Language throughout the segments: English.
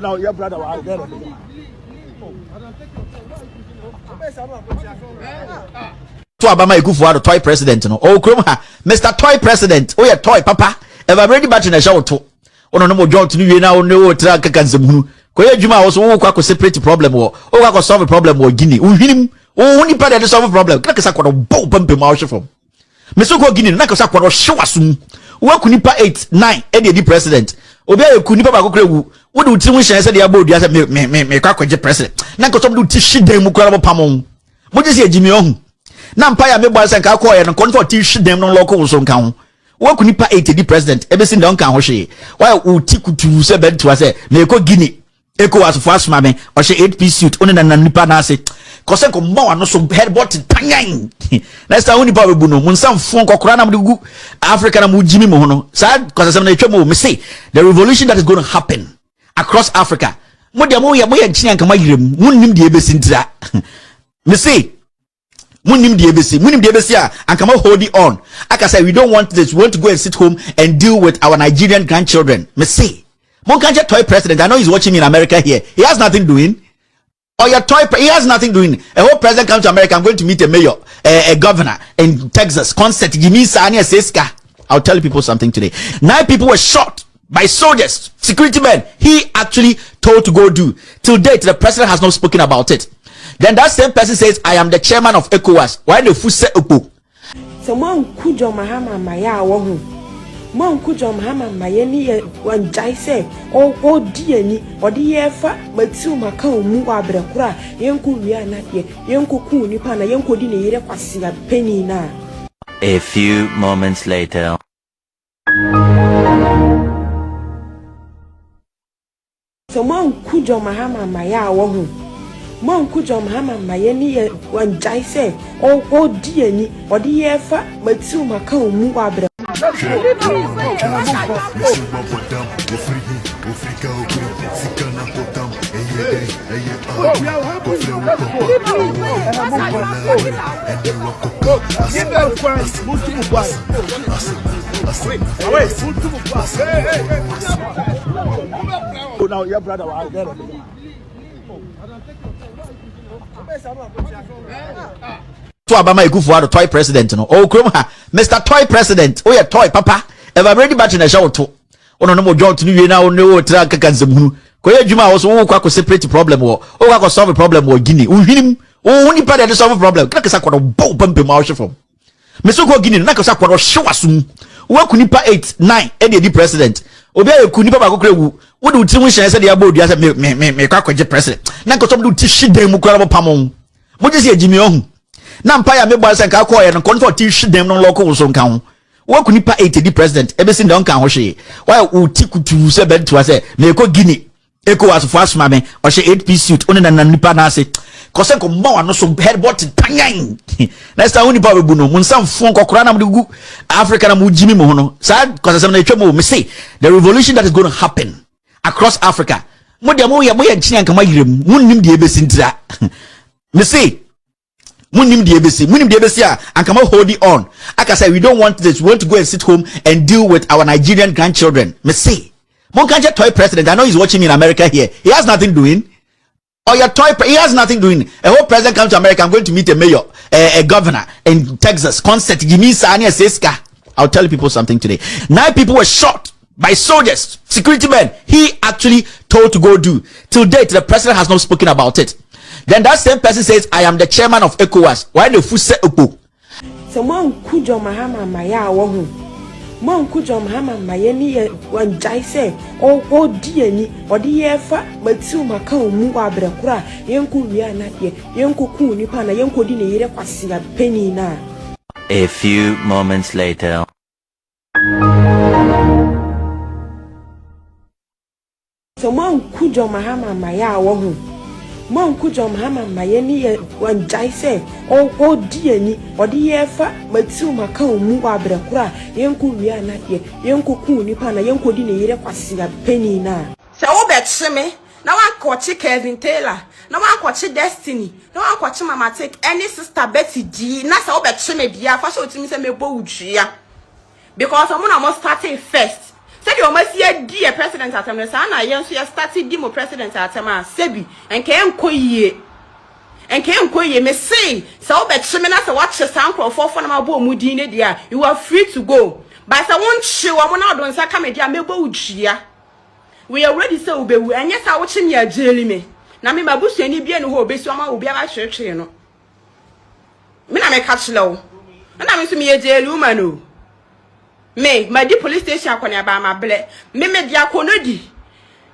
Now your brother was there. To Obama Ekufuado toy president no. Oh Kromha, Mr. Toy President. Oh yeah, toy papa. Ever ready batch in a show to. Ono no mo John to you now no track kanzemu. Koye juma also wo separate problem wo. O solve problem wo Guinea. Uhinim. O ni pa dey solve problem. Kaka sa kwado bow pampe ma wo from. Meso ko Guinea na ka sa kwado hwe asum. Wo kunipa 8 9 e dey president. Obi aye kunipa ba kokre wu. Wo de uti mu hye se dey abodu ase me kwakwaje president. Na ka so do uti hiden mu kwara pamon. Mo je se ejimi ohun. Na mpaya me boy senka call no konfo ti hwedem no local so nka ho wo kunipa 80 president ebesi ndon kan ho hwe why uti kutu se bentu ase na eko Guinea eko asofo asoma me o hwe 8 piece suit oni na nipa na ase ko se ko mma no so headboard tanyan next time nipa bebu no munsam fon kokora na mdugu Africa na mujimi mo ho no sa ko se na etwa me say the revolution that is going to happen across Africa mo dia mo ye nchian kan mayirem munnim de ebesi ntira me say Munim diebesi and come hold it on. I can say we don't want this. We want to go and sit home and deal with our Nigerian grandchildren. Me say, Monkanje toy president. I know he's watching me in America here. He has nothing doing. Or your toy, he has nothing doing. A whole president comes to America. I'm going to meet a mayor, a governor in Texas. Concert. Jimmy Sania Seska. I'll tell people something today. 9 people were shot by soldiers, security men. He actually told to go do. Till date, the president has not spoken about it. Then that same person says, I am the chairman of ECOWAS. Why the fool say Opo? So Mon Kujo Mahama Maya Wahu. Mon Kujo Mahama Mayeni one jai say, oh dear ni, or the efa, but two Macau Mua Brakura, Yanku Riana, Yanku Nipana, Yanku Dini, Yakwasi, penny na. A few moments later. So Mon Kujo Mahama Maya Wahu. Mon Kujo Mahama Mayeni one jai say, oh dear ni, or the efa, but two Macau Mua Brakura. Now your brother was there. To Obama Ekufuado toy president no. Oh Kromha, Mr. Toy President. Oh yeah, toy papa. Ever ready batch in a show to. Ono no mo John to you now no track kanzemu. Koye juma also wo separate problem wo. O solve problem wo Guinea. Uhinim. O ni pa dey solve problem. Kaka sa kwado bow pampe ma wo from. Meso ko Guinea na ka sa kwado hwe asum. Wo kunipa 8 9 e dey president. Obi aye kunipa ba kokre wu. Wo de uti mu hye se dey abodu ase me kwakwaje president. Na ka so do uti hiden mu kwara pamon. Mo je se ejimi ohun. Na mpaya me boy senka call no konfo ti hwedem no local so nka ho wo kunipa 80 president ebesi ndon kan ho hwe why uti kutu se bentu ase na eko Guinea eko asofo asoma me o hwe 8 piece suit oni na nipa na ase ko se ko mma no so headboard tanyan next time nipa bebu no munsam fon kokora na mdugu Africa na mujimi mo ho no sa ko se na etwa me say the revolution that is going to happen across Africa mo dia mo ye nchian kan mayirem munnim de ebesi ntira me say Munim diebesi and come hold it on. I can say we don't want this. We want to go and sit home and deal with our Nigerian grandchildren. Me say, Monkanje toy president. I know he's watching me in America here. He has nothing doing. Or your toy, he has nothing doing. A whole president comes to America. I'm going to meet a mayor, a governor in Texas. Concert. Jimmy Sania Seska. I'll tell people something today. 9 people were shot by soldiers, security men. He actually told to go do. Till date, the president has not spoken about it. Then that same person says, I am the chairman of ECOWAS. Why the fool say Opo? So Mon Kujo Mahama Maya Wahu. Mon Kujo Mahama Mayeni one jai say, oh dear ni, or the efa, but two Macau Mua Brakura, Yanku Riana, Yanku Nipana, Yanku Dini, Yakwasi, penny na. A few moments later. So Mon Kujo Mahama Maya Wahu. Monku John Mahama Mayeni one jaise or diani or the efa Matsu Macau Mua Brecura Yanku Riana Yanku Nipana Yanku Dini Quasia penny na. So bet shimmy. Now I catch Kevin Taylor. Now I catch Destiny. Now I catch Mama take any sister Betty G. Nasa so bet shimmy dear fashion to me say me boujia. Because I'm gonna start first. Said you must hear dear president at them. Sana yes you started demo president at them Sebi and came koye. And came koye me say so bet shimmy nasa watch the sound for my boy Mudine dear. You are free to go. But I won't show I'm not doing sa come dear me boujia. We already say we and yes I watching ya jelly me. Na me mabusu ani bia no ho obesu ama obi aba hwehwe no. Me na me catch low. Na me so me jelly woman no. Me my di police station akone aba ma ble. Me dia konodi.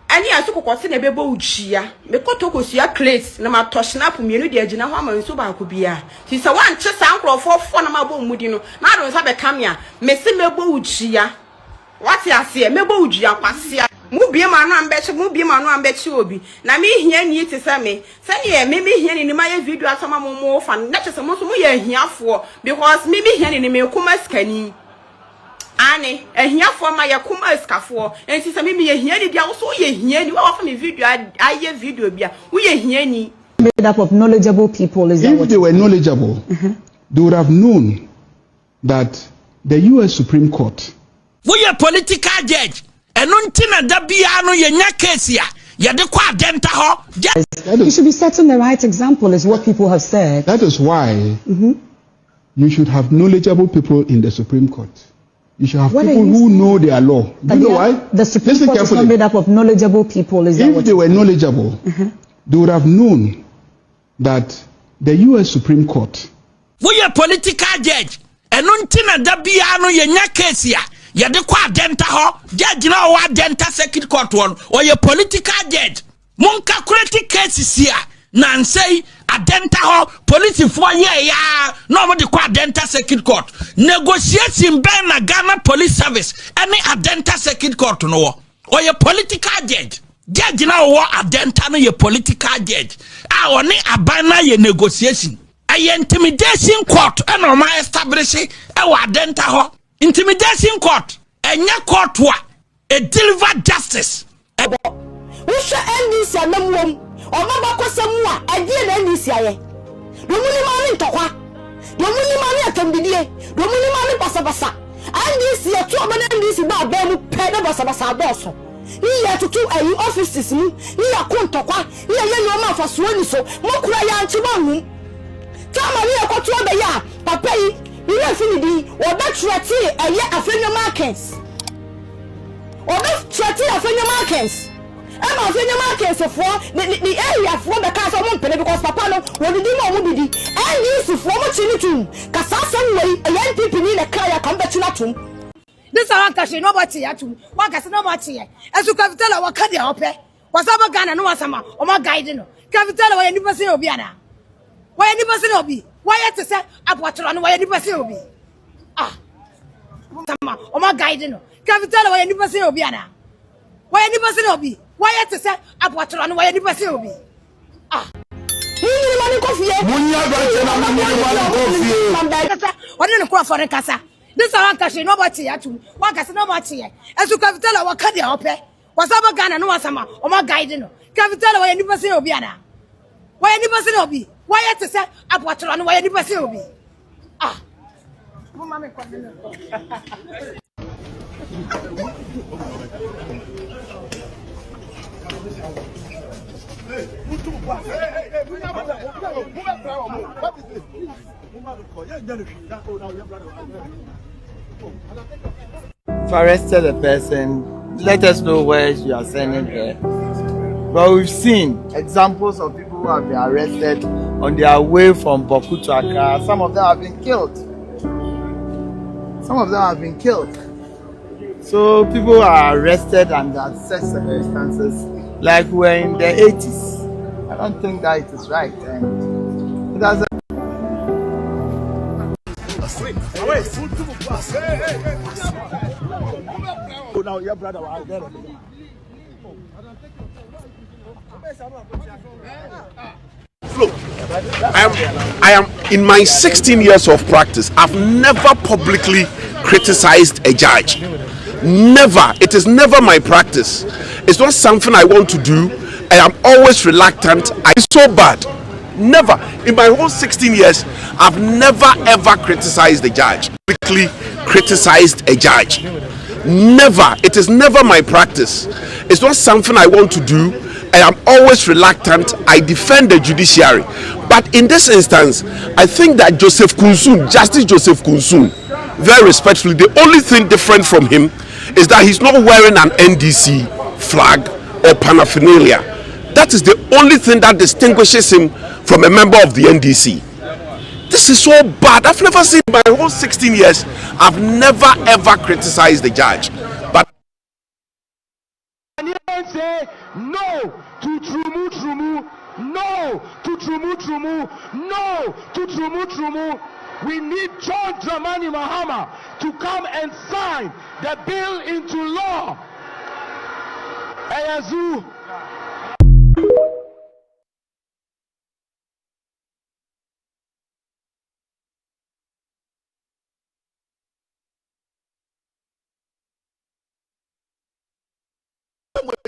Ani aso kokote na bebo uchia. Me kotokosia clates na ma to snap mienu de agina ho ama nso ba ko bia. Ti se wan che san krofo fo na ma bo mudi no. Na do nsa be kamia. Me se mebo uchia. What ya say mebo uchia kwasia. Mubi manu ambechi obi na me hia ni ti se me ye me hia ni ma ye video asoma mo fan na che se mo so mo ye hiafo because me hia ni me kuma skani ane hiafo ma ye kuma skafo enti se me ye hia ni dia wo so ye hia ni wa fa me video aye video bia wo ye hia ni made up of knowledgeable people. Is that if they were knowledgeable, they would have known that the US Supreme Court, we a political judge. Enuntina dabiano yenya kesia yade kwa denta ho. You should be setting the right example, is what people have said. That is why you should have knowledgeable people in the Supreme Court. You should have people who know their law. Do you know why? The Supreme Court is not made up of knowledgeable people. Is if they were knowledgeable, they would have known that the US Supreme Court, we a political judge. Enuntina dabiano yenya kesia. Yade kwa denta ho judge na wa denta circuit court one or your political judge mon calculate cases here na say adenta ho police for ye ya no mo de kwa denta circuit court negotiating ben na Ghana police service any adenta circuit court no or your political judge na wa adenta no your political judge oni abana ye negotiation ay intimidation court and o ma establish e wa adenta ho. Intimidation court, enya court wa, deliver justice. Usha NDC anamwom, omaba kwasamwa, adie na NDC aye. Domuni mani ntokwa. Domuni mani atambidie, domuni mani basabasa. NDC atu omana NDC ba ba mu pede basabasa aboso. Ni ya tutu ayi offices mu, ni ya kontokwa, ni ya ye no ma faso ni so, mokura ya nchiba hu. Tama ni akotu obe ya, papa yi you know finidi oba trati eye afenya markets oba trati afenya markets ama afenya markets for the area for the case of monpele because papa no we di mo bidi and this for mo chini tum kasa san we eye NPP ni na kaya kan betina tum this one kashi no bati atum wa kasa no bati e esu capital wa ka dia ope wasaba Ghana no wasama o ma guide no capital wa ni pese obi ana wa ni pese obi. Why to say apoatro no why ni pese obi tama o ma guide no capital why ni pese obi ana why ni pese obi why to say apoatro no why ni pese obi ni mani kofie munya gwa na mani kofie wani no kwa foreign kasa this one kashi no bati atu wa kasa no bati e esu capital wa ka dia ope wasaba Ghana no wasama o ma guide no capital why ni pese obi ana why ni pese obi. Why to say apoatro no why ni pese obi mo mama ko nene If arrested a person, let us know where you are sending her. But we've seen examples of people who have been arrested on their way from Boku to Accra. Some of them have been killed. So people are arrested under such circumstances like we're in the 80s. I don't think that it is right. And it doesn't. now your brother was there. Look, I am in my 16 years of practice. I've never publicly criticized a judge. Never. It is never my practice. It's not something I want to do. I am always reluctant. I'm so bad. Never. In my whole 16 years, I've never ever criticized a judge. Publicly criticized a judge. Never. It is never my practice. It's not something I want to do. I am always reluctant. I defend the judiciary. But in this instance, I think that Justice Joseph Kunsun, very respectfully, the only thing different from him is that he's not wearing an NDC flag or paraphernalia. That is the only thing that distinguishes him from a member of the NDC. This is so bad. I've never seen in my whole 16 years, I've never ever criticized the judge. But say no to Trumu, no to Trumu, no to Trumu. We need John Dramani Mahama to come and sign the bill into law. Ayazu.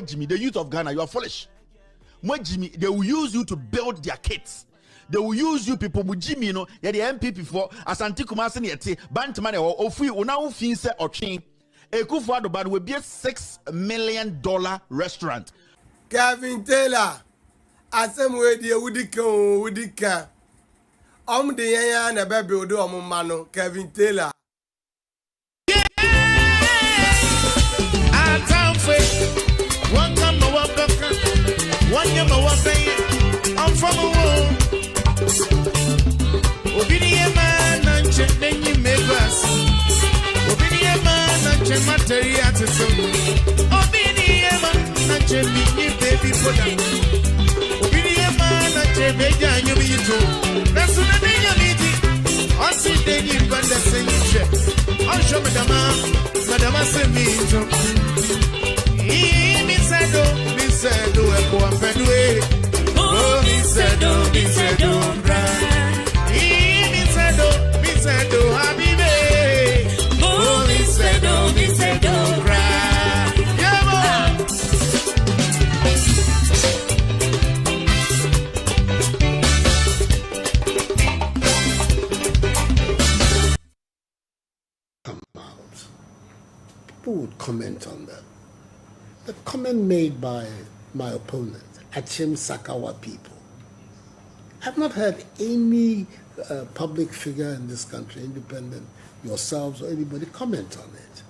Jimmy, the youth of Ghana, you are foolish. Jimmy, they will use you to build their kids. They will use you people with Jimmy, you know, the MPP for Asante Kumasi yeti Bantman or Ofi una ufinse or chain. Ekufuado ban will be a $6 million restaurant. Kevin Taylor, asem we die wudika. De yanya na bebe odo omumano Kevin Taylor. I'm from a wall. Obedient man, and then you make us. Obedient man, and material to some. Obedient man, and you baby for them. Obedient man, and you be too. That's what I mean. I see then you got the same shit. I'll show Madame, send me to. Me said, do a poor pedway. Oh, me said, bra. Me said, habibe. Oh, me said, bra. Come out. People would comment on that. The comment made by my opponent, Achim Sakawa people. I've not heard any public figure in this country, independent, yourselves or anybody, comment on it.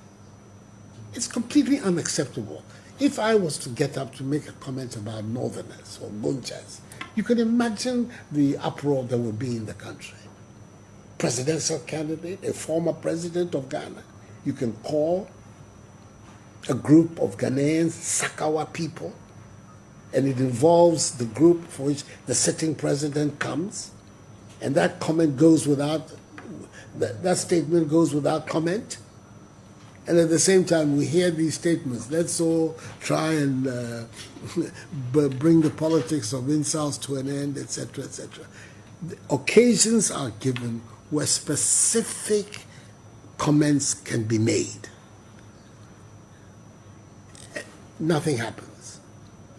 It's completely unacceptable. If I was to get up to make a comment about Northerners or Gunchas, you can imagine the uproar that would be in the country. Presidential candidate, a former president of Ghana, you can call a group of Ghanaians Sakawa people, and it involves the group for which the sitting president comes, and that comment goes without, that statement goes without comment. And at the same time, we hear these statements. Let's all try and bring the politics of insults to an end, etc., etc. Occasions are given where specific comments can be made. Nothing happens,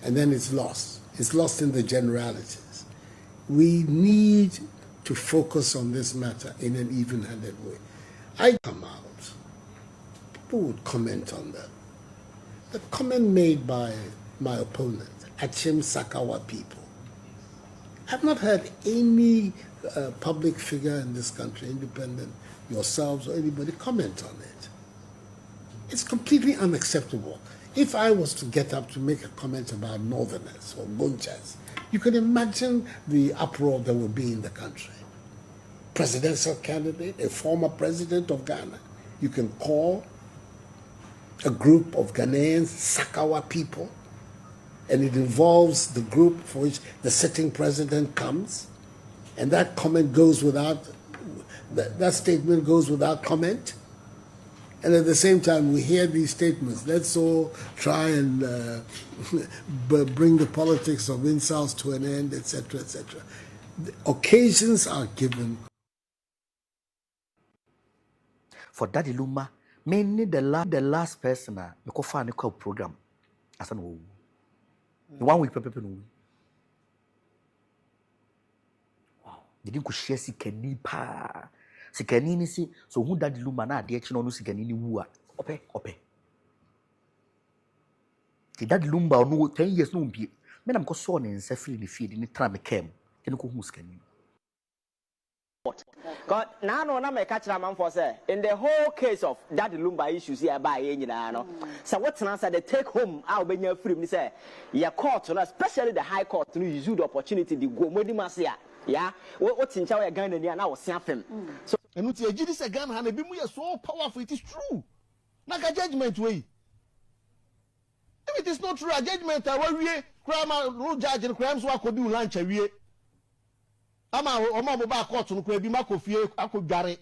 and then it's lost. It's lost in the generalities. We need to focus on this matter in an even-handed way. I come out. People would comment on that. The comment made by my opponent, Achim Sakawa people. I've not heard any public figure in this country, independent, yourselves or anybody, comment on it. It's completely unacceptable. If I was to get up to make a comment about Northerners or Gunchas, you can imagine the uproar that would be in the country. Presidential candidate, a former president of Ghana, you can call a group of Ghanaians Sakawa people, and it involves the group for which the sitting president comes, and that comment goes without, that statement goes without comment. And at the same time, we hear these statements. Let's all try and bring the politics of insults to an end, etc., etc. Occasions are given. For Daddy Luma, mainly the last person I go find a program. As an 1 week per no. Wow. Didn't share sikani pa. Sikani ni si so who Daddy Luma na de no sikani ni wu a. Ope. The Daddy Luma no 10 years no be. Me na mko so ne nsa free ni feed ni tra me kem. Ene ko hu sikani. God, now no make catch a man for say in the whole case of that Lumba issues here by any no. So what's an answer they take home out when you're free? Say your court, especially the high court, to use the opportunity to go Modimasia. Yeah, what's in Chow again and now was him. So and with the Judicial gun and a bim so powerful, it is true. Like a judgment way. If it is not true, a judgment, I crime no judge and crimes what could do lunch a year. Ama ba court no kwa bi makofie akodware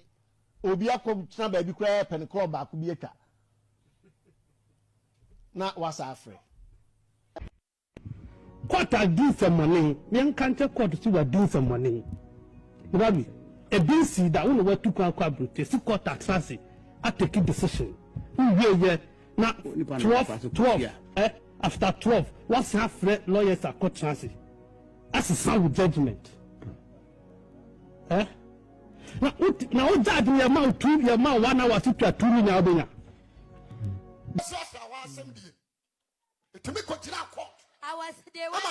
obi akotena ba bi kwa pen club ba ko bi eka na wasa afre court are doing some money me can't court to we doing some money baby e bin see that we no to kwa brute see court taxasi I take a decision we na 12 after 12 what's afre lawyers are court transi as a sound judgment. Now, judge me amount 2 your man 1 hour to 2 million. I was there and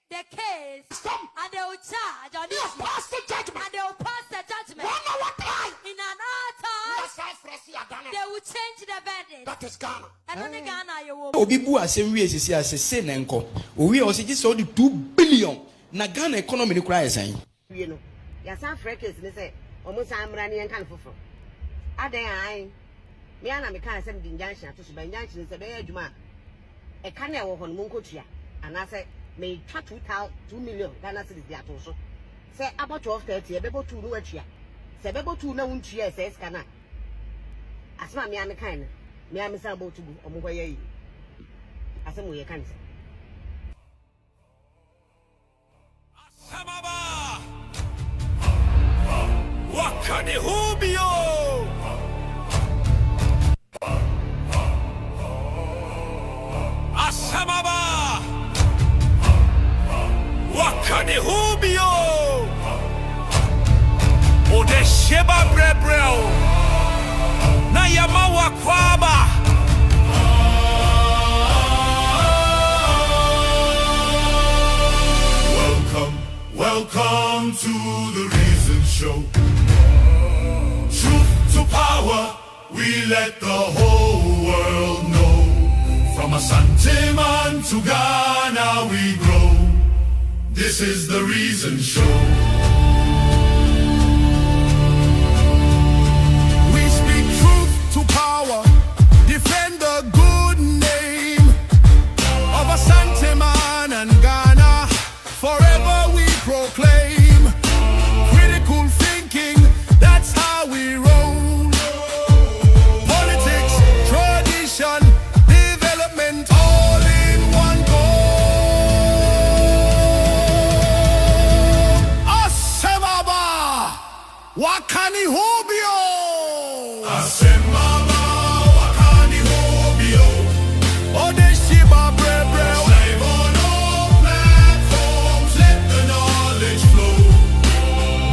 the case and they will charge on this pass the judgment and they will pass the judgment in an hour they will change the verdict. That is Ghana. And only Ghana you will Obi bu asem wie sisi asese na nko owi o se ji so 2 billion na Ghana economy ni kura yesan you know ya san freakers ni say omo san mra ni enkan foforo adan ai me ana me kan asem di njanhia to so ba njanhia se be adwuma e kan e wo ho no monkotua ana say me twa 2 million Ghana cedis dia to so say about 12:30 e bebo 2 no atua se bebo 2 na wontua se scan asema me ame kan me ame san about 2 omo ho ye yi asem wo ye kan say Samaba Wakani Hubio Asamaba Wakani Hubio Ode Sheba Brebreo Na Yama Wakwaba Welcome to the Reason Show. Truth to power, we let the whole world know. From Asante Man to Ghana we grow. This is the Reason Show. We speak truth to power, defend the good name of Asante Man and Ghana. Forever we proclaim critical thinking, that's how we roll. Politics, tradition, development, all in one goal. Asemaba, Wakani Hobio. Asemaba, Wakani Hobio. Odeshiba Brebre.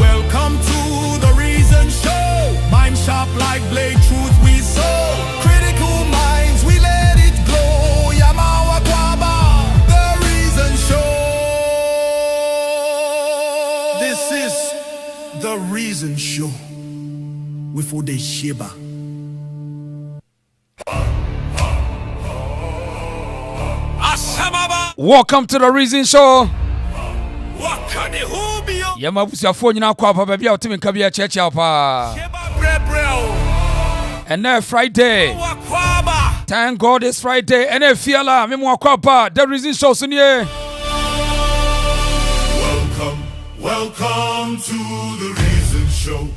Welcome to the Reason Show. Mind sharp like blade, truth we sow. Critical minds, we let it glow. Yamawa Kwaba, the Reason Show. This is the Reason Show with Odeshiba. Welcome to the Reason Show. Yama busiafo nyina kwa papa bia otimi nka bia cheche apa. And now Friday. Thank God it's Friday. And if fiala memo akwa the Reason Show sunye. Welcome to the Reason Show.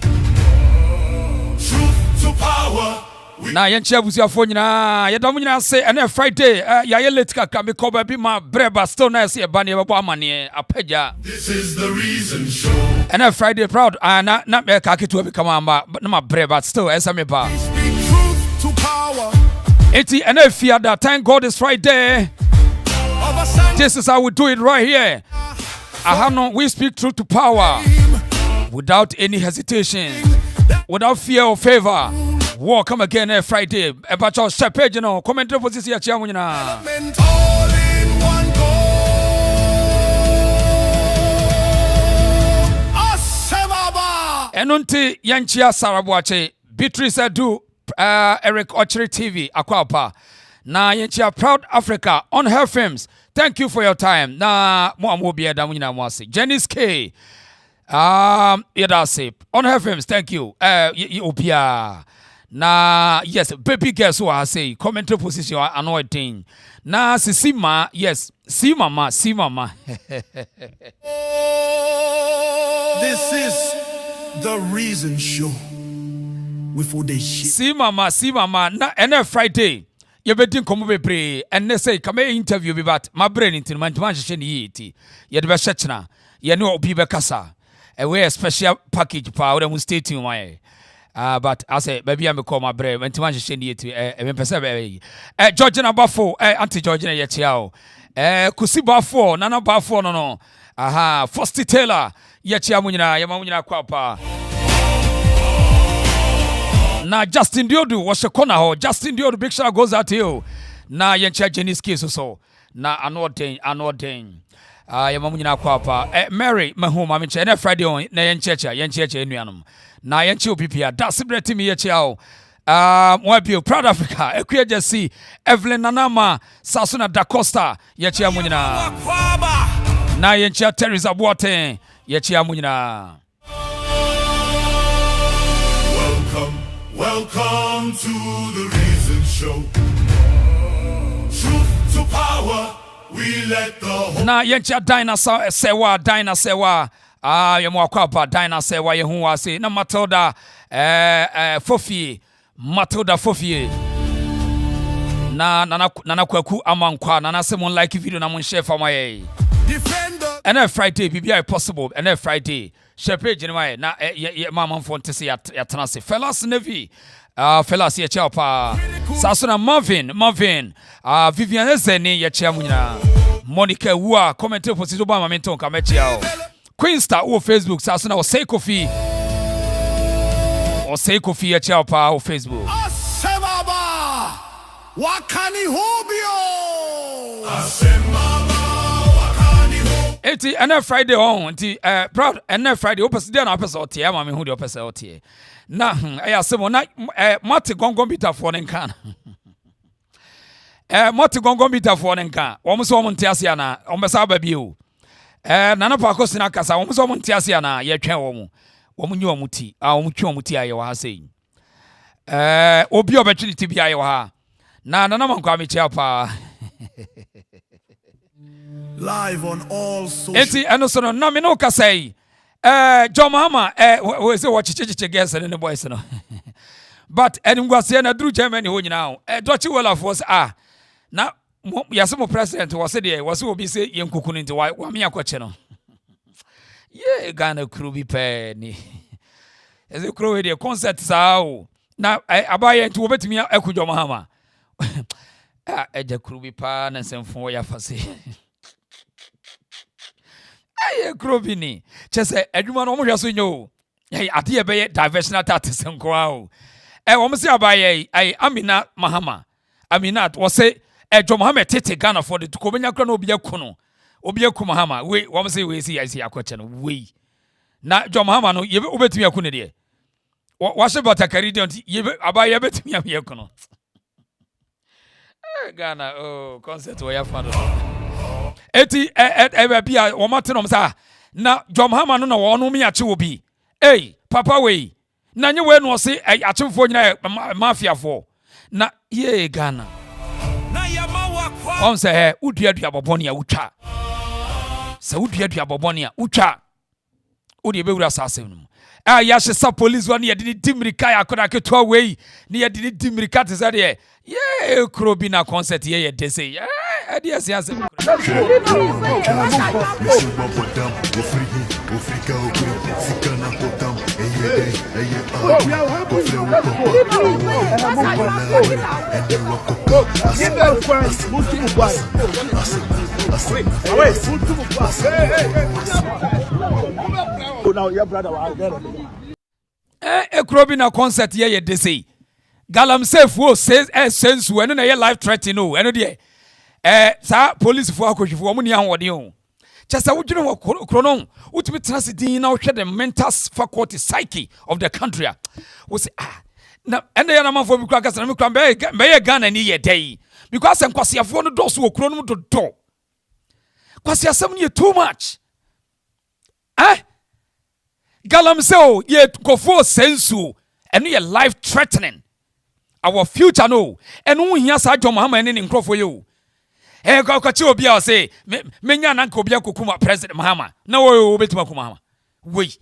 Truth to power. Na yenche abusuafo nyina yedom nyina say ene Friday ya ye late kaka me ko ba bi ma breba still na say ba ne bebo amane apaja. This is the reason show. Ene Friday proud na me ka ketu bi kama ma na ma breba still esa me ba. Speak truth to power. Eti ene fear that thank God is Friday. This is how we do it right here. We speak truth to power without any hesitation, without fear or favor. Welcome again every Friday. About your shepherd, you know, commentary position here, Chiamuna. All in one go. Asebaba. Enunti Yanchia Sarabuache, Beatrice Adu, Eric Ocheri TV, Akwapa. Na Yanchia Proud Africa on her films. Thank you for your time. Na mo be adamuna mwasi. Janice K. Yedase on her films. Thank you. Opia. Na yes, baby girls who I say commentary position annoyed thing. Na Sima, yes, see mama. This is the reason show. With all this shit. See mama. Na and Friday. You better come be and they say come interview me but my brain into my mansion yeti. You the best na. You know be kasa. A way special package power and stay tuned my. But I say baby I'm call my brain and to mansion yeti. Georgiana Buffo, Auntie Georgiana yetiao. Kusi Buffo, Nana Buffo no. Aha, Fosti Taylor yetia munyina, yamamunyina kwapa. Na Justin Diodu was a corner ho. Justin Diodu big shout goes out to you. Na yencha Janice case so. Na anoordain. Yamamunyina kwapa. Mary Mahama minche na Friday on na yenchecha enuanum. Na yenche opipia. That's celebrity me yechiao. Mwapio Proud Africa. Ekuya Jesse Evelyn Nanama Sasuna Da Costa yechia munyina. Na yencha Teresa Boateng yechia munyina. Welcome to the Reason Show. Truth to power, we let the whole... Na yencha dinosaur sewa. Yamwakwapa dinosaur yehu wase. Na Matilda Fofie. Na nana kwaku amankwa. Nana se mon like video na mon share for my. Defender. And every Friday, BBI possible. And every Friday. Shepherd anyway, na mama phone to see at Tanasi. Fellas Navy, fellas ya chapa. Sasuna Marvin, Vivian Zeni ya chamuna. Monica Wua, comment for Obama Menton Kamechiao. Queen Star or Facebook, Sasuna or Seikofi ya chapa or Facebook. Asebaba, Wakani Hobio. Eti and Friday on ti proud and Friday opposite there na person otie ma me hu de opposite otie na ayasemo na mate gongon bita for nkan mate gongon bita for nkan wo so mo ntiase ana wo besa ba bi o nana Parkosohene na kasa wo so mo ntiase ana ye twen wo mo nyi wo muti wo mo twen wo muti aye wa ha sei obi obetwi ti bi aye wa ha na nana man kwa me chia pa. Live on all social. Eti eno so no me no ka say John Mahama we say watch chichiche girls and the boys no. But enimguase na dru Germany ho nyina dochi wala force na yase mo president was say there was obi say yenkuku nti wa me akwache no. Ye Ghana crew bi pe ni. Eze crew we the concert sa o na abaye nti obetimi akudwo Mahama. Eja crew bi pa na semfo ya fase. Aye krobini chese adwuma no mo hwe so nyo ade be diversional tactics nko o wo mo se abaye Amina Mahama Aminat wo se John Mahama tete Ghana for the ko benya kra na obi aku Mahama we wo mo se we si akwache no we na John Mahama no ye obetumi aku ne de wo se batakari de ye abaye betumi aku no Ghana concert wo ya fa no eti bia wo matenom sa na John Mahama no na wo no me ache obi papa we na nye we no se achemfo nyina mafiafo na ye Ghana na yamawa kwa on se uduadua bobone a utwa se uduadua bobone a utwa odi ebewura sasem no ya shesa police one ye did dimrika ya koda keto away ni ye did dimrika te say de ye krobi na concert ye de say yeah adias ya say now your brother Ekrobi na concert ye de say galamsey wo says sense we no na ye life threatening o eno de sa police fo akohwefo mo ni ahode o chesa wodwene wo krono utimi transitin na wohwe the mental faculty psyche of the country wo say na ende ya na manfo bi kura kasa na me kura be ye Ghana ni ye dai because enkwasiafo no do so wo krono do do kwasiasam ni too much galamsey ye kofo sensu eno ye life threatening our future no eno hia sa John Mahama ene nkrofo ye o kwachi obi a say menya na nka obi akokuma president Mahama na wo betima kuma Mahama we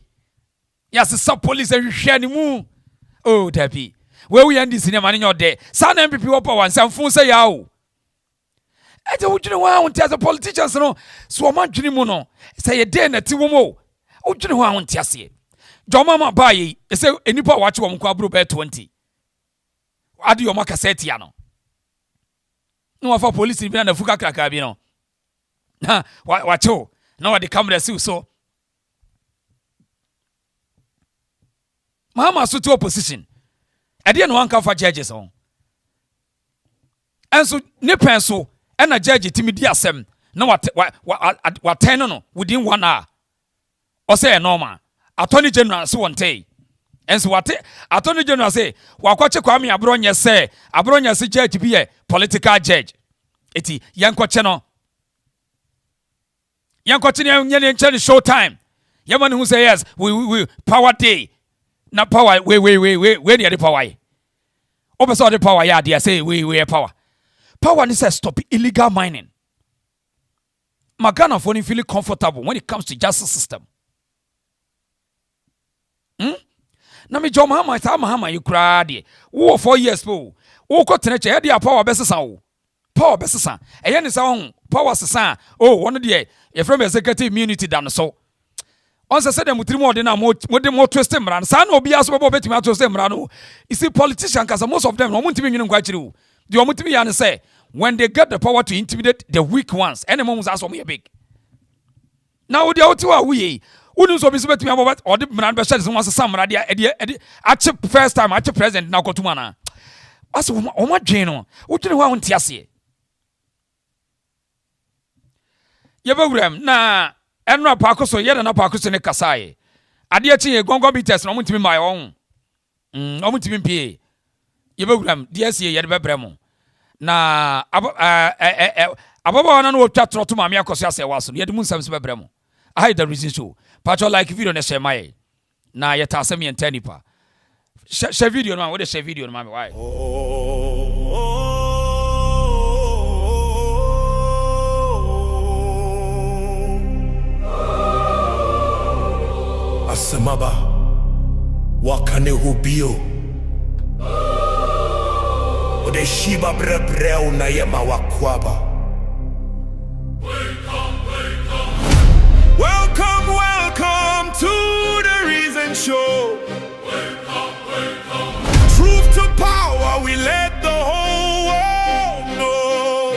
yes some police hwehwe ni mu oh dabi we yan di sinema ne nyode sa na MPP wo pa wansan fun say ya o eje wudwene wa won tia politicians no so ma dwene mu no say ye dey na ti wo mo wudwene wa won tia se John Mahama ba yi say enipa wachi wo mko aburo be 20 adi yo makaseti ya no wafa police bi na fuka kraka bi no na wacho na wadi camera si so Mahama so to opposition ade no anka fa judges on enso ne penso e na judge timidi asem na wa ten no within 1 hour o say normal attorney general so won tay enso wate attorney general say wakwache Kwame Abronya say Abronya say judge bi ye political judge eti yankwache no yankwache ne nche show time yamani who say yes we power day na power we near the power obeso the power ya dey say we power ni say stop illegal mining Magana for feel comfortable when it comes to justice system na me John Mahama ta Mahama you cry de wo 4 years po wo ko teneche e de power besesa wo power besesa eye ne sa ho power sesa oh one de e from executive immunity dan so on se dem mutiri de na mo de mo twist mra sa na obi aso bebo betimi twist mra no you see politicians cause most of them no mutimi nwene nkwa kire wo de o mutimi ya ne say when they get the power to intimidate the weak ones any moments aso mo ye big now they out wa we wouldn't so be betimi about or the man be share one samra de at first time at president na kotuma na aso o ma dwen no wo dwen ho anti ase ye bewuram na enra pakoso ye na pakoso ne kasaye ade achi ye gongo bites no mutimi mai won o mutimi pie ye bewuram de ase ye de bebrem na ababa na no twa troto ma me akoso ase waso ye de mun sam se bebrem I the reason so patcho like video na share my na ye ta asem ye ntanipa share video no ma we share video no ma why Asemaba wakane hubio ode shiba brebre na yema wakwaba welcome to the Reason Show. Welcome. Truth to power, we let the whole world know.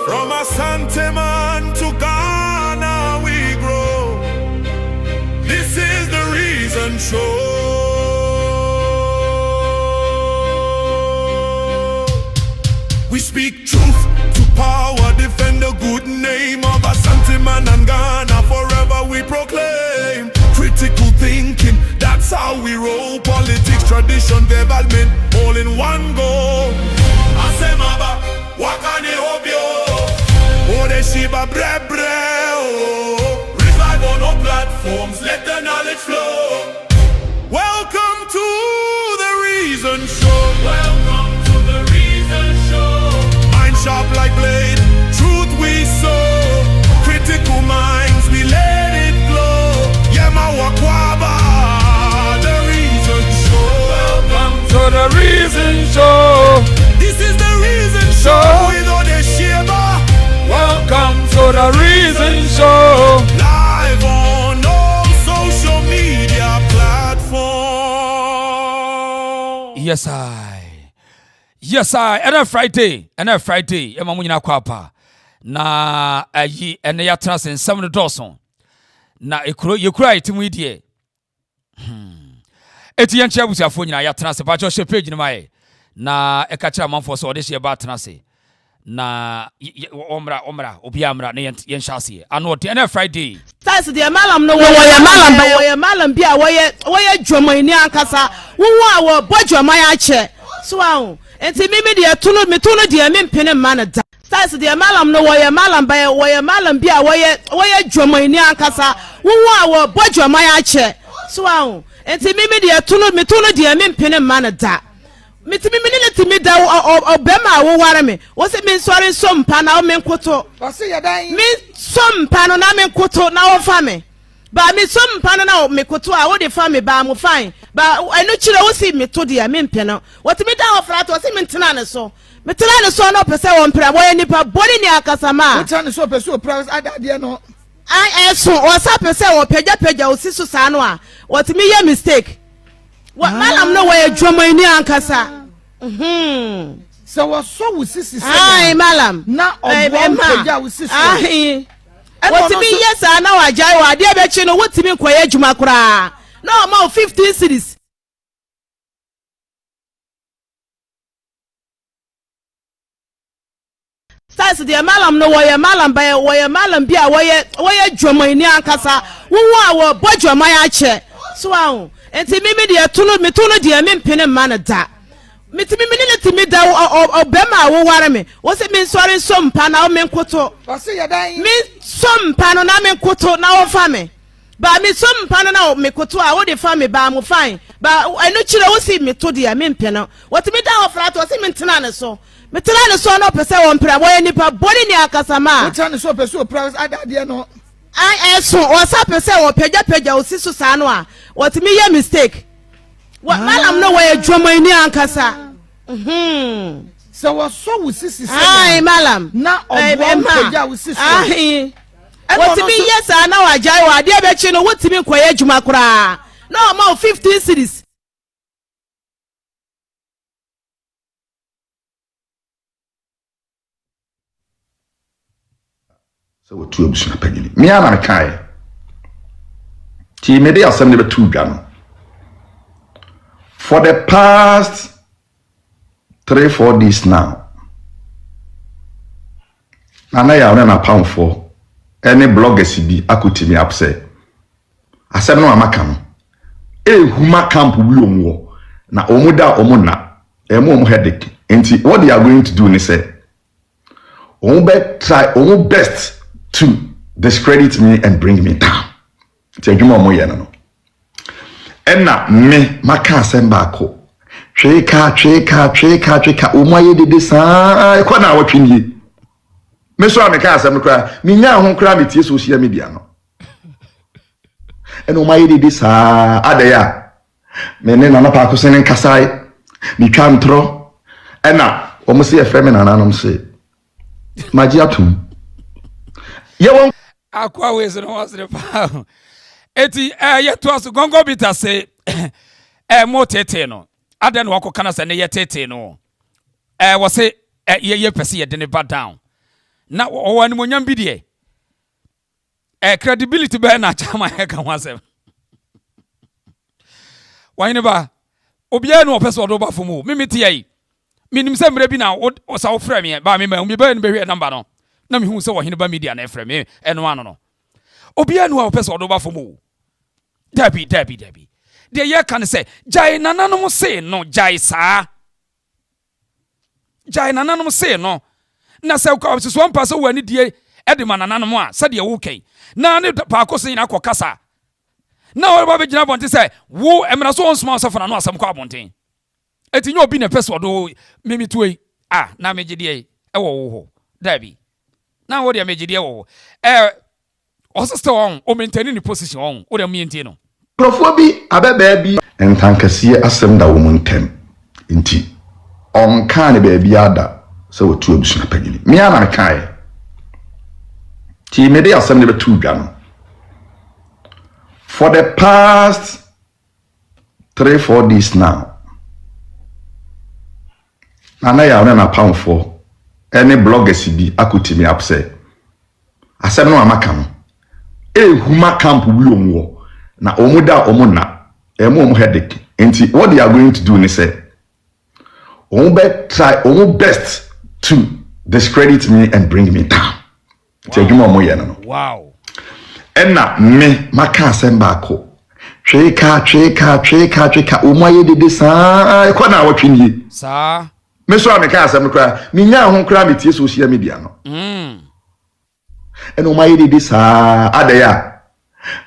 From ASANTES to Ghana we grow. This is the Reason Show. We speak truth to power, defend the good name of ASANTES and Ghana. Forever we proclaim critical thinking. That's how we roll. Politics, tradition, development, all in one go. Asemaba, wakane obio. Ode shiba brebre. Revive on all platforms, let the knowledge flow. Welcome to the Reason Show. Welcome to the Reason Show. Mind sharp like blade, truth we sow. Critical minds, we let it glow. Yema wakwaba. show. This is the reason show. Without the shaver. Welcome to the reason show. Live on all social media platforms. Yes, I. And Friday. Emma munyina kwapa. Na ayi ene ya transen 7 doson. Na ekura itimu idie. Eti yenche abusiafo nyina ya transe ba cho page ni mai. Na ekachira manfo so odehye ba transe. Na omra obi amra na yen shase ano de na Friday stars de malam no wo malam bia wo dwomani ankasa wo a wo bodwoman ya che so ahụ enti mimi de tunu de mempene ma na da stars de malam no wo malam bia wo dwomani ankasa wo a wo bodwoman ya che so ahụ enti mimi de tunu de mempene ma na da mitimi minile timi da obema wo ware me wo se min sori sompa na o men koto o se yedan min sompa no na men koto na wo fa me ba mi sompa no na o me koto a wo de fa me ba mo fine ba enu kire wo si me to de me mpe no wo timi da wo fra to se min tena ne so me tena ne so no pese wo mpra wo nipa boni ni akasama wo tena ne so pese o pra adade no ai eso wo sa pese wo pagya wo si so sa no a wo timi ye mistake what malam no way dwomani ankasa so was so with sisi ai malam na obon peja with sisi ai what me yes na wajai wa de be chi no what me koye adwuma kura na ma 15 cities stars de malam no way malam bia woye dwomani ankasa wo a wo bodwoman ya che so ahụ enti mimi de tunu de mempene ma na da mitimi minile timi da obema wo ware me wo se min sori sompa na o men koto o se yedan min sompa no na men koto na wo fa me ba mi sompa no na o me koto a wo de fa me ba mo fine ba enu kire wo si me to de mempene wo timi da wo fra to wo se min tena ne so me tena ne so no pese wo mpra wo nipa boni ni akasama wo tena ne so pese o pra adade no ai eso o sa pese wo pagya wo si so sa no a what me ye mistake what malam no way dwomani ankasa so was so with sisi ai malam na obon pagya wo si so ai what me yes na wajai wa de be chi no what me koye adwuma kura na ma 15 cities so we two abusua pagini me ana kai ti me dey assembly be two dwa for the past 3-4 days now na ya na pound for any bloggers bi akoti me upset asem no amaka no huma camp wi omwo na omuda omuna emo headache enti what they are going to do ni say try best to discredit me and bring me down. Tejuma mo ye no. Enna me maka asem baako. Tweka omo ye dede saa kwa na awotwe me so ameka asem kra me nya ho kra me tie social media no. Eno omo ye dede saa adaya. Me ne na Parkosohene nkasai me twa ntro enna omo se efreme na nanom se maji atum yewon akwa weze no wasre pa eti yeto aso gongo bita se mo tete no aden wako kana se ne yetete no wo se ye pese ye de ne ba down na wo wani monyam bi de credibility be na chama he kan wasem wani ba obia no pese odo ba fomu mimiti yi minim se mre bi na o sa wo frɛ me ba me ba me ba ne be hwe number no na me hu se wo hene ba media na frɛ me eno ano no obia no a pese odo ba fomu dabi de ye kan se jai nananom se no jai nananom se no na se ko so mpa se wani die ede manananom a se de wo kai na ne Parkosohene akokasa na wo ba be gina bonte se wo emra so onsoma so fana no asam ko abonten etinyo obi na pese odo mimi tuei na megide wo ho dabi na wo de megide wo osister on o maintain ni position on wo de mienti no profo bi abeba bi entankase asem da wo muntem nti on kan baby ada so we two abusua pagini me ana me kai ti me dey asem ne betu dwa no for the past 3-4 days now na ya na pound for any bloggers bi akoti me up say asem no amaka no huma camp wi omwo na omuda omuna emo headache enti what they are going to do ni say try best to discredit me and bring me down. Wow. Enna me maka asem baako. Tweka omoye dede saa kwa na watwini. Saa. Me so ameka asem kra. Me nya ho kra me tie social media no. Eno omoye dede saa adaya.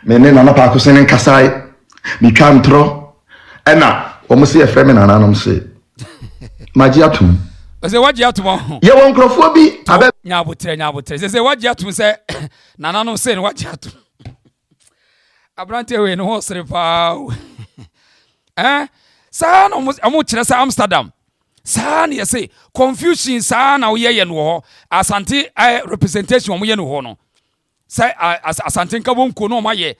Me ne na Parkosohene nkasai. Me twa ntro. Enna omo se efreme na nanom se. Magiatum. Say what you atum. Ye won krofo bi abe nyabotre. Say what you atum say nana no say what you atum. Abrante we no ho sere pa. Sa no mo kire say Amsterdam. Sa na say confusion sa na wo ye no ho. Asante representation wo ye no ho no. Say asante nka bom ko no ma ye.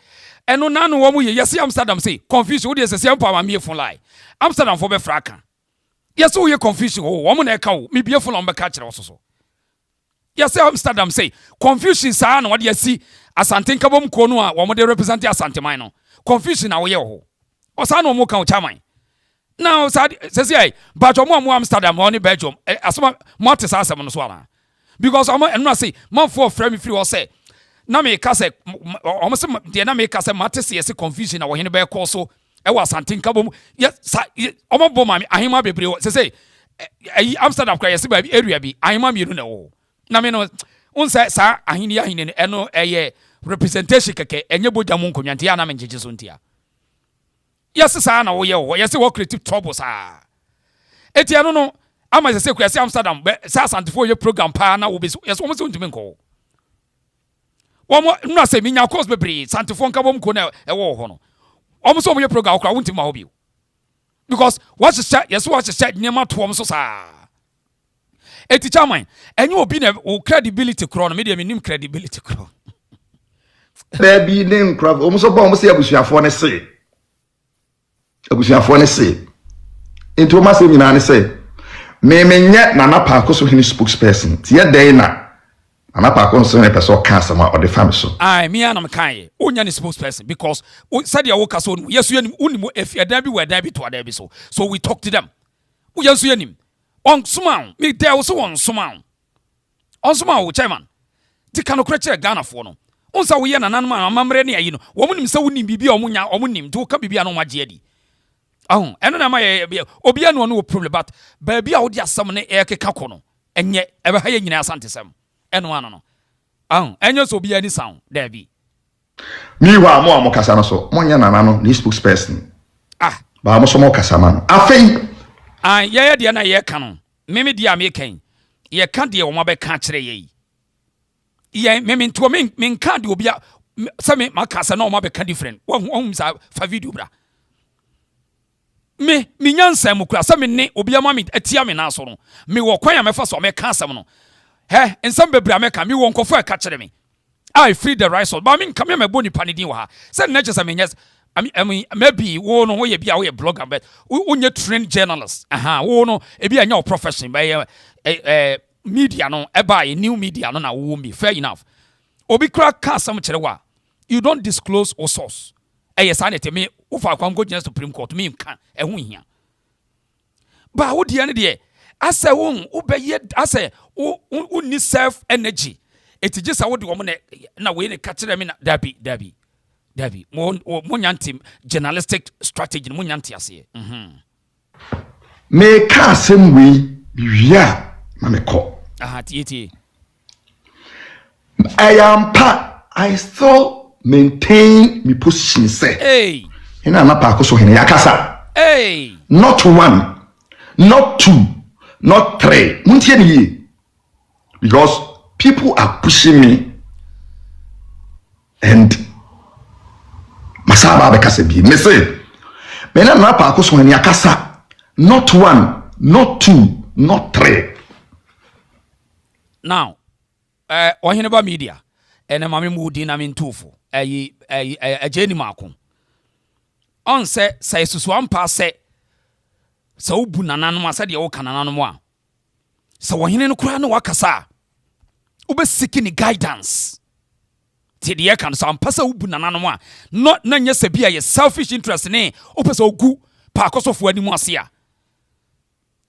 Eno na no wo mo ye yes Amsterdam say confusion wo dey say empa ma me fun lie. Amsterdam for be fraka. Yes, we confusion. Oh, woman, I can't. Me be a full on the catcher also. Yes, Amsterdam say confusion. San, what do you see? Asante kabom konua. Woman, they represent Asante Mino. Confusion. Now, yo. Osano mo count chamai. Now, says ye, but your mom Amsterdam only Belgium. As Martis asam on swala. Because I'm not say, man for frame free or say. Na me kase almost the na me kase Martis yes confusion. Our hinebe so. Asante kabom yes omo bom ami ahima bebre say Amsterdam kwa yes ba area bi ahima mi na wo na me no unsa sa ahini eno eye representation keke enye boja mu nkonwante ya na me njeje so ntia yes sa na wo ye wo yes wo creative trouble sa etia no ama say kwa yes Amsterdam sa Asante fo ye program pa na wo be yes wo so ntime nko wo no say minya course bebre Asante fo nkabom ko na ewo ho no almost all your program okra won't ma obi because what you said yes what you said near to am so sa e teacher mine enye obi na credibility kro no me dey minim credibility kro there be name kro almost all almost abusuafo ne say into ma say nyina ne say me menye na Parkosohene spokesperson tie dey na Nana Parkosohene person cancer ma or the family so. Me and I'm kind. Onya ni spokesperson because said ya woka so yes you unimu if you there be where there be to there be so. So we talk to them. We yes you nim. On suma me there also on suma. On suma wo chairman. Ti kanu kreche Ghana for no. Onsa wo ye nana ma amamre ne ayi no. Wo munim se wonim bibia omunya omunim. Ti wo ka bibia no magye adi. Eno na ma ye obi anu no problem but baby a wo di asam ne e keka ko no. Enye ebe ha ye nyina asante sem. Eno ano no. Enyo so bi ani sound there be. Mi wa mo kasa no so. Mo nya nana no ni spokesperson. Ba mo so mo kasa ma no. Afei. Ye de na ye ka no. Meme dia me kan. Ye ka de wo ma be ka kire ye. Ye meme nto me kan de obi a se me makasa na wo ma be ka different. Wo sa fa video bra. Me nyansa mu kura se me ne obi a ma me atia me na so no. Me wo kwan ya me fa so me ka asem no. In some baby America, me won't go for a catcher me. I free the rights of, but I mean, come here, my bony panidi wa. Send natures, I mean, yes, I mean, maybe one way be a blogger, but we trained journalists. Oh no, it be a new profession by media, no, a new media, no, won't be fair enough. Obi crack cast some cherewa. You don't disclose or source. Yes, I need to me, if I come go to Supreme Court, me can't, and we here. But what the end of the day? I say, I say, need self energy. It's just how the woman now we catch them in Debbie. Munyantim journalistic strategy, Munyanti, I say. Make us same way, yeah, Mameko. I still maintain my position, say. Hey, and I'm not Parkosohene yakasa. Hey, not one, not two. Not three. Because people are pushing me and Masaba Bekasebi. Me say, Mena na Parkosohene yakasa. Not one, not two, not 3. Now, Ohineba Media, and a mammy moody na min tufu, a Jenny Marco. On say Suswan pass say, so bunananwa said the old cananwa. So Ohine no Kurano Wakasa, Ube seeking guidance. Tidia can some passa ubunananwa, not nanya sebia, a selfish interest in a opeso gu, Parkosohene Mwasia.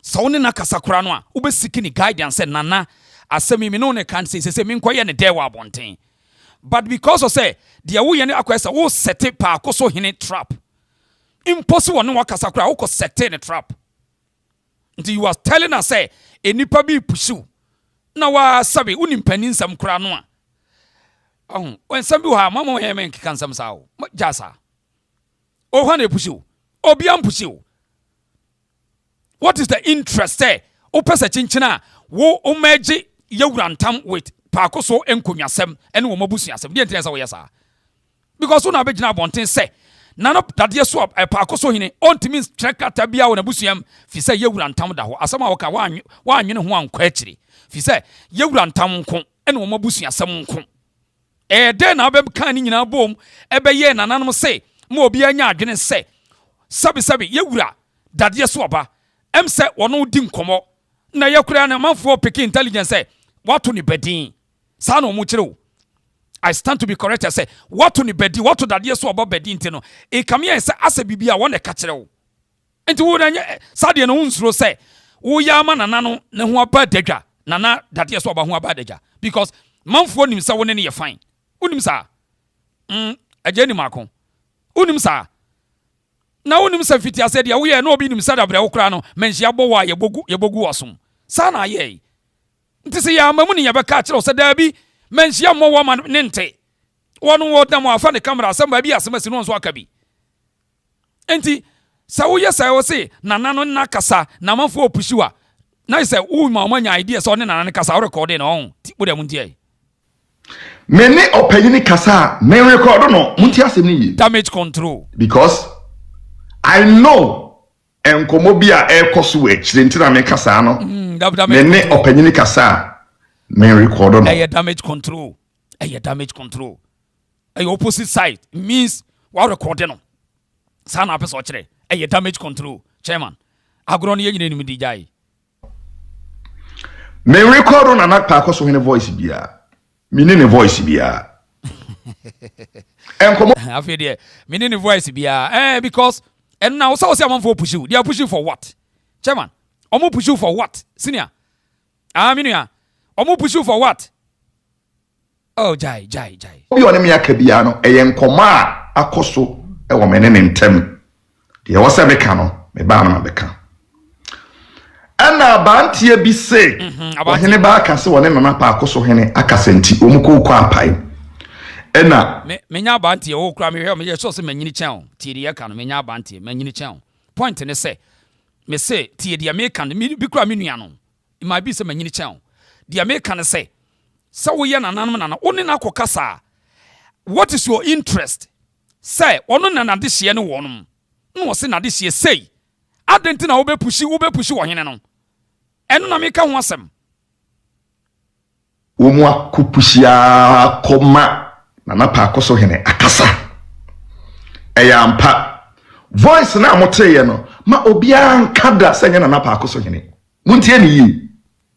So Nina Casacuranwa, Ube seeking guidance and Nana. Asemi no ne can say me nkoye ne dewa bonten. But because of say the wo ye ne akwesa wo set Parkosohene trap. Impossible no wakasa kra wo set ne trap. Until you was telling us say enipa bi pursue. Na wa sabi unim panin sam kra no a. Oh, when some bi ha mama he men kan sam sa wo. Jasa. O hwa na pursue. Obi am pursue. What is the interest there? O pesa chinchina wo omeji Yewrantam with Parkoso enkunyasem and womabusiasem. The entire way, because una begina bonten say, none of that year swap a Parkosohene on to means tracker tabia on a busium, Fisa Yewrantam da, as some oka one you know one quetry. Fisa Yewrantam con and womabusiasem con. Then I be canning in our boom, ebe yen and animal say, more be a yard say, Sabi Yewra, that year swapper, say one no dim como. Na yakura na manfo peke intelligence say what to ni bedin sa no mu kire I stand to be correct. I say what to ni bedin what to that yeso about bedin tino e come here say asa bibia won e ka kire wo enti wo na sa de no unsuro say wo ya ma nana no ne ho aba dadwa nana that yeso aba ho aba dadwa because manfo nim say won ne ye fine unim sa ajeni makon unim sa na wonim sa fiti ase dia wo ye na obi nim sa da bre wo kra no menhia bo wa ye bogu osum sa na ye ntise ya mamu ni ye beka kire o se da bi menhia mo wo ma nente wonu wo da mo afa ne camera asem ba bi asem si no nso aka bi enti sa wo ye sa wo se nana no na kasa na manfo opushiwa na say wo ma nya idea so ne nana ne kasa wo record na on ti bo da mu ntie many opinion kasa me record no munti asem ni damage control because I know enkomobia ekoso we chirentina me kasa no many opinion kasa me record no damage control damage control opposite side means what record no sana apeso kire damage control chairman agro no yenyine nim dijai me record na na Parkosohene voice bia minine voice bia enkomo afie de minine voice bia because and now so say am for push you they are pushing for what chairman omo push you for what senior aminua omo push you for what oh jai obi one me aka bia no enkoma akoso e wo mene ne ntem de wo se beka no me ba na beka ana bantie bi se ohene ba aka se wone nana Parkosohene aka senti omuko kwa apai ena menya bantie o kra me hwe me so se manyini chen tie de aka no menya bantie manyini chen point ne se me se tie de American bi kra me nua no it might be se manyini chen de American say so wo ye nananom nana oni na kokasa what is your interest say ono nana de hye ne wonom no wo se na de hye sei adenti na wo be pushi wo hene no eno na me ka ho asem wo mu akupushia koma na Parkosohene akasa eyampa voice na amoteye no ma obia nkada senya na Parkosohene muntie ni yi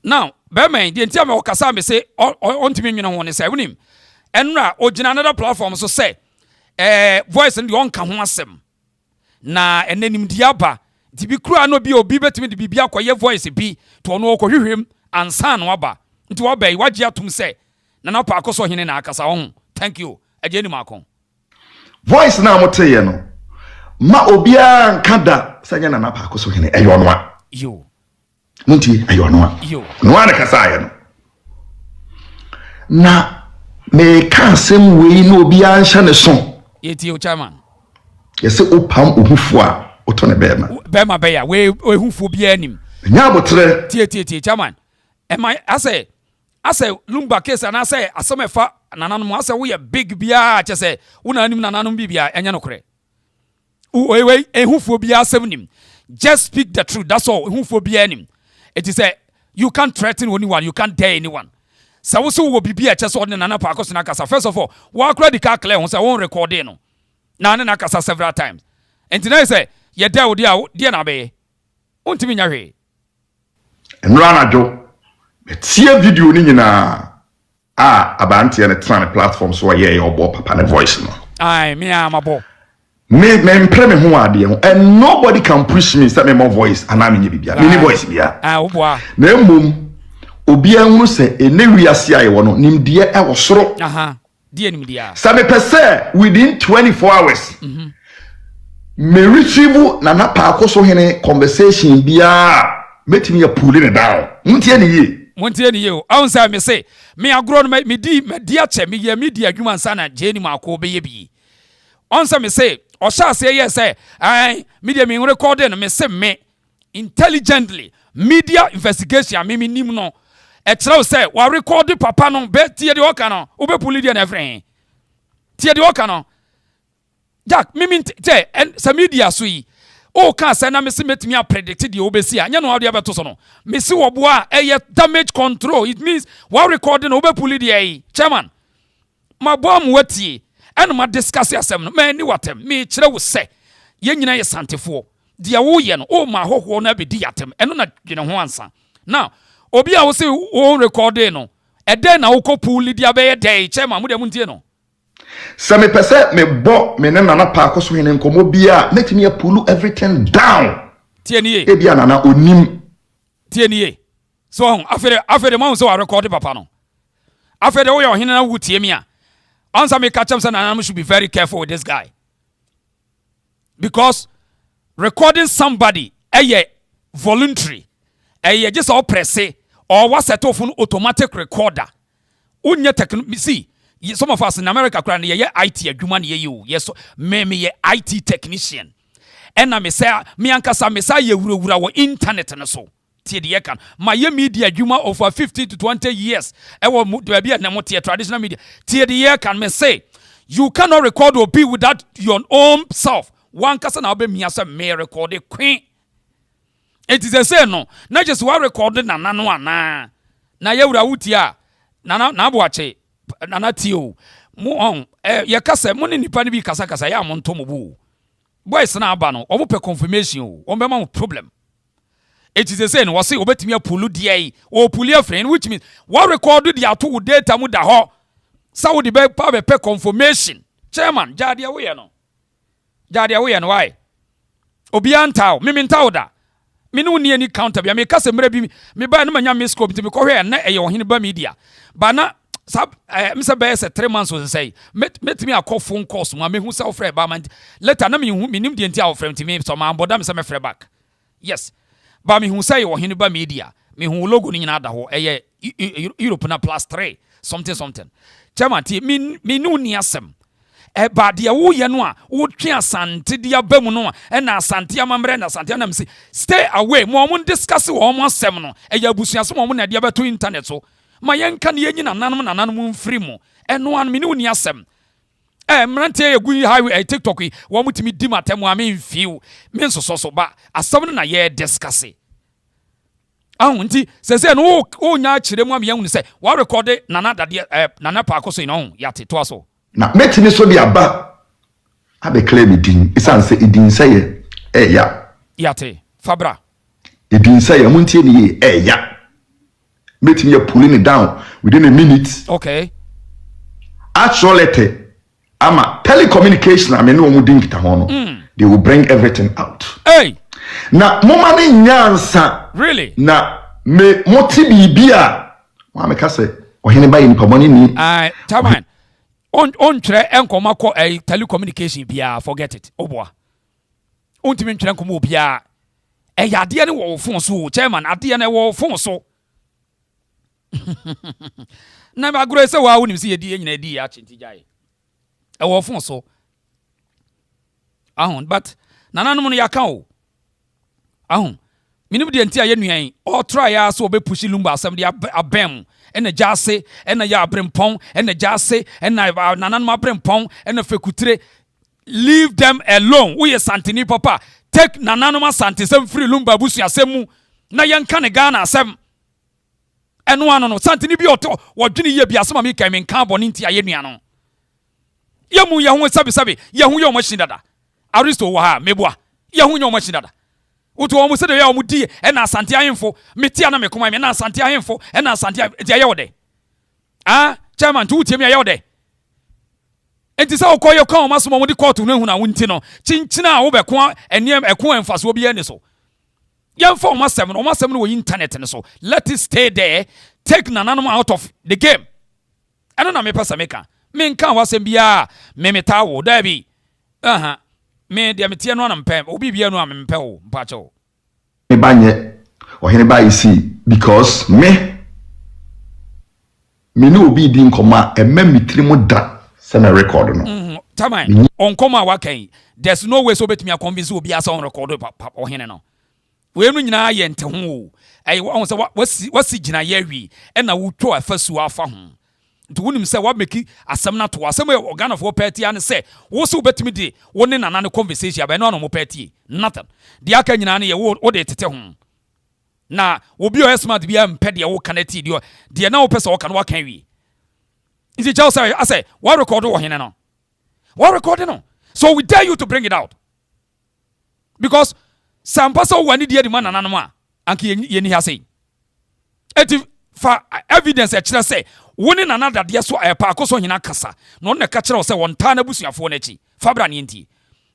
now be man de ntia me okasa me say ontimi nwene ho ne say wonim enra ogina another platform so say voice ndi onka ho asem na enanim diaba di bi kura no bi obi betimi di bibia akoye voice bi to no okohwehwem ansa no aba nti wo bai wagye atum say na Parkosohene na akasa ho thank you ajeni makon voice na amoteye no ma obia nkada sanya na Parkosohene eyonwa yo munti eyonwa yo no na kasa aye no na me kan sem we no obia nhya ne so yeti o chairman yese opam ohufu a oto ne bema beya we ohufu bia anim nya botre tie chairman am I say lumba case and I say asomefa nananom ase wo ye big bia che say una anim nananom bibia enya no kore we ehufu bia asem nim just speak the truth that's all ehufu bia anim It is you can't threaten anyone, you can't dare anyone. So also will be a chess on Nana Parkosohene kasa. First of all, walk ready car clear on own recording no. Nana kasa several times. And today say, ye there dear nabe. Untimi nyare. And run a joke. See a video na abanti and a trying platform so I or bo papa voice no. Aye, me am a bo. Me preme ho ade and nobody can push me say me more voice and am bibia. Me voice bia. Ah, oboa. Na emom obi anhunu se ene wiase aye wo no nimde e wo soro. Aha. Die nimdia. Sa me pese within 24 hours. Me retrieve Nana Parkosohene conversation bia metimi ya pulling it down. Muntie ne ye. Montie ni yo. Awon say me say me agro no me di ache me ye media adwuma nsa na je ni mako be ye bi. On say me say o sha say yes say ai media me record no me say me intelligently media investigation me nim no e tell say wa record papa no be tie de oka no wo be puli de na frɛ tie de oka no Jack me say and some media so yi o ka say na me se metimi a predict the obesi anya no ade abeto so no me se wo boa damage control. It means wa recording no be puli de chairman ma boa mo watie and ma discuss asem no me ni watem me kire wo se ye nyina ye santefo dia wo ye no o ma hoho na be di atem eno na dwene ho ansa now obi a wo se wo recording no e den na wo ko puli dia be ye dey chairman mo de mo ntie no. So me pese me bo me Nana Parkosohene nkomo bia metimi pulu everything down. Tienie. E bia nana onim. Tienie. So afere ma so record papa no. Afere wo your hene na wutie mi a. Answer me catch him say Nana should be very careful with this guy. Because recording somebody voluntary. Just all press or what set off an automatic recorder. Unya see some of us in America cry ye IT adwuma ye you. Yes, me ye IT technician. And I me say me ankasa me say ye wura wo internet na so. Tie de kan. My media adwuma over 50 to 20 years. E wo be na mo tie traditional media. Tie de kan me say you cannot record or be without your own self. One kasa na be me asa me record queen. It is a say no. Not just one recording na no ana. Na ye wura wutia. Na boache. Nana tio mo on ye kasa mo ne nipa ne bi kasa ya mo nto mo bu boys na aba no omo pe confirmation o be ma mo problem. It is the same we say obetimi apulu dia o puli afren which means what record the ato data mu da ho sa wo de be pa be pe confirmation chairman jade we no why obi antaw me ntaw da me no ni ani counter bia me kasa mra bi me ba na manya me scope me ko hwe na eye ohene ba media ba na sab Mr. Bass 3 months was say met me a call phone calls ma me hu self free ba man later na me hu me nim de ntia of frame me so man boda me say me free back yes ba me hu say wo hene ba media me hu logo ni nyina da ho Europe na +3 something chairman ti me no ni asem ba de wo ye no a wo twe asante dia ba mu no na asante amamre na asante na me say stay away mo discuss wo mo asem no abusuaso mo na dia beto internet so ma yenka ne yenyina nanum mfiri mu eno an me ne woni asem mrante egu highway TikTok wo mutimi di matemu a me mfiu me nsoso ba asem na ye discuss nti sese no o nya kire mu am ye hu se wa record Nana Parkosohene no yate to aso na metimi so bi aba abe claim din isan se idin se ye ya yate fabra idin se ye muntie ni ye ya metimi ya pulling it down within a minute. Okay. Actually, ama telecommunication I mean no mu ding ta hono. They will bring everything out. Hey. Na moma ni nyansa. Really? Na me moti bibia. Wa me ka se ohene ba yin pamoni ni. Taman. On tre enkoma ko telecommunication bia forget it. Oboa. Ontimi ntwe enkoma bia. Yade ne wo phone so chairman ade ne wo phone so. Na ba gro se wa wonim se yedi nyina di ya chinti jai e wo fon so but nananom no yaka o minim de ntia ye nuan o try ya so be pushi lumba asem de abem ena jase ena ya abrempon ena jase ena nananom abrempon ena fekutre leave them alone we santini papa take nananom asante sem free lumba busu asemu na yanka ne Ghana asem eno ano no santini bi oto wodwene ye bi asema me kan men kan boni ntia ye nua no yemu ye ho sabi ye ho ye o machine dada aristo wo ha mebua ye ho ye o machine dada uto wo mu se de ye o mu die e na asante ahemfo metia na mekoma me na asante ahemfo e na asante dia ye wode chairman tu tie me ye wode enti sa okoye kan o maso mo di court no hu na wonti no chinchina wo be ko eniem eko enfaso obi ene so yemfa o masem no wo internet ne so let it stay there take nananom out of the game eno na me pesa meka me nka wasem bia me metawo da bi me dia metie no na mpem obi bia no amempe wo mpache wo me banye ohene ba isi because me no obi di nkoma emma mitrimu da se na record no tamai on koma wakan there's no way so betimi a convince obi asa on record ohene no we no nyina ye nte ho ai won se wasi gina ye wi e na wutwo afasu afa ho nti wonim se wa meki asem na to asem e organ of party an se wo so betimi di wo ne nana ne conversation aba no no mo party nothing di aka nyina ne ye wo de tete ho na obi o smart bia mpe de wo connect de na wo pese wo kan wa kan wi nti chao say I say what record wo hene no what record no so we dare you to bring it out because sampasa wani die di man nananom a anke ye ni ha sei eti fa evidence e kire say woni nanada de so Parkosohene kasa no ne ka kire say won ta na busuafo na chi fabra ne nti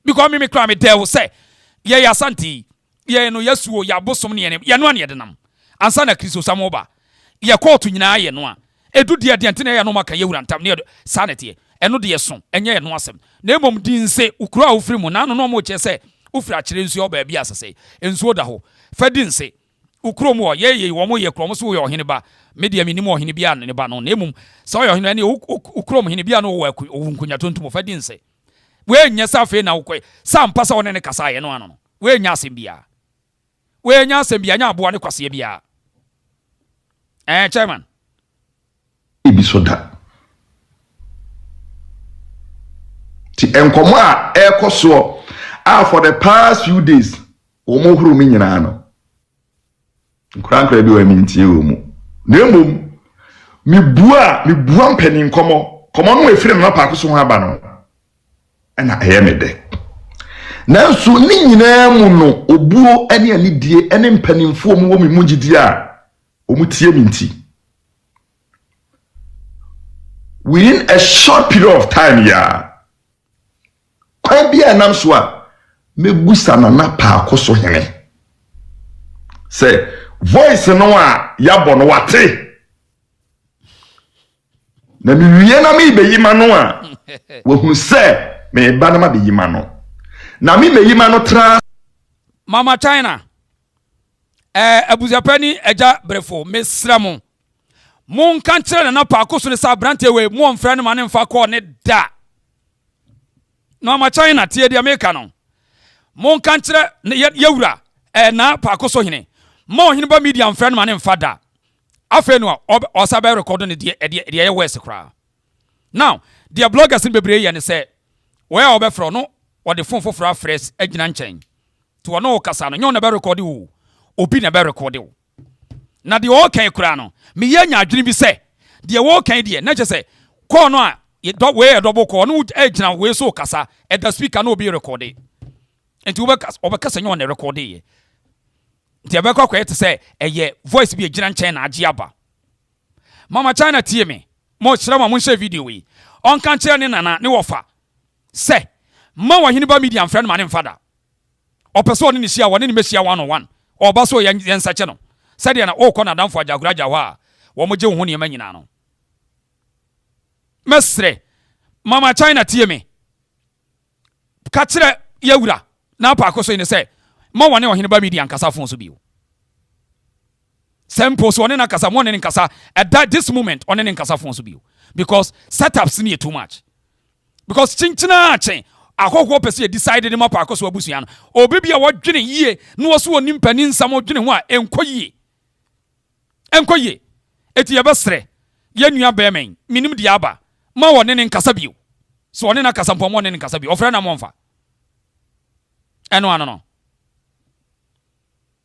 because me kra me dey say ye ya santi ye no yasuo ya bosom ne ye no ane ye denam ansa na Kristo samoba ye court nyina ye no a edu de de ntene ye no maka ye wura ntam ne sanete eno de ye so enye ye no asem na emom din se ukura ofiri mu na no mo che say ufra kire nsuo ba bia asase ensuo da ho fadinse ukrom wo ye wo mo ye krom so wo ohene ba media minim ohene bia ne ba no na emum so wo ohene ne ukrom ohene bia no wo nkunya tontum fadinse we nya safe na ukwe sampa sa woni ne kasa ye no ano we nya asem bia nya aboa ne kwase bia chairman ibi soda ti enkomo a ekoso for the past few days omo huru mi nyina no nkurankra bi wa mintie omo nemom mi bua mpanin komo no efire na Parkosohene aba no na ayemede nanso ni nyina mu no obuo ane anidie ane mpanimfo mu wo mi mugidi a omutie minti within a short period of time kwa bia nam so a mebusa na Parkosohene say voice no a yabo no wate na mi wie na mi beyima no a wo hu say me ba na ma beyima no na mi beyima no tra Mama China abuzapani eja brefo mesramo mon kantre na Parkosohene sa brante we mo mfra no ma ne mfa ko ne da no Mama China tie dia meka no mon kantre yewura na Parkosohene mo ohene ba media mfra no ma ne mfa da afa no o sa be record ne de ye west kra now the bloggers in bebre ye ne say where obefro no o de fon foforo afres agina nchen to ono okasa no nyon na be record wo obi na be record wo na de o kan kra no me ye nya adwene bi say de wo kan de na che say call no a we double call no agina we so okasa e da speaker no obi record enti obekasa nyon na record ye enti abekwa kwa ete say eye voice bi agina nchen na age aba Mama China tie me mo kira ma mo share video wi on kan kira ne nana ne wofa say ma wa hini ba media friend ma ne mfada opeso ne hia woni ne mehia 101 oba so yensa che no say de na o ko na danfo agagura agya wa wo mo je ho ne ma nyina no mesre Mama China tie me ka kira yawura na Parkosohene say ma wa ne wa hini ba media nkasa fon so biwo Sempo so na kasa mo ne nkasa at that this moment on ne nkasa fon so bio because setups ni too much because chinchina chen akokwo pese decided ma Parkosohene abusua no obi bia wodwene yie no so oni mpani nsam odwene ho a enkoyie eti ye besre ye nua ba men minim dia aba ma wone ne nkasa bio so wone na kasa mpo mo ne nkasa bio ofre na mo mfa eno ano no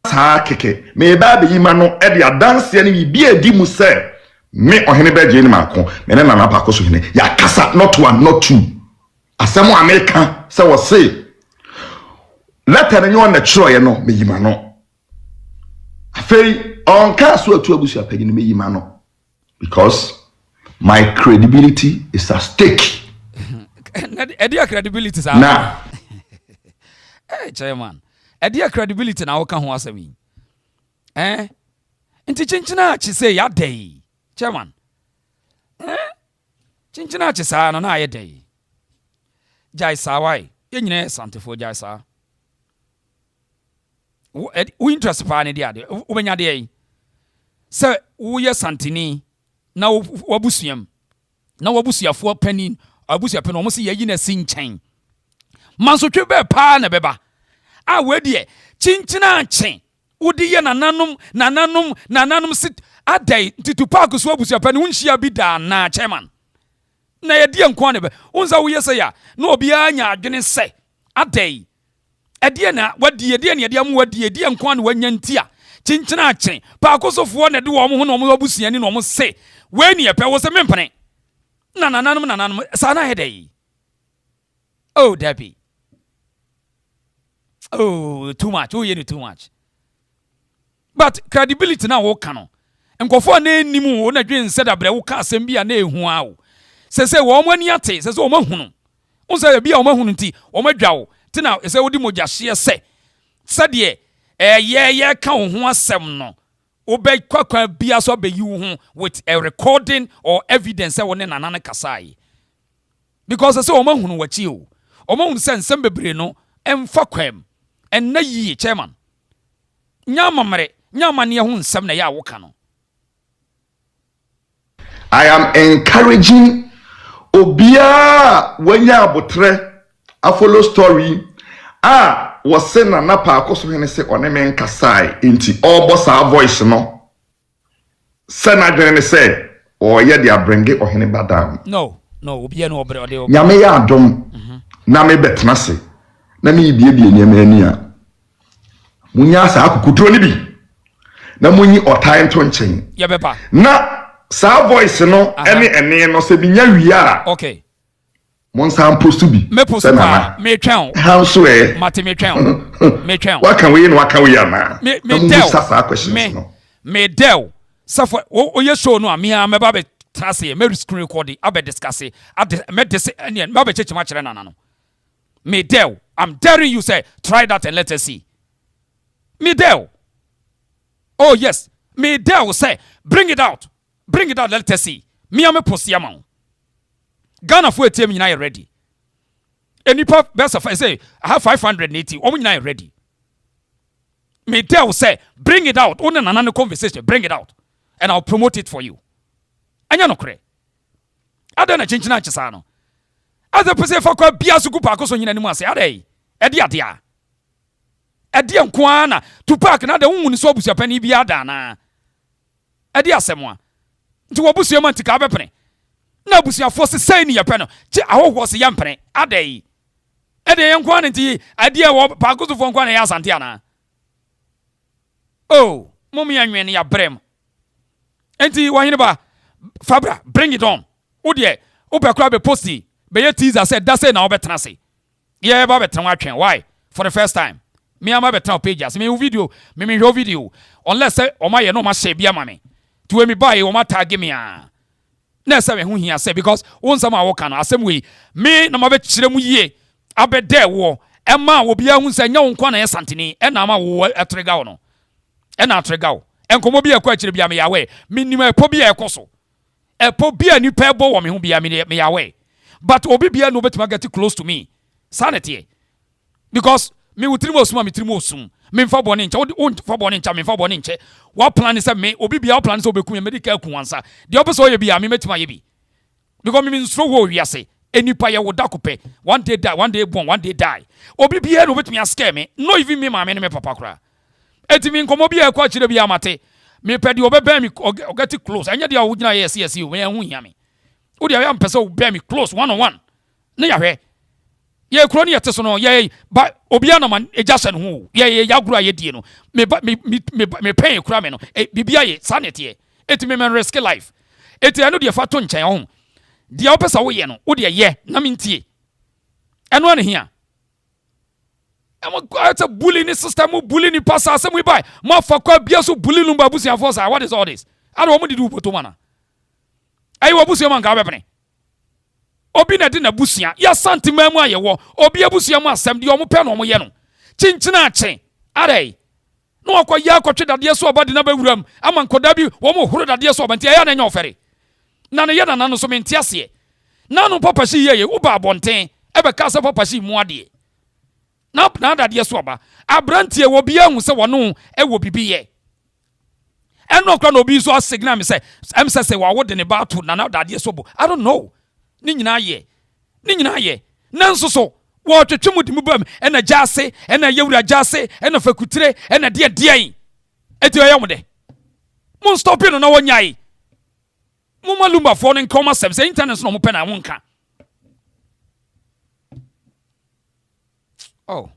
sa keke me ba be yima no e de adanse ne bi edi mu se me ohene be je ni mako me na na Parkosohene ya kasa not one not two asemo America say we say letter no na chiro ye no me yima no afei on ka so atu abusu apagi ni me yima no because my credibility is at stake. Edia credibility sa na chairman edia credibility na wo ka ho asemi nti chinchina chi say ya dey chairman chinchina chi sa na ya dey jai sa wai ye nyine santefo jai sa wo interest pa ne dia de wo benya de se wo ye santini na wabusuam na wabusuafo panin abusuapɛ no mo se yayi na sinchen manso twe be pa na beba a wedie chinchina anche wodi ye nananom sit adai TUPAC so abusuapɛ no unhia bi da na chairman na ye die nko na be unza wo yese ya na obi anya adwene se adai edie na wadie die na edie mo wadie die nko na wanya ntia chinchina anche Parkosofo na de wo mo ho na mo abusuani na mo se we ni epe wo se mempene nananum sana hedei oh Debbie oh too much oh you too much but credibility na wo kano nkofo na enimu wo na dwen se da bre wo ka asem bia na ehu awo se wo mo ani ate se wo mahunu unsa bia wo mahunu nti wo madwa wo ti na se wo di moja hye se de ye ka wo ho asem no obey kwakwa bia so be you with a recording or evidence that one nanana kasai because say omahunu wachi o omahunu say nsem bebre no emfa kwam en na yi chairman nyamamre nyamane ho nsem na ya woka no. I am encouraging obia wanya abotre a follow story was say na Parkosohene say onemen kasai inti obo sa voice no say na dwene say o ye dia bringe ohene badam no obi no obre ode nyame ya adom na me betena se na me bie nyame ani a munya sa akukutro ni bi na munyi otan to nchen ye bepa na sa voice no ene no se binya wiya okay Monsan postu bi. Me postu pa. Me twɛn. How so eh? Mate me twɛn. Me twɛn. What can we no what can we na? Me del. Me del. Safo o ye show no a me a me ba be trase me screen record abe discuss me dis me ba be cheche ma kire na no. Me del. I'm daring you say try that and let us see. Me del. Oh yes. Me del say bring it out. Bring it out let us see. Me a me post ya ma. Ghana for ATM nyina ready. Any pop best of say I have 580. Omo nyina ready. Me tell say bring it out. Only another conversation. Bring it out, and I'll promote it for you. Anya no kre. Ada na chinchina chisa no. Ada pese fa kwa bia suku Parkoso nyina nimu ase. Ada yi. Edi adia. Edi nko ana TUPAC na da unmu ni so abusia pani bia ada na. Edi asemwa. Nti wo busia man tika abepene. Na busia force say ni yepe no chi ahoho se yampene adai ede yenkwa nti ade wo Parkosofo nkwa na ya asante ana oh mummy anwen ya brem enti wahine ba Fabra bring it on odie obekra be posti be ye teaser said that say na obetena se ye ba betena atwen why for the first time me ama betena pages me video me video unless say o ma ye no ma share bia ma me to we me buy o ma tag me a na say hu hia say because won some awoka no asem we me na ma be kire mu yie abede wo e ma wo bia hu say nya won kwa na ye santini e na ma wo etrega wo no e na atrega wo enkomo bia kwa kire bia me yawe minim epo bia ekoso epo bia ni pe bo wo me hu bia me yawe but obi bia no betima get close to me sanity because me wutrimo osuma me trimo osum me mfa bone ncha wo mfa bone ncha me mfa bone nche wa plan say me obi bia plan say obeku me medical kuwansa de obi so ye bia me metima ye bi because me nso wo wiase enipa ye wo dakope one day die one day born one day die obi bia no betimi scare me no even me ma me papa kra etimi nkomo bia kwa chire bia mate me pedi obebe me get close anya dia wo gina yes you me hu hia me wo dia ya mpese wo be me close one on one na ya hwe ye kuro ne yete so no ye ba obia no man ejasen ho ye yagura ye die no me pen kura me no bibia ye sanete eti me risk life eti eno de fa to nchen ho de opesa wo ye no wo de ye na mentie eno ane hia it's a bullying system, bullying pastor, some we buy. More for Biasu bullying Lumbabusia for what is all this? I don't want to do Potomana. I will Busia man Gabene. Obina dinner Busia, ya Santi Mamma, ya war, Obia Busia Massam, the Omopen or Moyano. Chinchinache, Ade. No, I quite yakoche that dear so about the number room. Among Kodabi, one more who that dear so, and Tiana and your ferry. None of Yana Nano so mean Tiasie. None of Papa she ye, Uba Bontain, ever cast up Papa she moadi. Na that yes waba abrantie wo bia hu se wono e wo bibiye eno kra no bi so signal me say em say wa wo de ne ba to na that yes obo I don't know ni nyina ye nanso so wo twetwe mu di mu bam e na jase e na yewura jase e na fakutire e na de eti oya mu de mun stop no na wonyai mu malumba fo ne nkoma sem say internet no mu pe na wonka. Oh.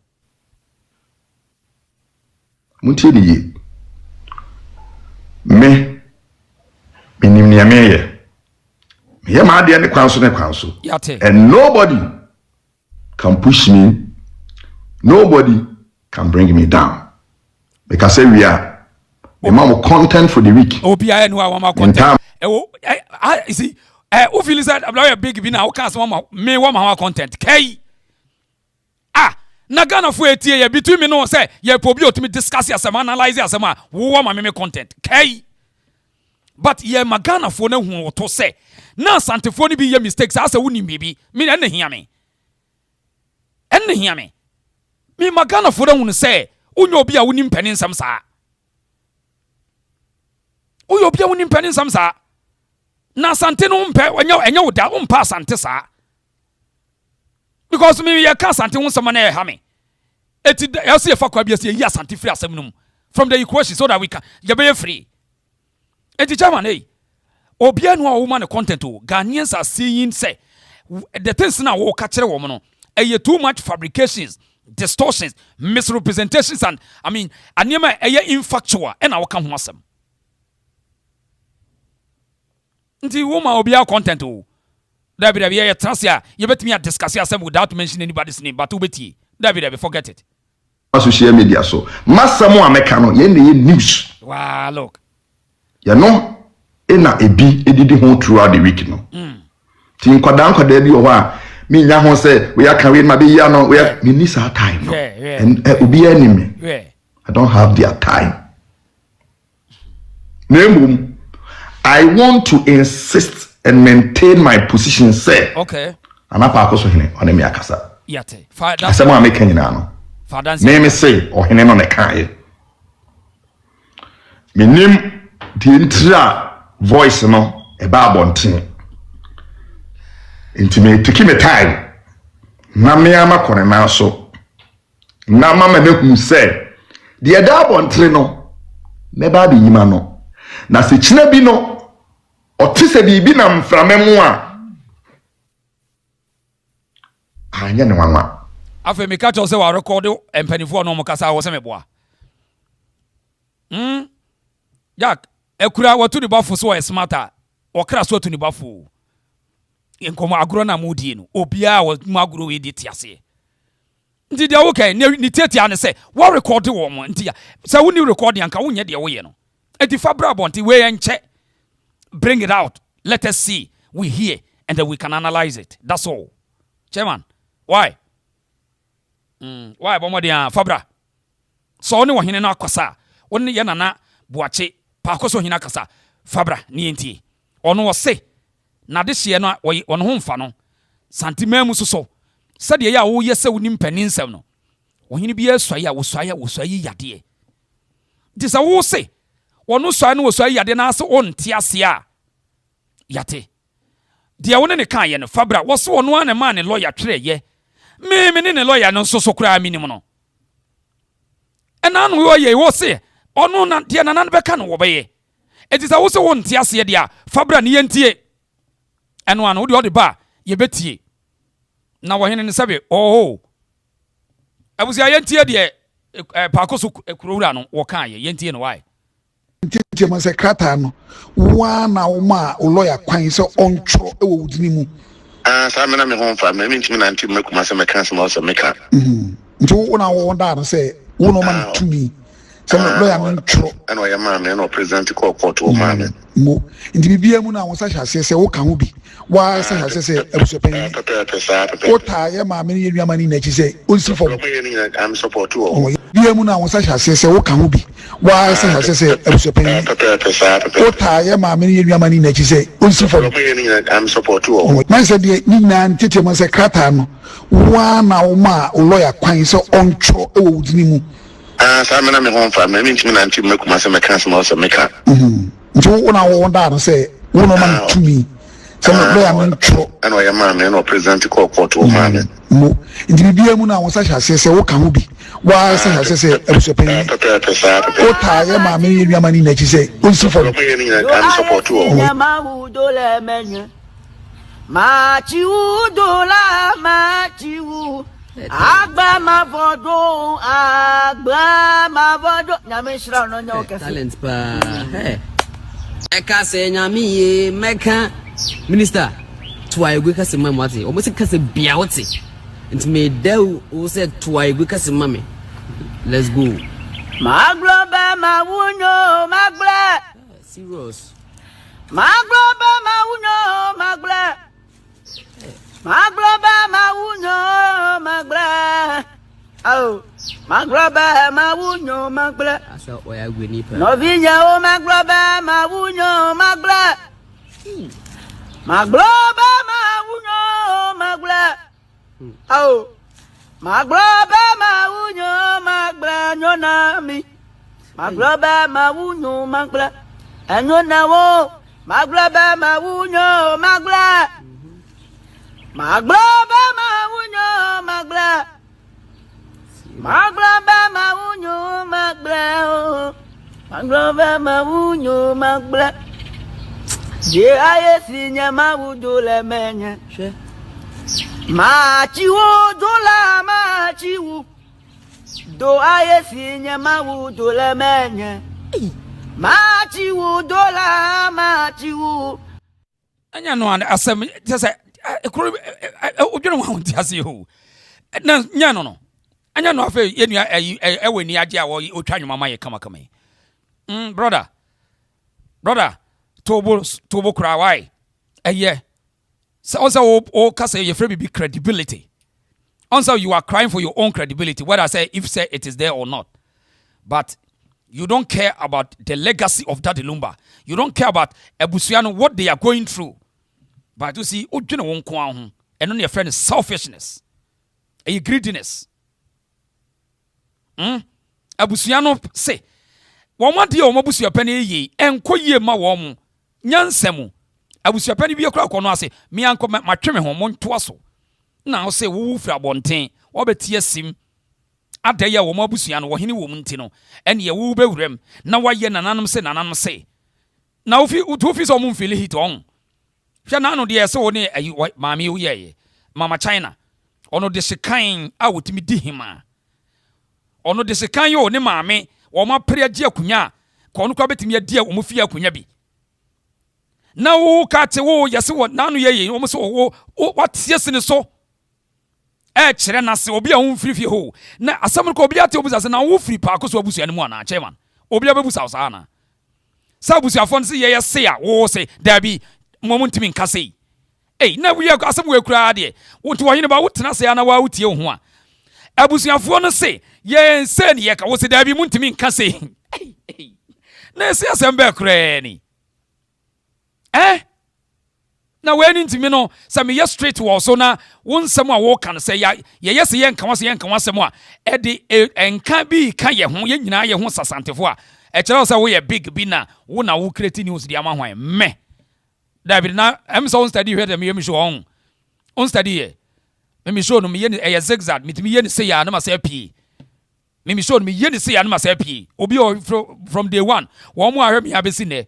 Muntini me minimnia me ma de ne kwanso Yate. And nobody can push me, nobody can bring me down, because we are the mama content for the week. OPI no wa content you see who feel that I'm a big bi na who can me wa content kai na Ghana for etie ye between me no say ye po bi otimi discuss asem analyze asem a wo ma me content kai but ye Ghana for na hu to say na santefo ni bi ye mistakes asa woni bibi me na hia me me Ghana for na hu say unyo obi a woni mpani nsam saa uyo obi a woni mpani nsam saa na sante no mpe enya wo da umpa sante saa. Because me ya ka asante won some na ha me eti ya se fa kwa bia se ya asante free asem num from the equation so that we can ya be free eti chairman obia no a woman content o Ghanaians are seeing say the things na wo ka kire wo no too much fabrications, distortions, misrepresentations, and I mean anema infactual and na wo ka ho asem nti woman obia content o David, you trust ya. You bet me discuss yourself without mentioning anybody's name, but ubeti. David, forget it. Social media so. Masamo amekano ye news. Wow, look. You know, ena ebi edidi ho throughout the week no. Ti nkwadan kwada bi o ho me nya ho say we are carry ma be ya no we me need our time no. And obi enemy. I don't have their time. Nemum, I want to insist and maintain my position, say. Okay. And I Parkosohene on me akasa. Yate. That's why I make any no. Name me say or hene on the kai. Me name the intra voice no a babontin. Intimate to keep me time. Na me ama kone na so. Na mama me hu say the adabontin no me ba bi yima no. Na se china bi no otise bibi na mframemu a anya ne wanwa afa me catch say wa record empanifo no mo kasa wo se me boa Jack ekura watu ni bafo so smarter okra so watu ni bafo enkomo agro na mudi no obia wa magro we di tiase nti dia wo kai ni tetia ne say wo record wo mo nti ya say wo ni record anka wo nye de wo ye no enti fabra bonti we enche. Bring it out. Let us see. We hear and then we can analyze it. That's all. Chairman, why? Why? Bomodia Fabra. So only one na kwasa. Only yana buache. Parkosohene kasa. Fabra ni enti. Ono say. Na this year no on home fa no. Santimemu so. Said ya wo yese wonim panin nsem no. Ohene bi eswaye wo yade. This a wo say. Ono so anu so yade na ase on tiase a yate dia wona ne kan ye no Fabra wo so ono an man ne lawyer twerɛ ye me ne lawyer no so kura minim no ena no wo ye wo se ono na dia na nan beka no wo be ye etisa wo se won tiase dia Fabra ne yentie eno an wo de ba ye betie na wahene ne sabe oh abusia yentie de Parkoso ekurowura no wo kan ye yentie no why ntie man se krata no wa na wo ma o lawyer kwan se ontro e wo wudini mu sa me na me ho fa me ntimi na ntimi makuma se me kan se ma so me kan nti wo na wo da no se wo no man tumi se lawyer no ntro ana ya ma me no president court wo ma me mo nti bibia mu na wo sa hase se wo kan ho bi wa sa hase se abusuapan wo ta ya ma me ne nuama ni na chi se onsi fo am support wo bibia mu na wo sa hase se wo kan ho bi wa sa hase se abusuapan wo ta ya ma me ne nuama ni na chi se onsi fo am support wo man se de ni na ntete man se krata no wa na wo ma o lawyer kwan se ontro e wo wudini mu sa me na me ho fa me ntimi na ntimi makuma se me kan se ma so me kan nti wo na wo da no se wo no man tumi se lawyer no ntro ana ya ma me no president court wo ma me mo nti bibia mu na wo sa hase se wo kan ho bi wa sa hase se abusuapan wo ta ya ma me nuama ni na chi se onsi fo am support wo ma chi u do la ma chi u agba ma vodo nyame shira no nya okese talent pa eka se nyame ye meka minister tuaigwe kase mama ate o mo se kase bia wote nti me dau o se tuaigwe kase mama let's go magloba mawunyo magla serious magloba mawunyo magla magloba mawunyo magla oh magloba mawunyo magla asa oya gwe ni pa no vinya o magloba mawunyo magla magloba mawunyo magla oh magloba mawunyo magla nyona mi magloba mawunyo magla anyona wo magloba mawunyo magla magloba mawunyo magla magloba mawunyo magla magloba mawunyo magla je aye sinya mawudo le menye machiwo dola machiwo do aye sinya mawudo le menye machiwo dola machiwo anya no an asem se ekuru odwene ho ntiase ho na nya no anya no afa yenua eweni age a wo otwa nwoma ye kama kama brother tobo kra why so also o kase your free be credibility also you are crying for your own credibility whether I say if say it is there or not but you don't care about the legacy of Daddy Lumba. You don't care about Ebusiano, what they are going through. But you see, Ojuna won't come and only your friend is selfishness. A greediness. Ebusiano say, "One day, Omabusia penny ye, and koye ma womu, Yansemu. Ebusia penny be a clock on us, say, me uncle my trimming home on twasso. Now say, Woofra bontain, or betia sim. Adaya wo mabusuan wo hene wo mntino ene ye wo bewrem na waye nananum se na ofi so mo mfili hit on hwe na no de ye se wo ne ayi maami wo ye mama China ono de sekan a wotimi di hima ono de sekan yo ne maami wo ma pre agi akunya ko ono kwa betimi adi wo mfi akunya bi na wo ka te wo ye se wo na no ye wo mo se wo watie se ne so chere na se obi a wo mfiri fie ho na asam ko obi ate obusa se na wo firi Parkoso abusu ane mu ana chairman obi abebusa wo sa na sa abusu afon se ye se a wo se da bi mo ntimi nka sei na wi asam we kura de wonto wo hene ba wo tena se ana wa wutie ho a abusu afo no se ye se ne ye ka wo se da bi mo ntimi nka sei na se asam be kura ni na weni ntimi no sa me ye straight wo so na wonsem a wo kan se ye yes ye nka wasem a e de enka bi ka ye ho ye nyina ye ho sasantefo a e kire wo wo ye big bi na wo na wo create news di ama hwan me David na em so study here dem ye show on study here me show no me ye e zigzag me timi ye ne se ya na ma se pie me show no me ye ne se ya na ma se pie obi from day one wo mo ahwe me abesi ne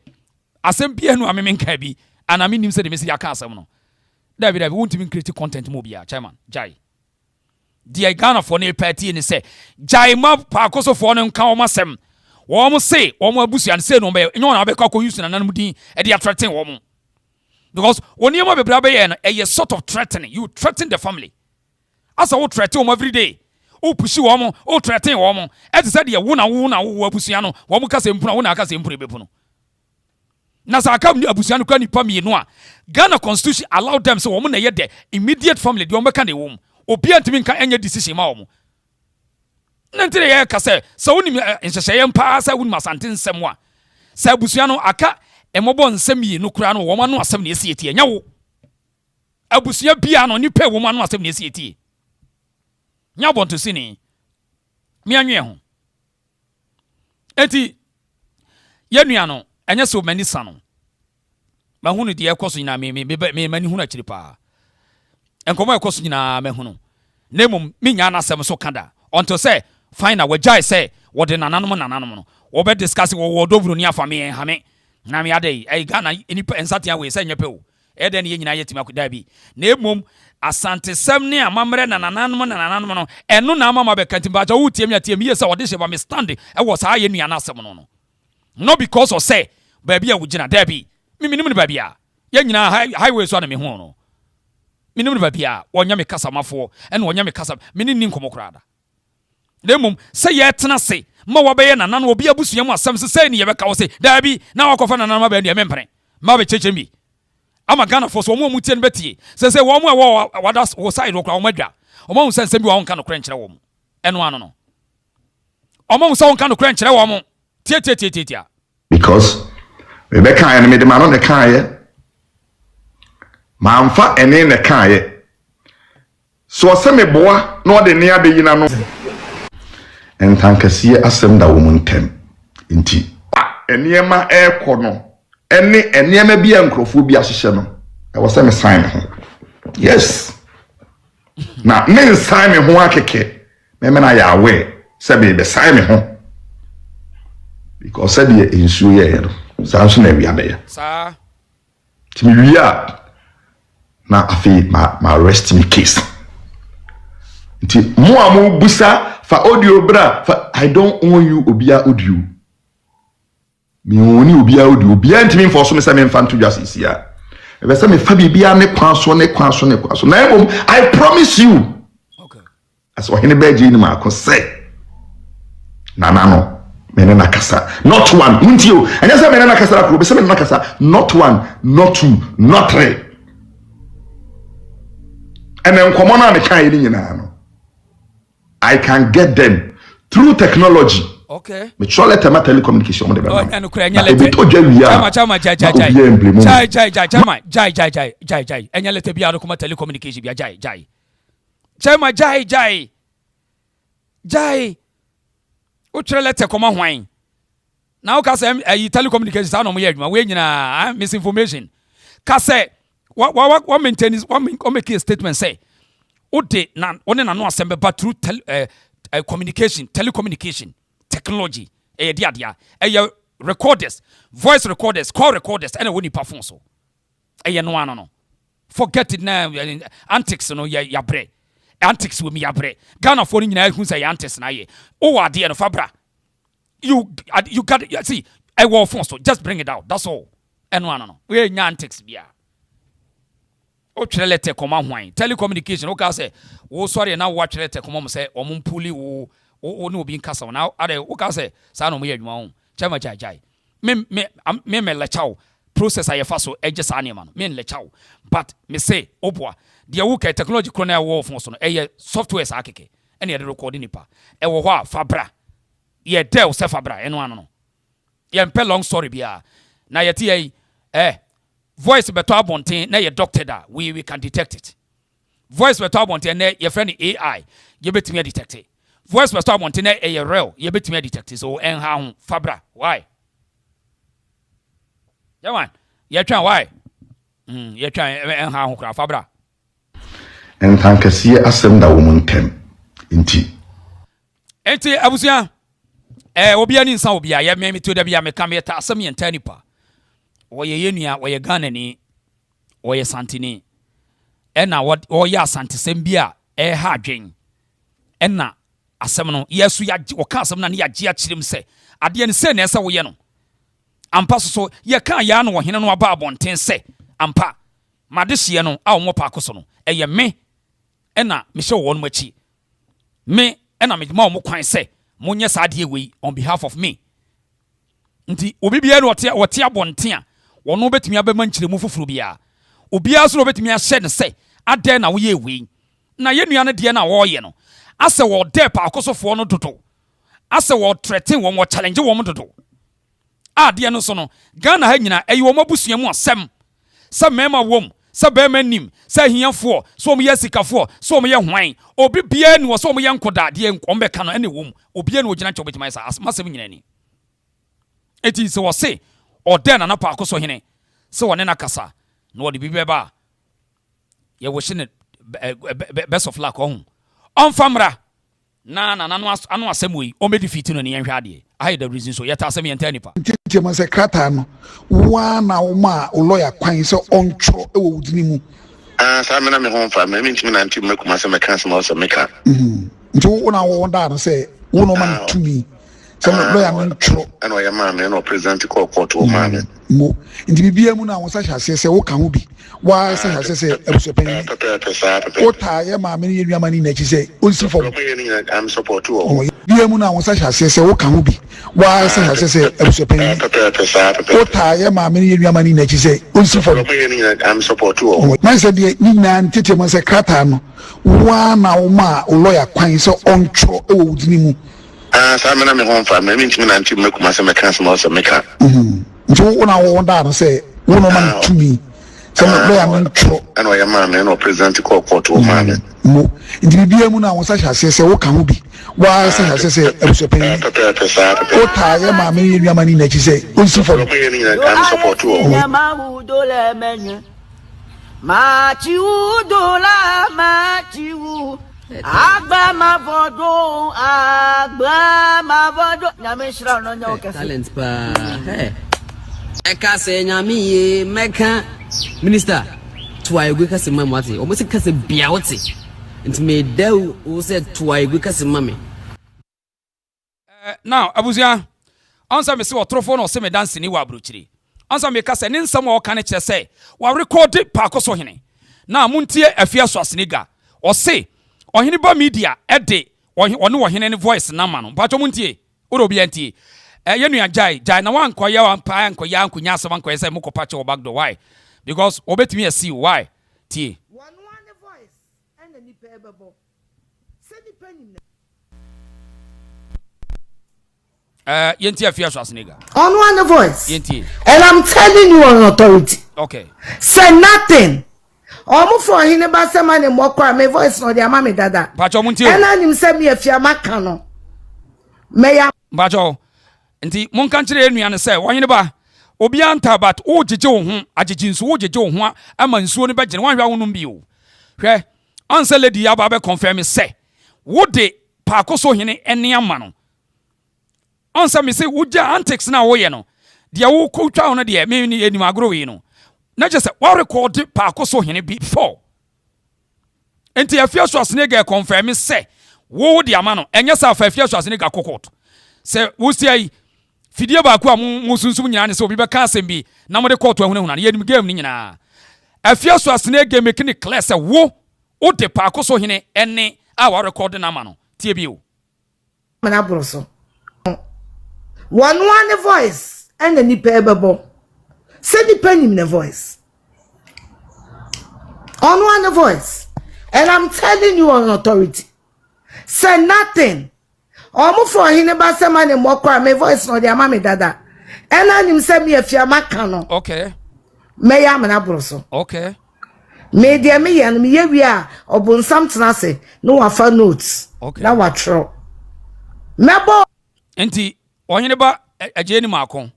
asem pie no ameme nka bi ana me nim se de me se ya ka asem no David won't even create content mobile chairman jai the Ghana for ne party ni say jai ma Parkosohene no nka omasem wo say wo abusu an say no be nyo na be ka ko use na nanum din e dey threaten wo because when you be bra be a sort of threatening, you threaten the family as a threaten them every day. O push wo o threaten wo e say dey wo na abusua no wo ka se mpuna wo na ka se mpure bepu no na sa aka abusua no kwa nipa mienu a Ghana constitution allow them so wo na ye the immediate family dey wo ka dey wo obi antimi nka enye decision ma wo nantire ye ka se so woni nhyehyeye mpa sa woni masante nsem a sa abusua no aka emobo nsem yi no kura no wo ma no asem na esi etie nya wo abusua bia no ni pe wo ma no asem na esi etie nya bonto sini mi anwe ho eti ye nua no enye so mani sa no ma hunu de ekoso nyina me mani hunu akiri pa enkomo ekoso nyina me hunu nemum mi nya na asem so kada until say fine we jai say wo de nananom no wo be discuss wo dovru ni afa me ha me na me ade e Ghana ni ensate we say nyepe o e de ne nyina yetima kuda bi nemum asante sem ne amamre nananom no eno na amama be kantimba ja wo tiemi atiemi ye say wo de she ba me stand e wo sa ye nua na asem no no because of say baby a wo gina da bi minim ne baby a ye nyina highway so na me hu no minim ne baby a wonya me kasa mafo ene wonya me kasa mini ni nkomokrada demum say ye tena se ma wo be ye nana no obi abusua mu asem se say ni ye be ka wo se da bi na wakofa nana ma ba ndia mempere ma be cheche mi ama Ghana for so mo mu tie ne betie se wo mu a wo wada wo side wo kra wo madwa o mo nsem bi wo nka no kra nkyere wo mu eno ano no o mo nsem nka no kra nkyere wo mu tie because we be kan ya me de ma no ne kan ye ma mfa ene ne kan ye so se me boa no de ne abeyina no entankasiye asem da wo muntem nti eniema ekono eniema bi ankrofo bi ahyehye no e wo se me sign ho yes na me sign me ho akeke me na ya we se be sign me ho because said ye insu ye no sanso na wi ade sa timi wi a na afi ma arrest me case nti mo amu busa fa audio bra fa I don't own you obia audio me oni obia audio obia ntimi for so me say me fan to just isi a e be say me fa bibia ne kwaso na ebom I promise you okay as ohene beji ni ma ko say nana no me na kasa not one untio anya say me na kasa ko be say me na kasa not one not two not three and then come on and kan yi nyina no I can get them through technology. Okay. Me chole tema telecommunication mo de be. Oh, anu kura enya lete. Chama jai. Enya lete bia no kuma telecommunication bia jai. Chama jai. O chole lete koma hwan. Na o ka se telecommunication sa no mo ye adwuma we nyina misinformation. Ka se wa maintain o make a statement say Ode na one na no asembe ba through telecommunication technology dia recorders, voice recorders, call recorders and woni perform so no forget it now antics no ya bre antics we me ya bre Ghana for nyina hu say antics na ye o ade no fabra you got see I will phone so just bring it out that's all no we nya antics bia o trelete koma hwan telecommunication o ka say wo sorry na wo trelete koma mo say o mo puli wo no obi nkasa na ade o ka say sa no mo yadwuma ho chama jai me lechaw process ayefa so eje sa ne ma no me lechaw but me say obwa de wo ka technology kro na wo fon so no software sa akeke ene de recording nipa e wo ho a fabra ye del se fabra eno ano no ye mpe long story bia na ye tie voice beto abonten na ye doctor da we can detect it. Voice beto abonten na ye friend AI ye betimi detect it. Voice beto abonten na ye real ye betimi detect it. So en ha ho fabra why? Yaman ye twan why? Ye twan en ha ho kra fabra. En tankasiye asem da wo muntem nti abusia obi ani nsan obi a ye me to da bia me kam ye ta asem ye ntanipa. Oye yenua oye Ghana ni oye santini ɛna wɔyɛ asantesɛm bi a ɛha adwen ɛna asɛm no yesu ya wɔka asɛm na ne yagye akyerem sɛ adeɛ ne sɛ na ɛsɛ woyɛ no ampa so yɛka ya no wɔhene no aba abɔnten sɛ ampa made hyeɛ no a wɔmmɔ paako so no ɛyɛ me ɛna mehyɛ wɔ no akyi me ɛna medema wɔn kwan sɛ monyɛ saa adeɛ wei on behalf of me nti obi bia no wɔte abɔnten a wɔno betumi abɛma nkyerɛmu foforo bia obiara so betumi ahyɛ ne sɛ adɛn na woyɛ wei na yɛnua no deɛ na wɔyɛ no asɛ wɔdɛ paakosofoɔ no dodo asɛ wɔtrɛten wɔn challenge wɔn dodo adeɛ no so no Ghana ha nyina ɛyɛ wɔn abusua mu asɛm sɛ mɛma wɔm sɛ bɛma nim sɛ hiafoɔ sɛ wɔn yɛ sikafoɔ sɛ wɔn yɛ hwan obi bia ni wɔ sɛ wɔn yɛ nkoda deɛ wɔn bɛka no ɛne wɔm obi ni ogyina nkyɛn obetumi ayɛ saa asɛm nyina ni eti sɛ wɔse ɔdɛ na Parkosohene sɛ wɔne na kasa na wɔde bibi bɛba yɛ wɔhyɛ ne best of luck ɔho ɔmfamra na ano asɛm wei ɔmɛdi fiti no ne yɛnhwɛ adeɛ ayɛ the reason so yɛta asɛm yɛnta nipa ntiɛ ma sɛ krataa no wa na woma o lawyer kwan sɛ ɔntwerɛ ɛwɔ wudini mu saa mena me ho mfa me ntimi na ntimi makuma sɛ meka asɛm a sɛ meka nti wo na wo da no sɛ wo no ma no tumi sɛ lawyer no ntwerɛ ɛna ɔyɛ maame na ɔpresident kɔ court wɔ maame mo nti bibia mu na wo sa hyɛ aseɛ sɛ wo ka ho bi wa sa hyɛ aseɛ sɛ abusuapanyin wo taa yɛ maame no yɛ nuama no n'akyi sɛ ɔnsi fam am support wɔ bibia mu na wo sa hyɛ aseɛ sɛ wo ka ho bi wa sa hyɛ aseɛ sɛ abusuapanyin wo taa yɛ maame no yɛ nuama no n'akyi sɛ ɔnsi fam am support wɔ man sɛ deɛ ne nyinaa ntete mu sɛ krataa no wa na wo ma o lawyer kwan sɛ ɔntwerɛ ɛwɔ wudini mu saa mena me ho mfa me ntimi na ntimi makuma sɛ meka asɛm a sɛ meka nti wo na wo da no sɛ wo no ma no tumi sɛ lawyer no ntwerɛ ɛna ɔyɛ maame na ɔpresident kɔ court wɔ maame mo nti bibia mu na wo sa hyɛ aseɛ sɛ wo ka ho bi wa sa hyɛ aseɛ sɛ abusuapanyin wo taa yɛ maame no yɛ nuama no n'akyi sɛ ɔnsi fam am support wɔ Agba mavodo nyame shira no nya okese talent pa eka se nyame ye meka minister tuaigwe kase mam wate o mo se kase bia wote nti me daw o se tuaigwe kase mame now abusia ansa me se otrofo no se me dance ni wa abrochiri ansa me kase ne nsam o ka ne kire se wa record Parkosohene na muntie afia so aseniga o se ohene ba media ede one ohene ne voice na ma no pacho muntie oro bi antie yenu jai na wan koya wan pa ankoya ankonya asem ankoya say moko pacho back door why because obetimi asi why tie one voice and the nipa ebebo se nipa nim yenti afia so asnega on one voice yenti and I'm telling you on authority okay say nothing omo for hine ba se ma ne mokwa me voice no de ama me dada pacho muntie ena nim se me afia maka no me ya pacho nti monka nkire enua ne se wohene ba obi anta but o jeje wo ho agege nso wo jeje wo ho ama nsuo ne begene wanhwa wo nom bi o hwe ansa lady ya ba be confirm se wo de Parkosohene ene ama no ansa me se wo ja antics na wo ye no de wo ko twa ho no de me ni enim agro wi no na just what record Parkosohene before enti afia so asnega confirm say wo di ama no enye sa afia so asnega kokot say wo sei fidie ba ko musunsum nyina ne say obi be ka asem bi na mo de court ahunahuna na yenim game ni nyina afia so asnega make ni clear say wo de Parkosohene ene a wa record na ama no tie bi o mana broso one voice and the nipa ebebo say nipa nim ne voice on one voice and I'm telling you on authority say nothing omo for hine ba se ma ne mokwa me voice no de ama me dada and anim say me afia maka no okay me ya mana broso okay me de me ya no me ye wi a obonsam tena se no wa fa notes okay na wa tro mebo enti ohine ba agye ni makon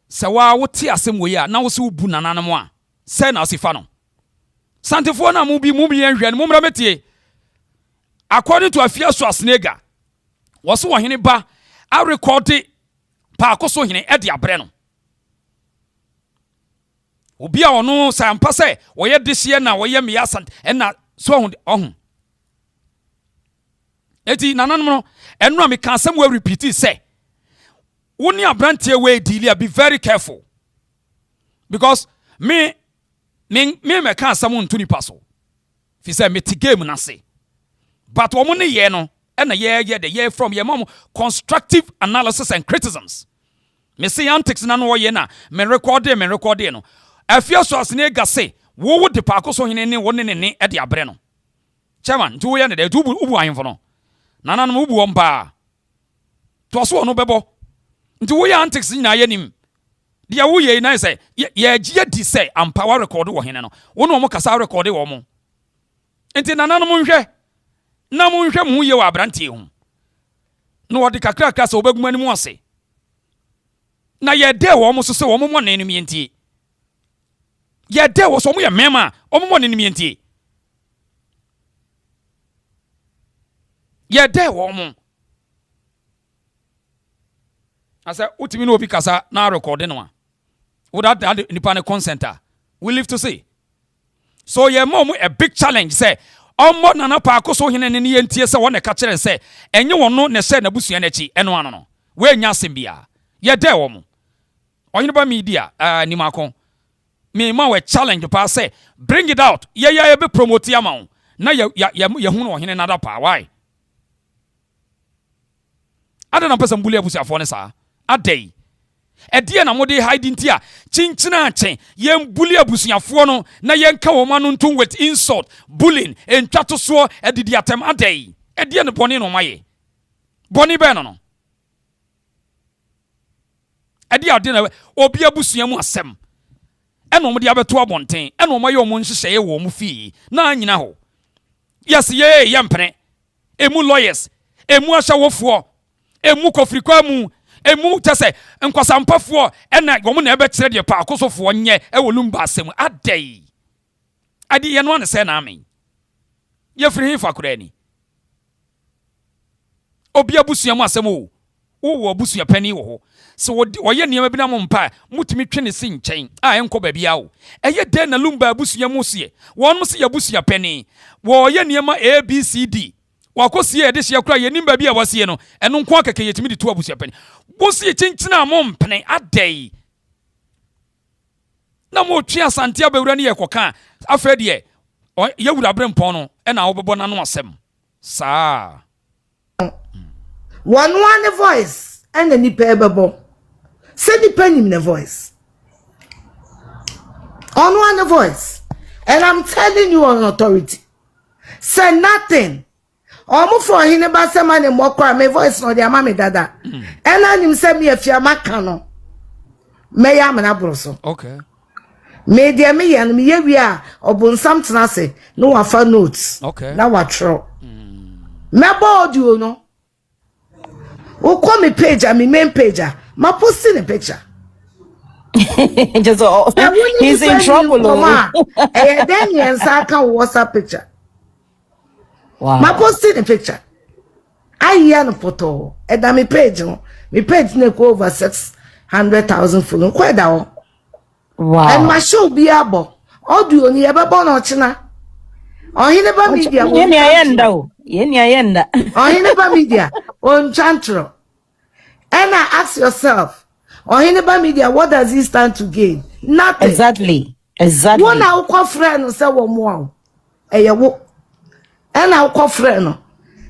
se wa wote asem wo ya na wo se ubu nananam a se na osifa no santefo na mu bi enhwe no mumra metie according to afia so asnega wo se ohine ba a record Parkosohene e de abre no obi a ono sampa se woye dehye na woye me asante na so ohun eti nananom no eno a me kan asem we repeat say woni abrantie we deal be very careful because me kan asem nto nipa so fi say me ti game na se but womo ne ye no na ye from ye mom constructive analysis and criticisms me say antics na no ye na me record no afia so asne gase wo de Parkosohene ne woni ne de abre no chairman nti wo ye ne de ubu ahemfo no nana no ubu ompa to so no bebo nti wo ye antics nyina ye nim dia wo ye na say ye gye di say ampa wa record wo hene no wo no mo kasa record wo mo nti nana no mo nhwe na mo nhwe mo ye wa abrantie hu no wo de kakra so obeguma ni mo ase na ye de wo mo so se wo mo ne nim yenti ye de wo so mo ye mema o mo ne nim yenti ye de wo mo asa utimi no obi kasa na record no without that nipa ne consent we live to see so ye mom a big challenge say omo nana Parkosohene ne yentie se wona ka kire se enye wono ne se na busua na chi eno ano no we nya asembia ye de wo mo onye ba media ni makon me ma we challenge pa say bring it out ye be promote ama na ye hu no ohene na da pa why ada na pesa mbuli abusuafo ne sa adai edie na mode hiding tia chinchina chen yen bully abusuafo no na yen ka wo ma no nton with insult bullying entwato so edidi atem adai edie ne boni no maye boni be no edi ade na obi abusua mu asem eno mo de abeto abonten eno mo ye o mo nhyehyeye wo mo fi na nyina ho yes ye yempene emu lawyers emu ahyawofo emu kofrikwa mu emu tese nkwasampafo ena wo mo na ebe kire de Parkosofo nye e wolumba asem adai adi ye no ne se na amen ye firi hin fakura ni obi abusua mu asem o wo abusua pani wo ho so woye niam bi na mo mpa mutumi twe ne si nkyɛn a enko ba bia wo eye den na lumba abusua mu sie won mo se ye abusua pani woye niam ABCD wakosie de hye kura ye nimba bia wasie no eno nko akeke yetimi de to abusua pani wo sie kyenkyina mo mpene adai na mo twe asante abawura ne ye koka afredi ye wura brempon no na wo bebo na no asem saa one voice and the nipa ebebo say nipa nim the voice on one voice and I'm telling you on authority say nothing omo for hine ba say man mo kwa me voice no dia ma me dada and anim say me afia maka no me ya mana broso okay me dia me ya no me ye wi a obonsam tena se no wa fa notes okay na wa tro me audio no o call me page and me main page ma posting a picture just he's in trouble then you can WhatsApp picture wow ma posting a picture I hear no photo and me page no go over 600,000 follow quite down wow and my show be abo audio ni ebe bo no china on hineba media yeni ayenda on hineba media on chantro. And I ask yourself, on Hineba media, what does he stand to gain? Nothing. Exactly. One our call friend say one more. And our call friend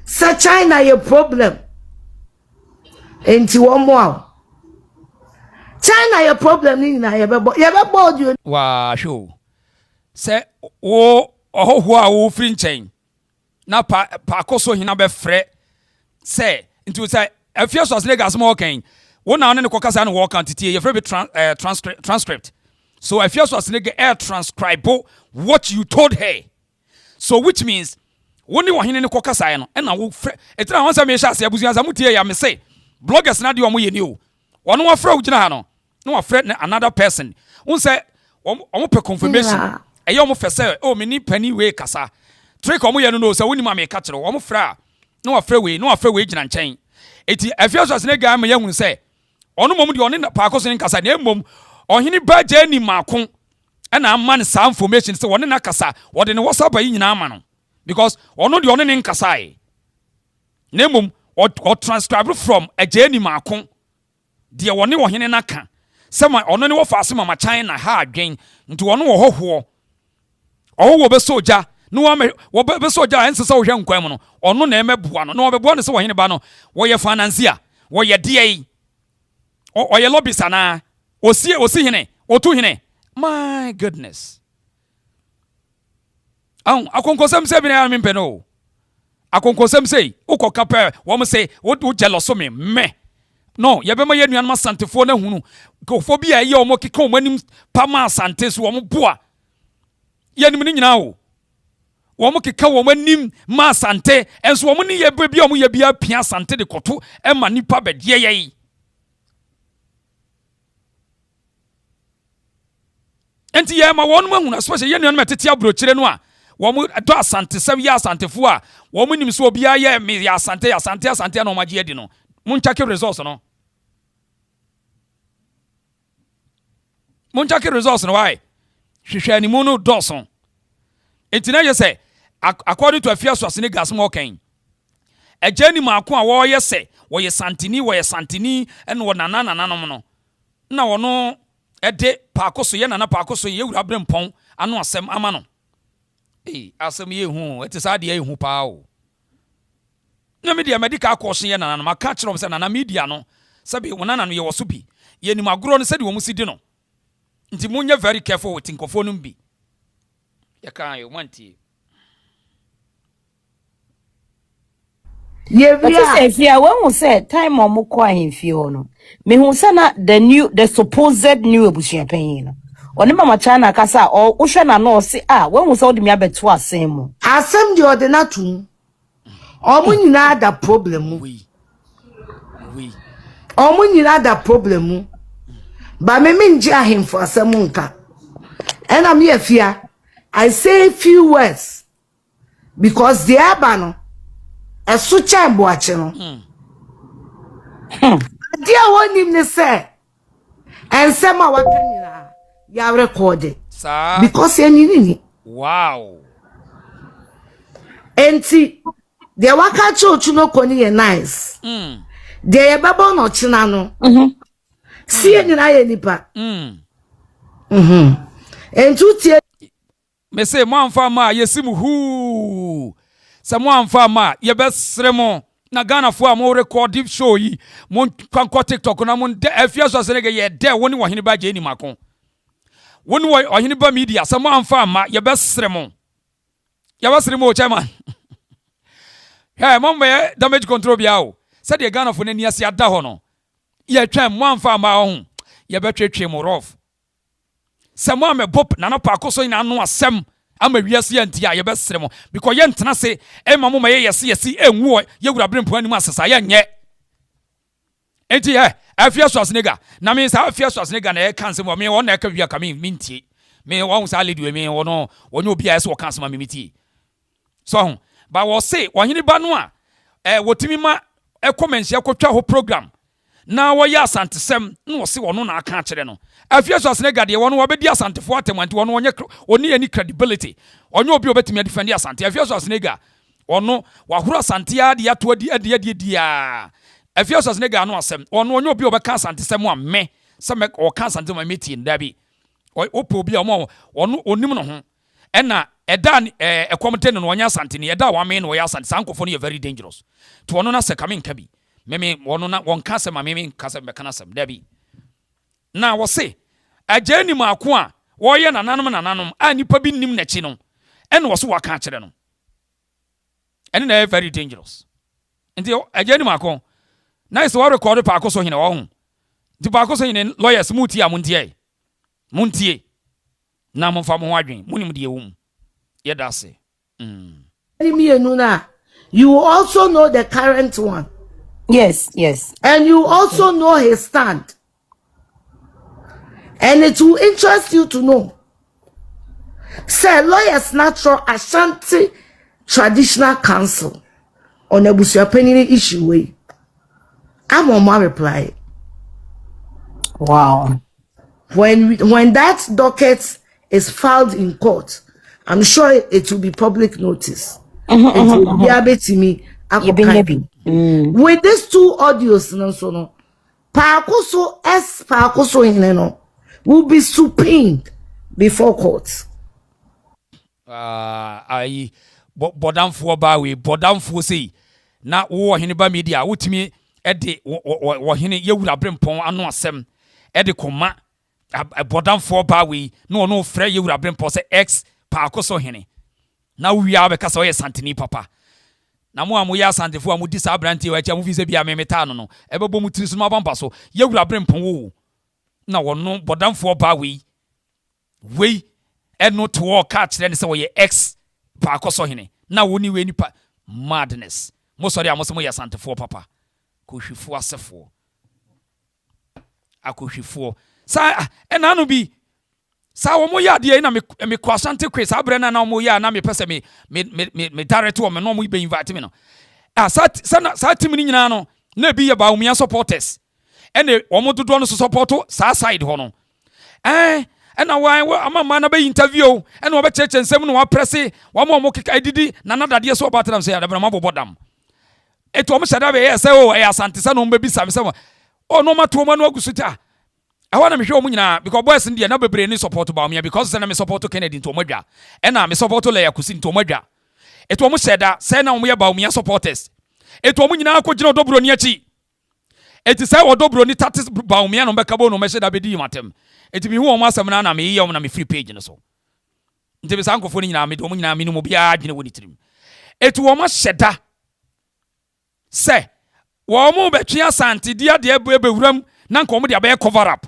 say China your problem. Into one more. China your problem in you. Wow, sure. Say oh who free chain. Na Parkosohene be fre say into say a few source legas more king. One now and the caucus and walk quantity, your favorite transcript. So a few source leg air transcribe what you told her. So which means when you are in the caucus and I will it's not once I may shall say, I may say, bloggers not do you knew. One more fraud, no friend another person. One say, confirmation. A young for say, oh, many penny way cassa. Trick on me, no, so when you may catch it, one fra. No afraid way, and chain. Eti afia so asene ga ma yahun se ono mom de ono Parkosohene kasa na mom ohini baje ni makon and a man some information so one na kasa what in what's up in amano because ono the one in kasai nemum or transcribe from a journey makon dear one wo hene naka sema ono ne wo fa asema ma China ha adwen nti ono wo hoho wo be soja no wo be soja ense se wo hwe nkwan mu no ono na emeboa no no wo beboa no se wo hene ba no wo ye financier wo ye de o ye lobby sana osi hene otu hene. My goodness. Akonkosem say bi na me peno. Akonkosem say uko kapel wo mo say wo jealous me. No, ye be ma ye nuan ma santefo na hunu. Ko fo bi ye o mo keka o manim pa ma sante so wo mo boa. Ye nim ni nyina wo. Wo mo keka wo manim ma sante enso wo mo ni ye bi o mo ye bia pia sante de koto e ma nipa be de ye. Enti ye ma won mahuna especially ye nuan metete abrochire no a wo mo do asante se ya asantefo a wo mo nim so obia ye me ya asante na o magye adi no mun chake results no no why hwehwe ani mu no doson enti na ye say according to afia so asene gas mo kan agani maako a wo ye se wo ye santini en wo nanana no na wo no ede Parkoso ye nana Parkoso ye wura brempon ano asem ama no asem ye hu etisa de ye hu pa o na media medical course ye nana ma ka kire se nana media no sabe wona no ye woso bi ye nim agro no se de wo musidi no nti munye very careful with nkofo no bi ye kan yo mantie Yeah, when we said time or mukwa himfio no. Me who sana the supposed new ebusia penyin. Oni mama China kasa or usha na no si when we saw the mia beto asem. Asem the ordinatu. Omo nyina da problem. We. Omo nyina da problem. Ba me nji ahim for asem nka. And I'm here fear. I say a few words because the abano a sucha boache no. Dia won him ne say and sema wakanira ya record it. Because any wow. Enti the waka church no koni ye nice. The babo no china no. See any na ye nipa. Entu tie me say mo amfa ma yesimu hu. Samo amfa ma ye besremo na Ghana fo am record show yi mon kanko TikTok na mon de afia so se ye de woni wo hene ba je ni makon woni wo hene ba media samo amfa ma ye besremo o chairman hey mom me damage control bia o se de Ghana fo na ni ase ada ho no ye twan mo amfa ma ho ye betwetwe mo rough samo am bop na Parkoso ina no asem ama wiase anti a ye besremo because ye ntena se e mamo ma ye yesi enwu ye wura brempo anim asesa ye nye enti afia so asnega na me sa afia so asnega na ye kanse mo me won na ka wia ka me ntie me won sa lady we me wono wonye obi a ye so kanse ma me mitie so ba wo se wohene ba no a wotimi ma comment ye kwotwa ho program na wo ya asantesem na wo se wono na aka kire no afia so asnega de wono wo be di asantefo atemanti wono onye oni any credibility onye obi obetimi defend asante afia so asnega wono wahoro asante ya de ato adi a afia so asnega no asem wono onye obi obeka asantesem a me se me o ka asante ma meeting da bi opo obi a wono onim no ho ena eda ekomte no onye asante ne eda wa me no ya asante sankofo no ye very dangerous to wono na se kame nka bi meme wono na won ka se ma meme ka se be kana sem da bi na wo se agani maako a wo ye nananom a nipa bi nim na chi no ene wo so waka kire no ene na very dangerous nti agani maako na is wo record Parkosohene wo ho nti Parkosohene lawyers muti a muntie na mo fa mo ho adwen munim de ewum ye da se you also know the current one. Yes. And you also know his stand. And it will interest you to know. Say lawyers natural Ashanti Traditional Council on Ebusia Penny issue way. I'm on my reply. Wow. When that docket is filed in court, I'm sure it will be public notice. It will be able to me. With these 2 audios, no, Parkosohene will be subpoenaed before court. I bodamfo ba we bodamfo sei na wo hene ba media wotimi ede wo hene yewura brempon ano asem ede koma bodamfo ba we no no frɛ yewura brempon se ex Parkosohene na wi abeka se santini papa na mo amu ya santefo amu di sa branti wa cha mu fi se bia memeta no ebebo mu tiri so ma bamba so yewura brempon wo na wono bodamfo ba we eno to all catch then say we ex Parkosohene na woni we nipa madness mo sorry amoso mo ya santefo papa ko hwifo asefo akohwifo sa ena no bi sa wo mo ya de na me ko asante kwe sa bre na mo ya na me pese me direct wo me no mo be invite me no sa team ni nyina no na bi ya ba wo me supporters ene wo mo dodo no supporto sa side ho no ena why amama na be interview ena obe cheche nsem no wa presse wa mo kika edidi na nadade so obatam say adabra ma bobodam eto mo shada be say o ASANTES no mbe bisa me say o no mato mo no agusuta I want to show you because boys in the na bebre ni support ba me because say na me support Kennedy to modwa ena me support le yakusi to modwa eto mo sheda say na mo ye ba me supporters eto mo nyina akogina odobro ni achi eti say odobro ni tatis ba me no be kabo no me sheda be di matem eti mi hu o masem na me ye na me free page no so nti be sankofo ni nyina me do mo nyina me no mo bia adwene woni tirim eti wo ma sheda say wo mo be twa asante dia de ebe wuram na nko mo de abe cover up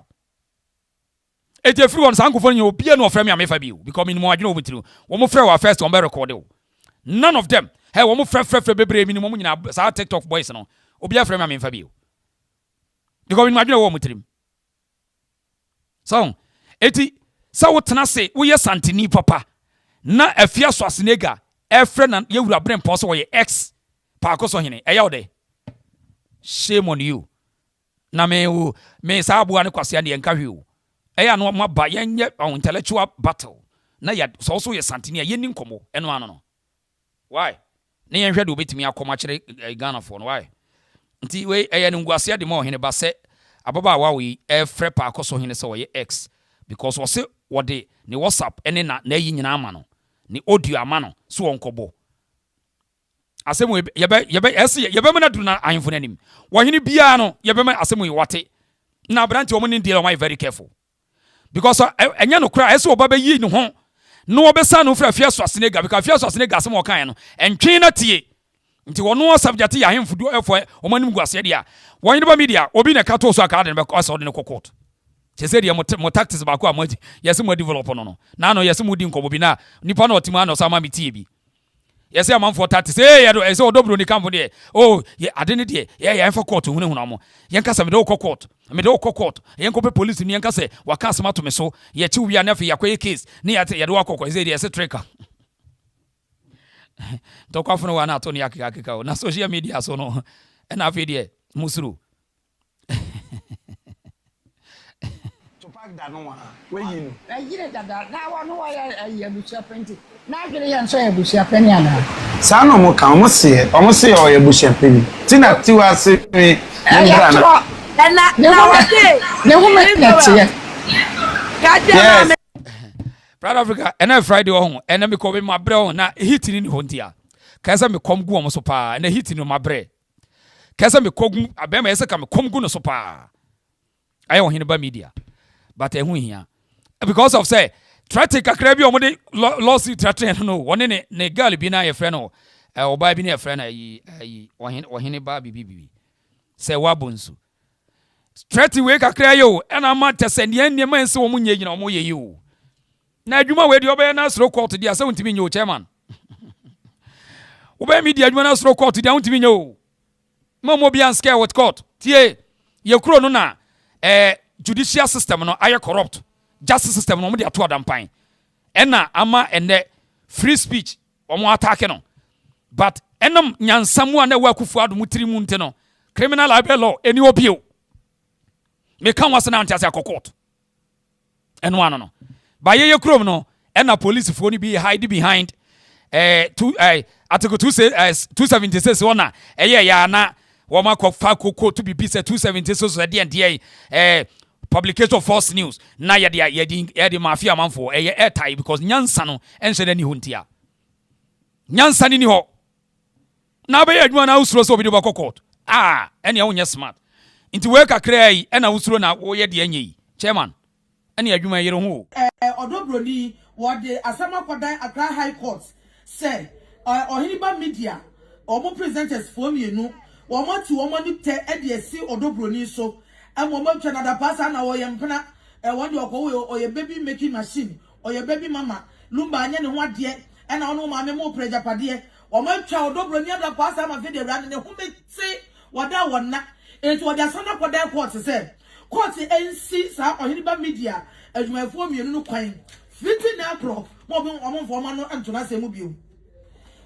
eti everyone sankofo ni obia no frame me fa bi because me mo adwene wo tirim wo mo frɛ wa first on be record none of them hey wo mo frɛ bebre mi ni mo nyina sa TikTok boys no obia frame me fa bi because me mo adwene wo mo tirim so eti sa wo tena se wo ye santini papa na afia so asenega efre na ye wura brempon so wo ye ex Parkosohene eya wo de shame on you na me sa abuwa ne kwase ane enka hwe o eya no maba yenye intellectual battle na ya so ye santini ye ni nkomo eno ano no why ne yen hwe de obetimi akoma kire Ghana for no why nti we eya ne nguase de mo hene ba se ababa wa we efre Parkosohene se wo ye ex because we say what the ni WhatsApp ene na yi nyina ama no ni audio ama no so onkobo asemu yebe mena du na ahemfo nanim wo hene bia no yebe me asemu yi wate na branch wo ni deal am very careful because enya no kra ese oba be yi ni ho no obesa no fra fia so asenega because fia so asenega asemu okan no entwe na tie nti wono subject ya ahemfo du efo omanim guase dia wo hene ba media obi na ka to so aka de be ko so de ne kokot chese dia mo tactics ba ko amaji yesi mo develop no na no yesi mo di nkobo bi na nipa na otima na so ama metie bi yesi am for tactics ya do ese odobro ni kamfo de oh ye ade ne de ya enfa court hunu amo yen kasa me de court me de court yen ko pe police ni yen kasa waka asema to me so ye chi wi anafe yakwa case ni ya de wakoko ese de ese tracker to kwa funu wana to ni yakika na social media so no na afi de musuru da no wa we yi no ayire dada na wa no wa ya busia penti na agere ya nso ya busia pani ana sa no mo kan mo se o ya busia pani ti na ti wa se mi ngra na wa de ne wo me na ti ya ka de Proud Africa and Friday on and me ko be ma bre on na hit ni ho ntia ka se me kom gu o so pa na hit ni ma bre ka se me kogu abema yese ka me kom gu no so pa ayo hin ba media but ehu hia because of say try take akra bi omode lawsuit threat no one ne girl bi na ye friend no oba bi na ye friend ayi ohene ba bibi say wabonsu threat we kakra yo na ma tese ne nneema nse wo munye gina wo ye yi o na adwuma we de oba na sro court dia say untimi nye o chairman oba media adwuma na sro court dia untimi nye o mo bi an scare with court tie ye kuro no na judicial system no aye corrupt justice system no mo de ato adampan ena ama ene free speech omo attack no but enam nyansamu na wakufu ado mutiri mu nte no criminal libel law eni obio me kan wase na antiase akokot eno ano no Ba ye krom no and na police for ni be hide behind article 276 one ya na woma ko fa koko to be say 276 so de publication of false news na ye de mafia manfo airtime because nyansa no enhye ni huntia nyansa ni ho na be adwuma na usuro so obi de ba court ene ya smart inti we kakra yi na usuro na wo ye de anyi chairman ene adwuma yere ho odobroni what the Asama Kwadan Accra High Court said Ohiniba media omo presenters for me no woman to woman te edc odobroni so and woman to another person na wo yempna one or your baby making machine or your baby mama lumba anya ne ho ade and na ono maame mo preja pade woman twa odobroni ada kwasa ma video ran ne ho meti wada wona into the Asama Kwadan court said court NC sa Ohiniba media adwumafo mienu no kwan fiti na pro mo bi omo fo ma no antuna se mu biu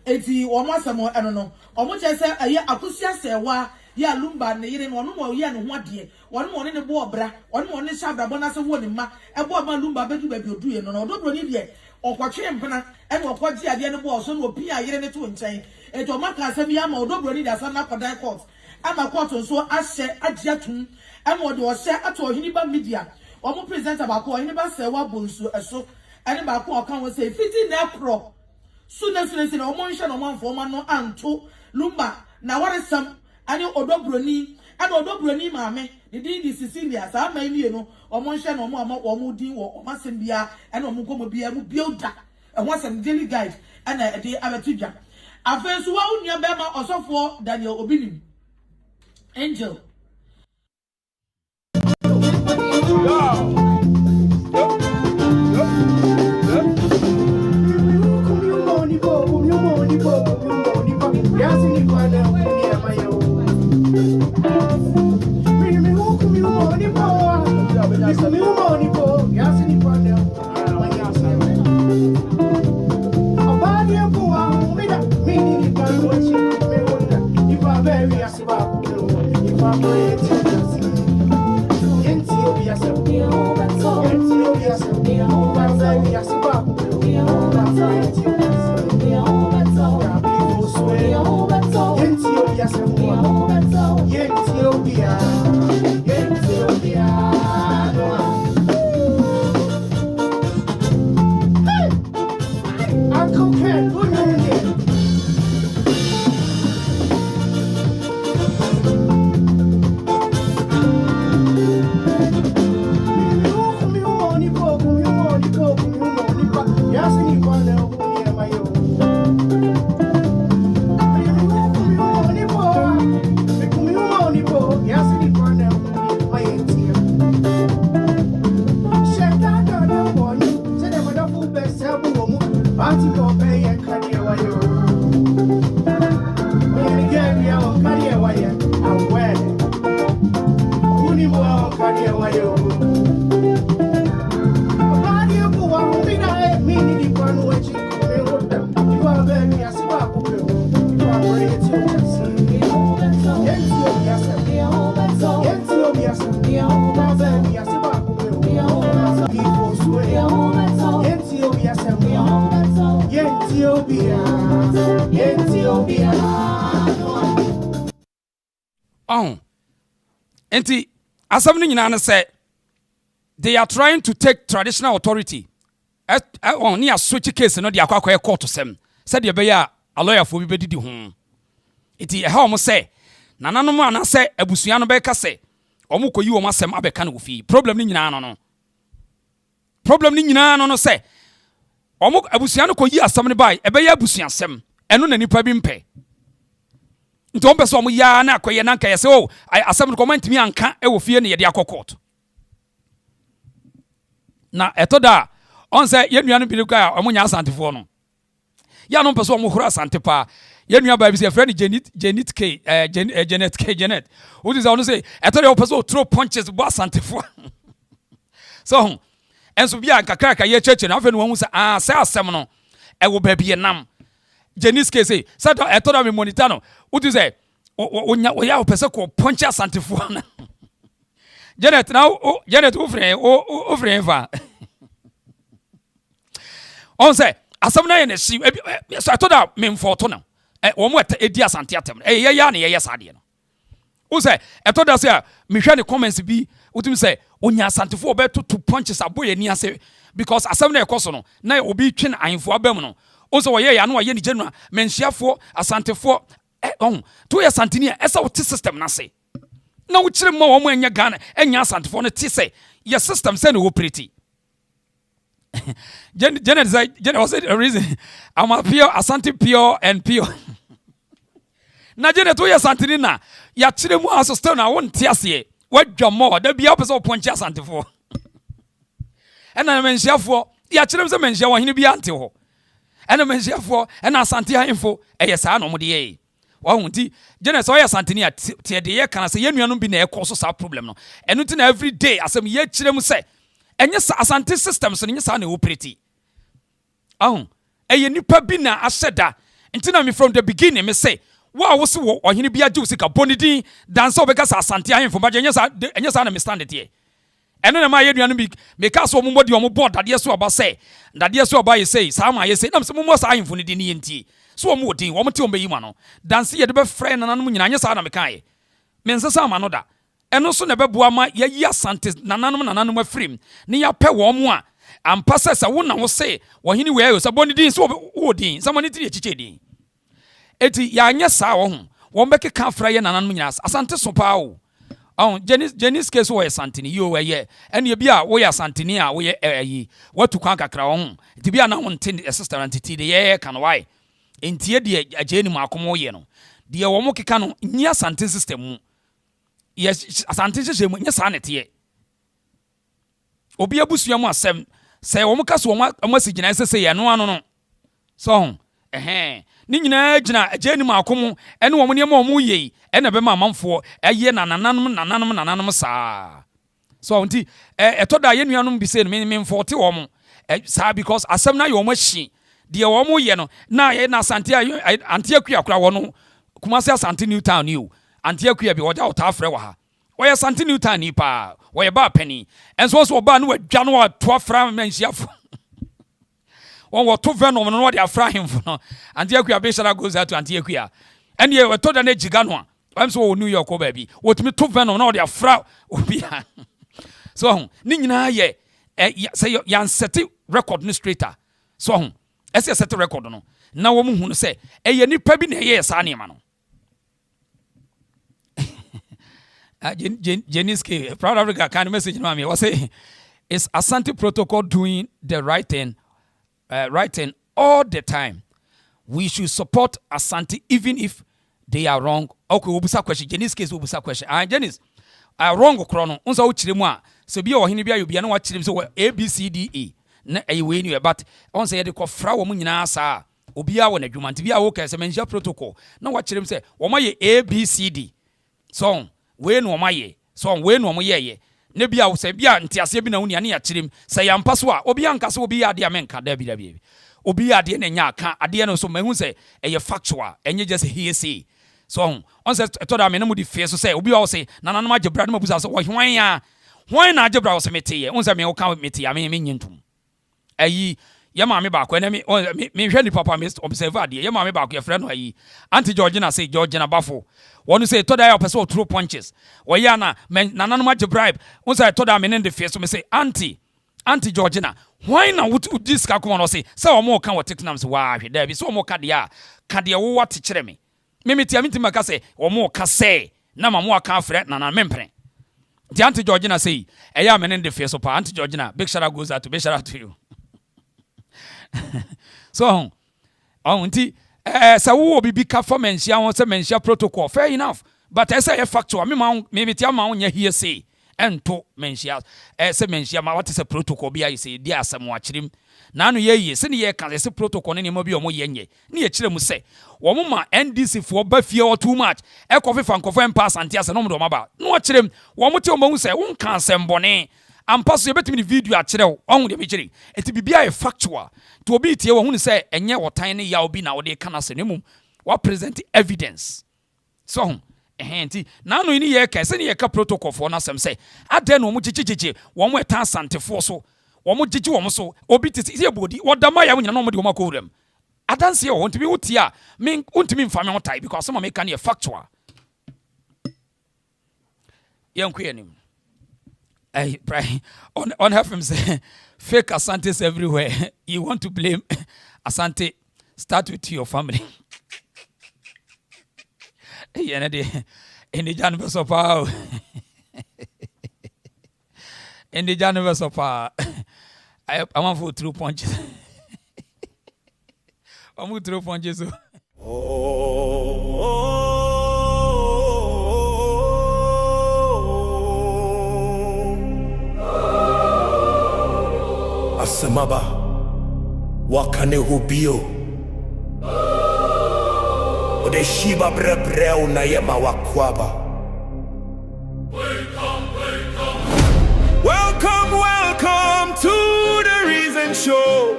eti omo asemo eno no omo che se aye akosia sewa ya lumba ne yire no mo ye ne ho ade mo ne bo obra mo ne shabra bona se wo ne ma e bo ma lumba bedu ba bi oduye no odobro ni de okwatwe mpena ene okwaji ade ne bo so no opi ayire ne to nchen eti omo ka se bi ama odobro ni da Asama Kwadan court ama court so ahye agiatum ema de o se ato Ohiniba media omo presenter ba ko Ohiniba se wa bonsu eso ene ba ko okan wo se fiti na pro sune na omo nhwe no manfo ma no anto lumba na waresam ane odobroni ane odobroni maame de di Cecilia sa ma ni no omo nhwe no omo din wo omasem bia ane omo komo bia mu builder e ho asem daily guide ane de abatudwa afenso wa unia be ma osofo Daniel Obinim Angel Enti asam ni nyina na say they are trying to take traditional authority on near switch case no de akwa court sem said de be ya a lawyer for bi bedidi ho enti how mo say nananom ana say abusua no be ka say omo koyi wo masem abeka na ofi problem ni nyina no say omo abusua no koyi asam ne bai ebe ya abusua sem eno na nipa bi mpe nti on person mo ya na akoye na nka yese o asem no comment mi anka e wo fie ne ye de akokot na etoda on say ye nua no bi ka omo nya asantefo no ya no person mo horo asante pa ye nua ba bi say friend Janet what is on say etoda o person throw punches bo asantefo so enso bia kakra ye cheche na afa no hu say say asem no e wo ba bi nam Janice say said etoda me monitor no what is say o ya o person ko punch asantefo na Janet now Janet o free fa On say asam na ye na si so I told her me mfoto no wo mo edi asante atem ye ya na ye sade no wo say I told her say me hwe ne comments bi wotum say onya asantefo obeto to punches aboye ni ase because asam na ekoso no na obi twe na ahemfo abam no wo say wo ye ya na wo ye ni genua menhyiafo asantefo to ye santini esa wo ti system na say na wo kire mo wo mo enya Ghana enya asantefo no ti say your system say no operate. Janet was the reason I'm a pure Asante pure and pure. Na Janet we Asante na ya chire mu aso still na won tiase wadwa mo da bia pese oponche Asante fo. E na menhyiafo ya chire se menhia wo hene bia ante ho. E na menhyiafo e na Asante hanfo eye saa no mo de ye. Wa hunti Janet so ya Asante ni tie de ye kana se ye nuanom bi na e koso sa problem no. Enu ti na every day asem ye chire mu se enye Asante systems no nyesa na operate. Eye nipa bi na ahyeda. Ntina me from the beginning me say, wa wo se wo ohene bi age usika bonidin dan so beka Asante ahemfo ba enye sa na me stand it here. Eno na ma ye duanu bi me ka so mo body o mo board dade so oba say, dade so oba ye say, sa ma ye say, na mo sa ahemfo ni din ni yenti. So mo odin, wo mo te o meyi ma no. Dan se ye de be frɛ na nanom nyina enye sa na me kan ye. Me nsesa ma no da. Eno so na beboa ma ye yi Asante nananom afrim ne ya pɛ wo mo a ampasa sa wo na wo se wo hini we ayo sa boni din so wo din sa mani ti chiche din eti ya anya sa wo ho wo mbeke ka fra ye nananom nyina Asante so pa wo Jenis case wo ye Asanteni yo we ye ene bi a wo ye Asanteni a wo ye ayi watu kan kakra wo ho eti bi a na wo ntin sister entity de ye kan why entie de agye ni makomo ye no de wo mo keka no nyi Asante system mu yes Asante je mu nya sa nete obi abusua mu asem say wo muka so wo sigina sese ye no ano no so ni nyina gina ageni makomo ene wo ne ma wo ye ene be ma manfo eye na nananom saa so nti etoda ye nuanom bi se me mforte wo mo saa because asem na ye wo machi de wo mo ye no na ye na Asante anti akua kura wo no Kumasi Asante New Town you anti akua bi oja ota afre wa ha wo ye Asante New Town ni pa wo ye ba pani enso so ba no wadwa no to afra menhyiafo won wo to venom no de afra hemfo no anti akua be shara goes out to anti akua ene ye to da na giga no a am so wo New York ko ba bi wo tumi to venom no de afra obi so ni nyina ye say yan set record administrator so ese set record no na wo mu hu no say eye nipa bi na ye sa ne ma no Jeniske, Proud Africa kind of message me was say, is Asante protocol doing the right thing all the time? We should support Asante even if they are wrong. Okay, we'll be question. Jeniske will be question. Jenis, wrong chrono. Unsa uchire mu a, so bi o hini bia you bia na wa chire so A B C D E. Na we ni but on say de ko fra wo mu nyina sa. Obi a wo na dwuma nti bia wo ka se menja protocol. Na wa chire say wo ma ye A B C D. So we no maye so we no mo ye ne bia wo se bia ntiase bi na woni ane ya kirem se yampa so a obi anka se obi ya de amenka da bi obi ya de na nya aka ade no so mahu se eye factual enye just hearsay so on se to da me no di face so se obi wo se nananom agebra no mabusa so wo hwan ya hwan na agebra wo se meteye on se me wo ka meteye ame me nyintum ayi ye ma me ba ko na me hwe ni papa me observe ade ye ma me ba ko ye frɛ no ayi anti Georgina say Georgina bafo one say to da person throw punches wo ya na nananom age bribe on say to da me in the face so me say auntie Georgina why na would this ka come on say o mo ka wo teknam say wa hwe da bi so o mo ka de wo wat kire me tia mitima ka say o mo ka say na ma mo aka frɛ nana mempre the auntie Georgina say e ya me in the face so pa auntie Georgina big shout out goes out to you so nti sa wo bibi ka for menhia won say menhia protocol fair enough but I say a factual me tia ma wonya here say ento menhia say menhia ma what is a protocol bi I say dia asem wa kirim na no ye se ne ye ka say protocol ne ma bi o mo ye nye ne ye kire mu say wo mo ma NDC for ba fie or too much e kofi fan kofo empa Asante ase no mo do ma ba no kirem wo mo te o mo hu say won kan asem bone ampaso ye betimi video a kire wo de me kire eti bibia e factual to obi tie wo hu say enye wotan ne ya obi na wo de kana se ne mum wa present evidence so enti na no ni ye ka se ne ye ka protocol for na sem say ade no mo chichichichi wo mo eta Asante fo so Omo jiji omo so obi titi se bodi wodama ya nyina no mo de omo akowuram adanse e won to be wotia me untimi mfa me hotai because some make can factual yankuyenim on have him say fake Asantes everywhere. You want to blame Asante, start with your family. In the Janvers of power. In the Janvers of power. I want for 2 punches. I'm with 2 punches. Asamaba wakane hubio ode shiba brebreu na yema wakwaba. Welcome to the Reason Show.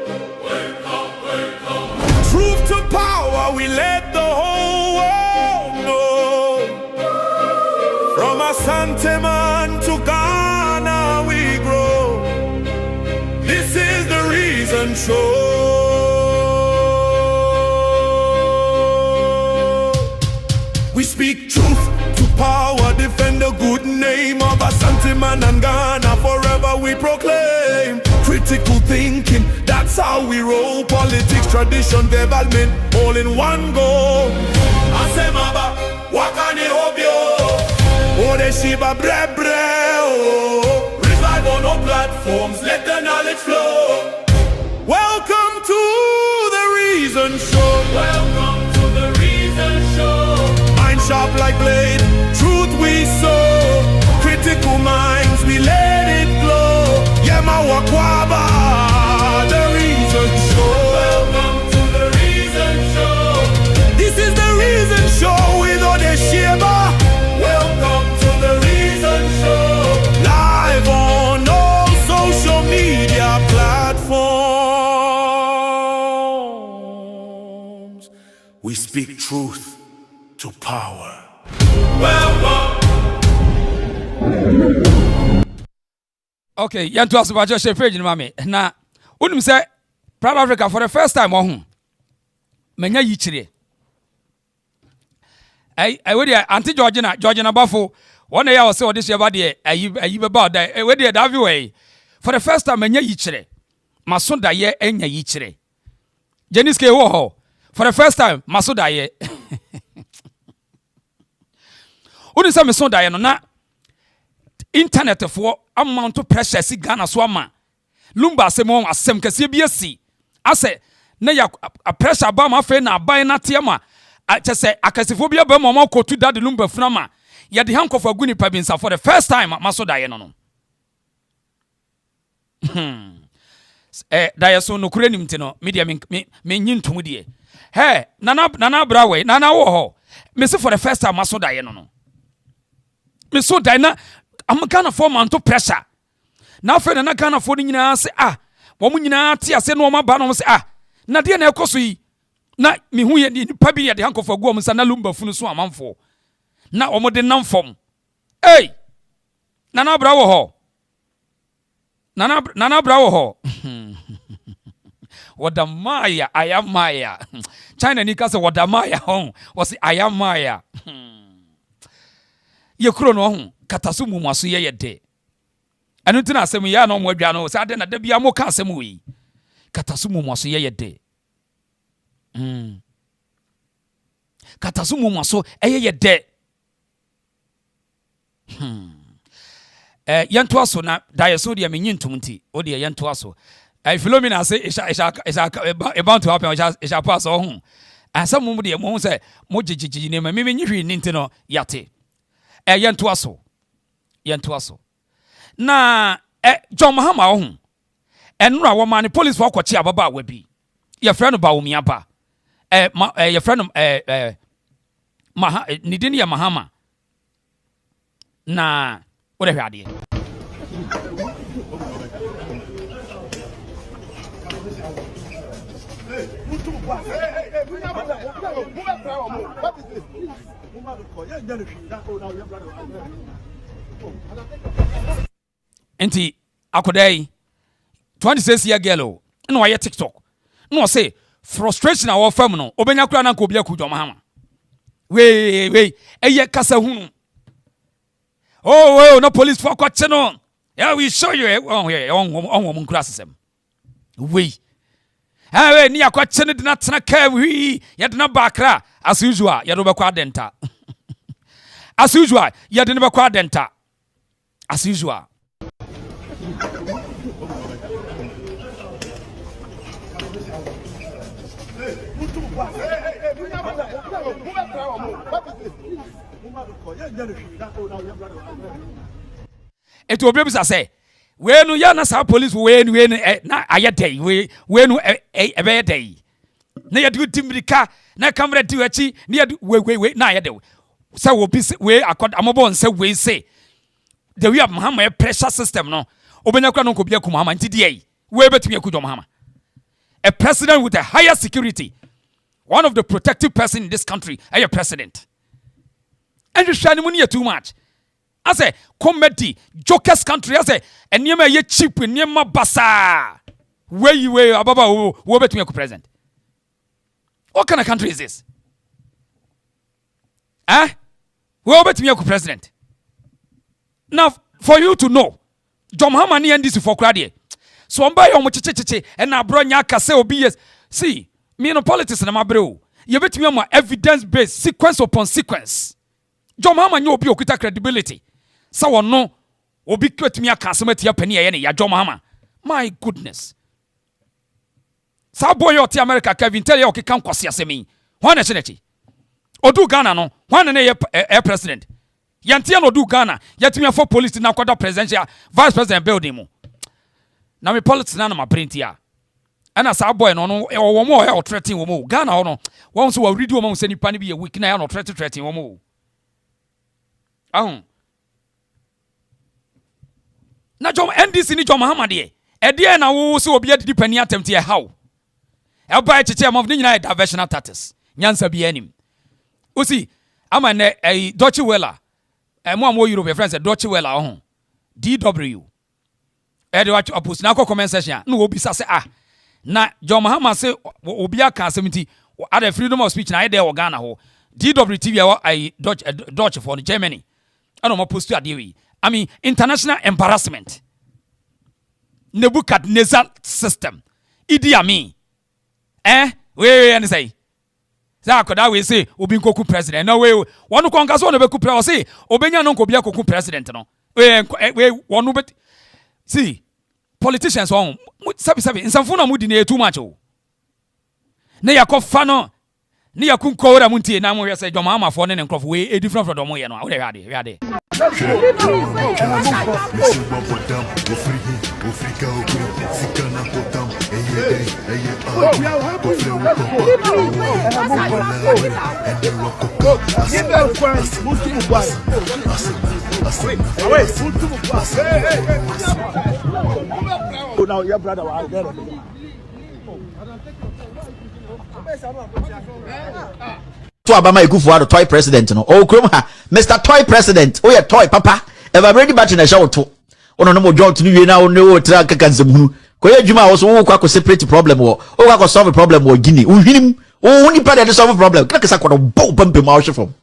Truth to power, we let the whole world know. From Asante to Ghana we grow. This is the Reason Show. We speak truth to power, defend the good name of Asante man and Ghana. Forever we proclaim critical thinking, that's how we roll. Politics, tradition, development, all in one go. Asemaba, wakane obio, ode shiba brebre. Live on all platforms, let the knowledge flow. Welcome to the Reason Show. Welcome to the Reason Show. Mind sharp like blade, truth we sow. Critical minds, we let it flow. Yema wakwaba, the Reason Show. Welcome to the Reason Show. This is the Reason Show with Odeshiba. Welcome to the Reason Show. Live on all social media platforms. We speak truth to power. Okay, yantu asubajo she page ni mame. Na unim say Proud Africa for the first time ohun. Menya yichire. I we Auntie Georgina Bafo. One day I was so this year about the ayi about that. We dey that way. For the first time menya yichire. Masunda ye enya yichire. Jeniske wo for the first time Masunda ye. Uni say Masunda ye no na internet for amount of pressure si Ghana so ama. Lumba asem asem kese bi asi. Ase na ya pressure ba ma fe na ban na tema. Chese akasifo bi ba ma kotu dad lumba funama. Ya de hankof aguni pabinsa for the first time Masunda ye no. Daya so no kure nimti no media me nyintom die. Hey, nana brawe, nana wo ho. Me se for the first time Masunda ye no. Me so dai na am Ghana for man to pressure. Na fe na Ghana for nyina se wo mu nyina ti ase no ma ba no se na de na ekoso yi. Na me hu ye nipa bi ye de hankof agu om sa na lumba funu so amanfo. Na omo de namfom. Hey! Nana brawo ho. Nana brawo ho. Wadamaya, I am Maya. China nika se wadamaya hon. Wasi I am Maya. Ye kuro no hon. Katasumu mwasu ye de. Anu tina asemu ya no mwadwa no. Sa ade na de bia mo ka asemu wi. Katasumu mwasu ye de. Katasumu mwasu ye de. Yantu aso na dayeso de menyintum nti o de yantu aso Philomena say isha about to happen isha pass on asam de mo say mo jijiji ne ma me nyihwi ni nti no yate yantu aso na John Mahama ohun enura wo ma ne police for kwachi ababa wa bi ye frɛ no Baomi aba ye frɛ no ni din ya Mahama na what have you had here? Enti akodai 26 year girl no why TikTok no say frustration our fam no obenya kura na ko bia ku Mahama we eye kasa hunu oh no police for kwache no yeah we show you on kura system we we ni akwache ne dina tena ka wi ya dina bakra as usual ya do be kwa denta as usual ya dina be kwa denta as usual. It will be say when you are not police when na ayedey when ebe day na yadu timrika na camera di achi na yadu we na ayedey say we be we accord amobo say we say the way of Mahama pressure system no obenya kwa no ko bia ku Mahama ntidie we betumi akudwo Mahama a president with a higher security, one of the protective person in this country, a president. And you shine money too much. I say comedy jokers country. I say and you may cheap in Yema Basa. Where you were ababa who bet me a president. What kind of country is this? Who bet me a president? Now for you to know, John Mahama ni this for crowd. So I'm by chiche and I brought nyaka say obvious. See, me no politics na mabro. You bet me on evidence based sequence upon sequence. John Mahama nyo obi okuta credibility. So no obi kwet me aka asem ya pani ya ne ya John Mahama. My goodness. Sa boy oti America Kevin tell you okeka nkwase asemi. Hwan na chenechi. Odu Ghana no, hwan na ye president. Yantia no do Ghana, yetimi for police na kwada presidential vice president building mu. Na me politics na ma print ya. Ana sa boy no wo mo e threaten wo mo. Ghana ho no. Won so wa read wo mo se nipa ne bi ye week na ya no threaten wo mo. Na John NDC ni John Mahama de. E de na wo se obi adidi pani attempt ye how. E ba cheche am of ni nyina diversional tactics. Nyansa bi anim. Usi ama ne Dutch Wella. Mo am wo Europe friends Dutch Wella ho. DW. E de watch opposite na comment section na obi sa se na John Mahama se obi aka 70 at freedom of speech na e de wo Ghana ho. DWTV Dutch for Germany. I don't post to ade I mean international embarrassment. Nebuchadnezzar system. Idi Amin. We and say. That we say obi nkoku president. No we one kongaso no be ku president say obenya no nkobia koku president no. We one bet see politicians on sabi nsamfo na mudi na too much o. Na yakofa no ni yakun kowra muntie na mo yese John Mahama for ne nkrof we different from mo ye no. We ade. Now your brother was there. To Abama Ikufuado toy president no. Oh Kromha, Mr. Toy President. Oh yeah, toy papa. Ever ready batch in a show to. Ono no mo job to you now no tra kakanzemu. Koye juma also wo kwa ko separate problem wo. O kwa ko solve problem wo Guinea. Unhinim. O uni pa dey solve problem. Kaka sa kwa bo pampe ma wo from.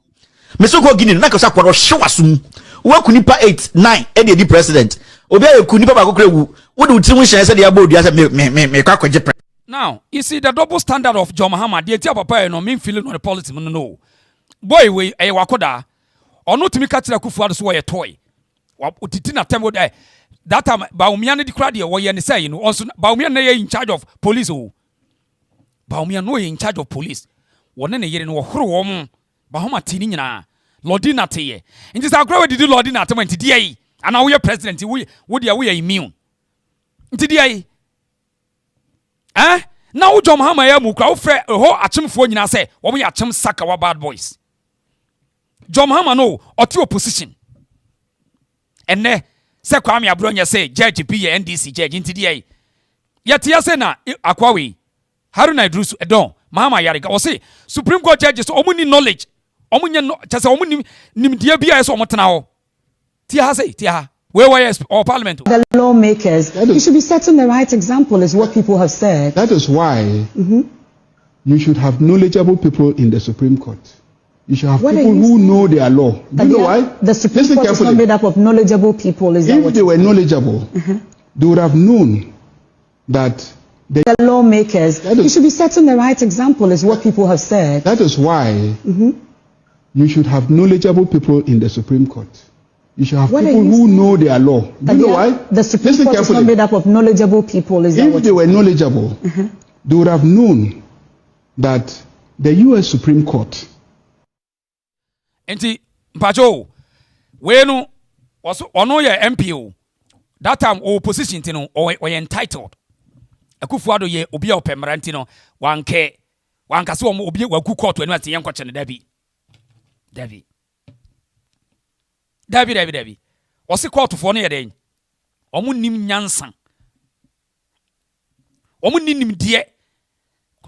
Meso ko Guinea na ka sa kwa hwe wasum. Wo ku nipa 8 9 e dey president. Obi aye ku nipa ba ko krewu. Wo de uti mu hye se dey abodu ase me kwa kwaje. Now, you see the double standard of John Mahama. The tia papa no mean feeling on the politics no. Boy we e wakoda. Ono timi ka tira Kufuado so ye toy. Wa otiti na tembo there. That time Baumia ne di crowd ye wo ye ne say no. Also Baumia na ye in charge of police o. Baumia no ye in charge of police. Wona ne yere no wo horo wo mo. Bahoma tini nyina. Lodi na te ye. Nti sa crowd did Lodi na te man ti die. Ana wo ye president wo dia wo ye immune. Nti die. Now John Mahama ya mu kra wo frɛ ho achemfo nyina sɛ wo mo ya achem saka wa bad boys. John Mahama no ɔte opposition. Enne sɛ Kwame Abronya sɛ judge bi ye NDC judge ntidi ye. Yete ya sɛ na akwawe Haruna Idris Edon Mahama Yarega wo sɛ Supreme Court judges omo ni knowledge. Omo nya no kyɛ sɛ omo nim dia bia yɛ sɛ omo tena ho. Tia ha sɛ tia ha. Where or parliament? The lawmakers, you should be setting the right example, is what people have said. That is why you should have knowledgeable people in the Supreme Court. You should have people who know their law. Do you know why? The Supreme Court is not made up of knowledgeable people. If they were knowledgeable, they would have known that the lawmakers, you should be setting the right example, is what people have said. That is why you should have knowledgeable people in the Supreme Court. You should have people who know their law. Do you know why? The Supreme Court is not made up of knowledgeable people. If they were knowledgeable, they would have known that the U.S. Supreme Court. Enti mpacho we no ono ye MPO that time opposition ti no or entitled Akufo-Addo ye obi a opemra nti no wanka se obi waku court anu ati yenko chene Dabi wose court fo no ye den omo nim nyansa omo nim die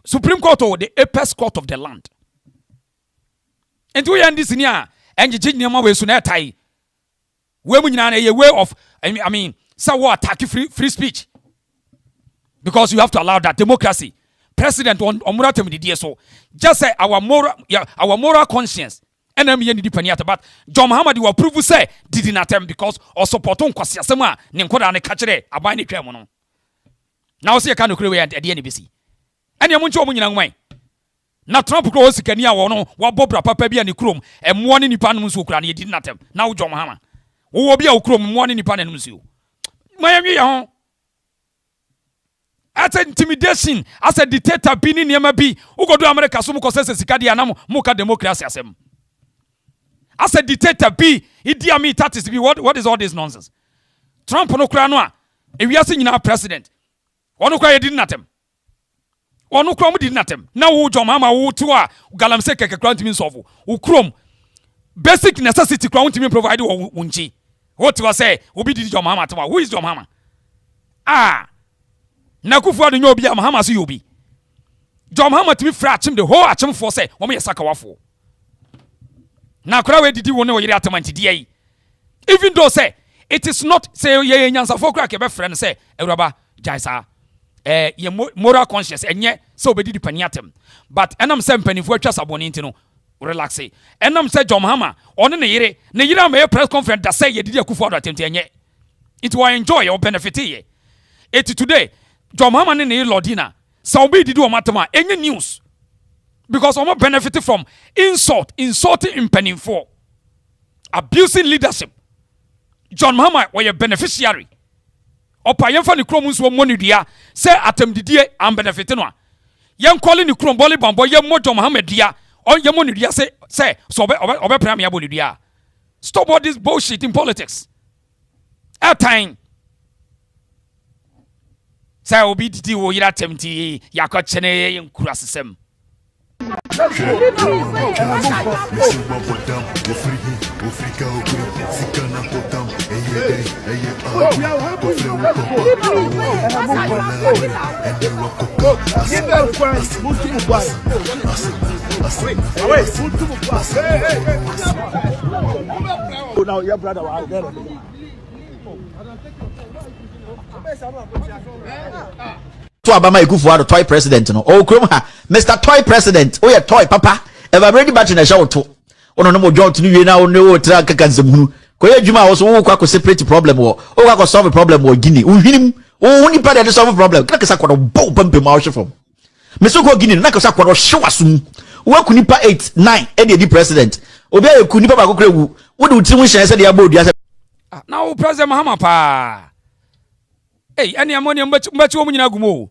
Supreme Court or the apex court of the land. And we end this in here, and you didn't know where soon tie. Women are a way of, I mean, so attack free speech. Because you have to allow that democracy. President on Muratem did so. Just say our moral conscience. And I'm yen dependent but John Mahama will approve say did not attempt because or support on Kwasiasema, Ninkoda and Kachere, a binding tremono. Now see a kind of crew at the NBC. And you're much young way. Na Trump close Kenya wono wa bobra papa bia ni krom e moane nipa no nso kura na yedi natem na wo John Mahama wo bia wo krom moane nipa na nso mayami ya ho at intimidation as a dictator bi ni niam bi ugodo America so mo kose sika dia na mo ka democracy asem as a dictator bi Idi Amin tatis bi what is all this nonsense Trump no kura no a ewiase nyina president wono kura yedi natem Onu krom did natem. Na wo John Mahama wo to a galamse keke kra ntimi nsofu. Wo krom basic necessity kra ntimi provide wo nchi. What was say obi did John Mahama to who is John Mahama? Na Akufo-Addo nyo obi Mahama so yobi. John Mahama timi fra achim the whole achim for say wo me yesaka wafo. Na kra we didi wo ne wo yire atamanti die. Even though say it is not say ye nyansa for kra ke be friend say Ewuraba jaisa ye moral conscience enye so obedi dipaniatem but enam say mpanifo atwa saboni ntino relax enam say John Mahama one ne yire am press conference da say ye didi Akufo-Addo attempt enye it will enjoy or benefit ye it today John Mahama ne lordina so obi didi o matama enye news because omo benefit from insulting mpanifo abusing leadership John Mahama was a beneficiary Opa yemfa ni krom nso mo nidua se atemdidie am benefit no a yen kole ni krom boli bambo yem mo John Mahama dia on yem mo nidua se so obe pram ya bo nidua stop all this bullshit in politics at time say obi didi wo yira temti yakọ chene yen kura sesem Now your brother was there. To Abama Akufo-Addo toy president no o krom ha Mr. Toy President o ye toy papa ever ready batch na show to ono no mo joint ni wie na ono tra kaka nsemhunu ko ye adwuma wo so wo kwa ko separate problem wo o kwa ko solve problem wo Guinea o hwinim o huni pa de solve problem kaka sa kwa bo pampe ma wo from meso ko Guinea na ka sa kwa hwe wasum wo ku nipa 8 9 e de president obi a ku nipa ba ko krewu wo de uti mu hyen se de ya bodu ase na o president Mahama pa any ammonia mbachi wo nyina gumo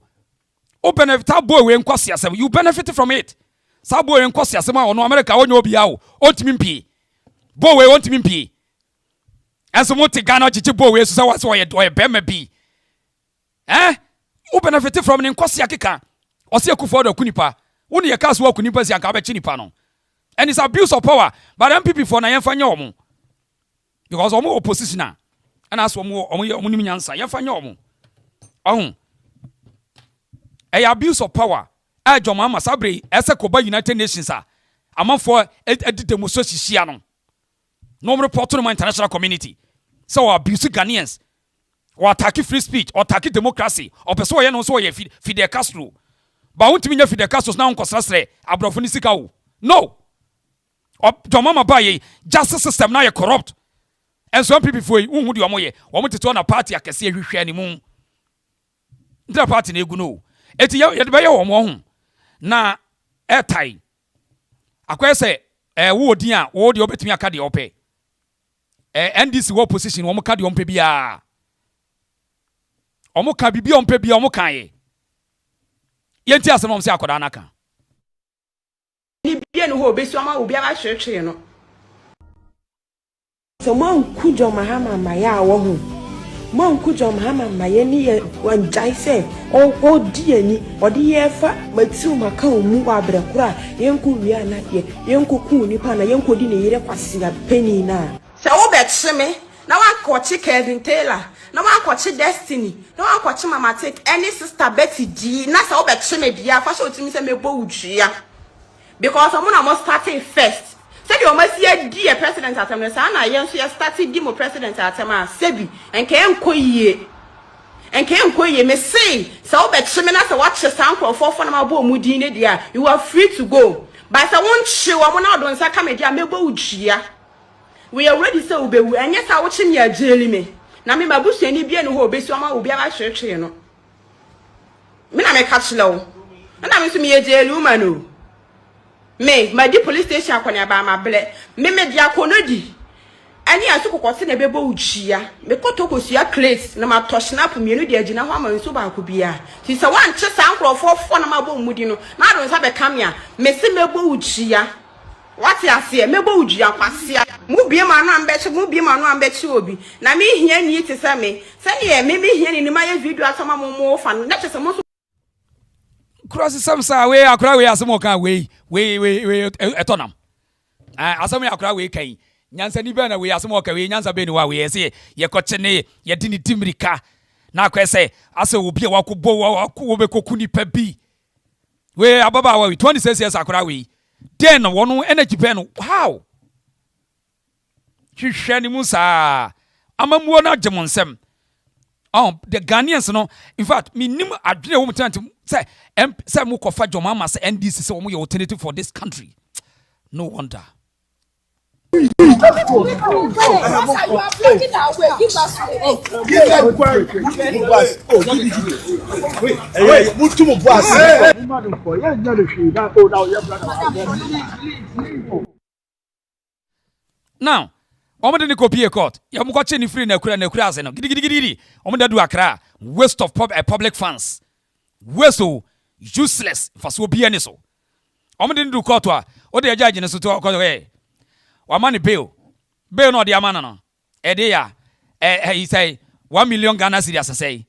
o benefit abo we nkwase asem you benefit from it sabo we nkwase asem a ono America wonye obi a o ontimi mpie bo we ontimi mpie enso mo te Ghana chichi bo we so sa wase oye bema bi o benefit from ne nkwase akeka o se Akufo-Addo akunipa wo ne ye kaso akunipa si aka ba chinipa no and it's abuse of power but MPP for na yemfa nye omo because omo opposition and as omo nim nyansa yemfa nye omo a abuse of power John Mahama sabre ese koba United Nations among for edit demonstration hia no report to the international community So abuse Ghanaians, or attack free speech, or attack democracy, or persuade and also Fidel Castro. But I want to mean Fidel Castro's now consider Abrofonisika. No. Or Mama Baye, justice system now corrupt. And some people for who would you amoye, or want to turn a party I can see you share any moon. The party neguno. Eti ya by your home. Na airtime. I say, wo dia, wo the obet me a cadi ope. And this war position, one cadi on pebia. Omoka bibi on pebia, omokaye. Yenti asemom se akoda naka. Ni bia no ho besu ama obi aba hwehwe no. So man kujo Mahama maya wo hu. Man kujo Mahama maya ni ye wanjai se o di ani odi ye fa matiu maka omu wa abrekura yenku wi na ye yenku ku nipa na yenku di ne yire kwase penny na. Se wo betche me na wa kochi Kevin Taylor na wa kochi Destiny na wa kochi Mama Take any sister Betty G na se wo betche me bia fa so otimi se mebo udua because omo na mo starting first. Said you must see dear president at them. Sana, yes, you started demo president at them. Sebi and came koye and came koye. Me say, so bet Shemina watch the sound for my boy Mudine dear. You are free to go. But I won't show a monad on Sakamedia Mebo Chia. We already so be, and yes, I watch him your jelly me. Nami Mabush any bien who be so will be a church, you know. Mina me catch low, and I miss me a jail woman. Me, my dear police station akwane ba ma ble. Me dia konodi. Ani aso kokote na bebo uchia. Me kotoko sia class na ma to snap mienu de agina ho ama nso ba ko bia. Ti se wan che san krofo na ma bo mudi no. Na do nsa be kamia. Me se mebo uchia. What ya say? Mebo uchia kwasia. Mu bie ma no ambeche, mu bie ma no ambeche obi. Na me hia ni ti se me. Se ne me hia ni ma ye video asama mo fa no. Na che se mo cross some say we akra we asemo kan we etonam asemo akra we kan nyansa ni be na we asemo kan we nyansa be ni wa we say ye koche ne ye di ni dimirika na akwa say ase obi a wakobo wo be kokuni pa bi we ababa we 26 years akra we then wono energy pen how hwehwe ni musa amamuo na gemonsem the Ghanaians no in fact me nim adwene wo mutanti say mo kofa Mahama say NDC say wo your alternative for this country. No wonder. Now omo de copy court ya mo kwache ni free na kura ase no gidi omo da do akra waste of public funds waste so useless for so be any so omo de do court a o de judge ne so to court wa man bail no de amana no e de ya he say 1 million Ghana cedis say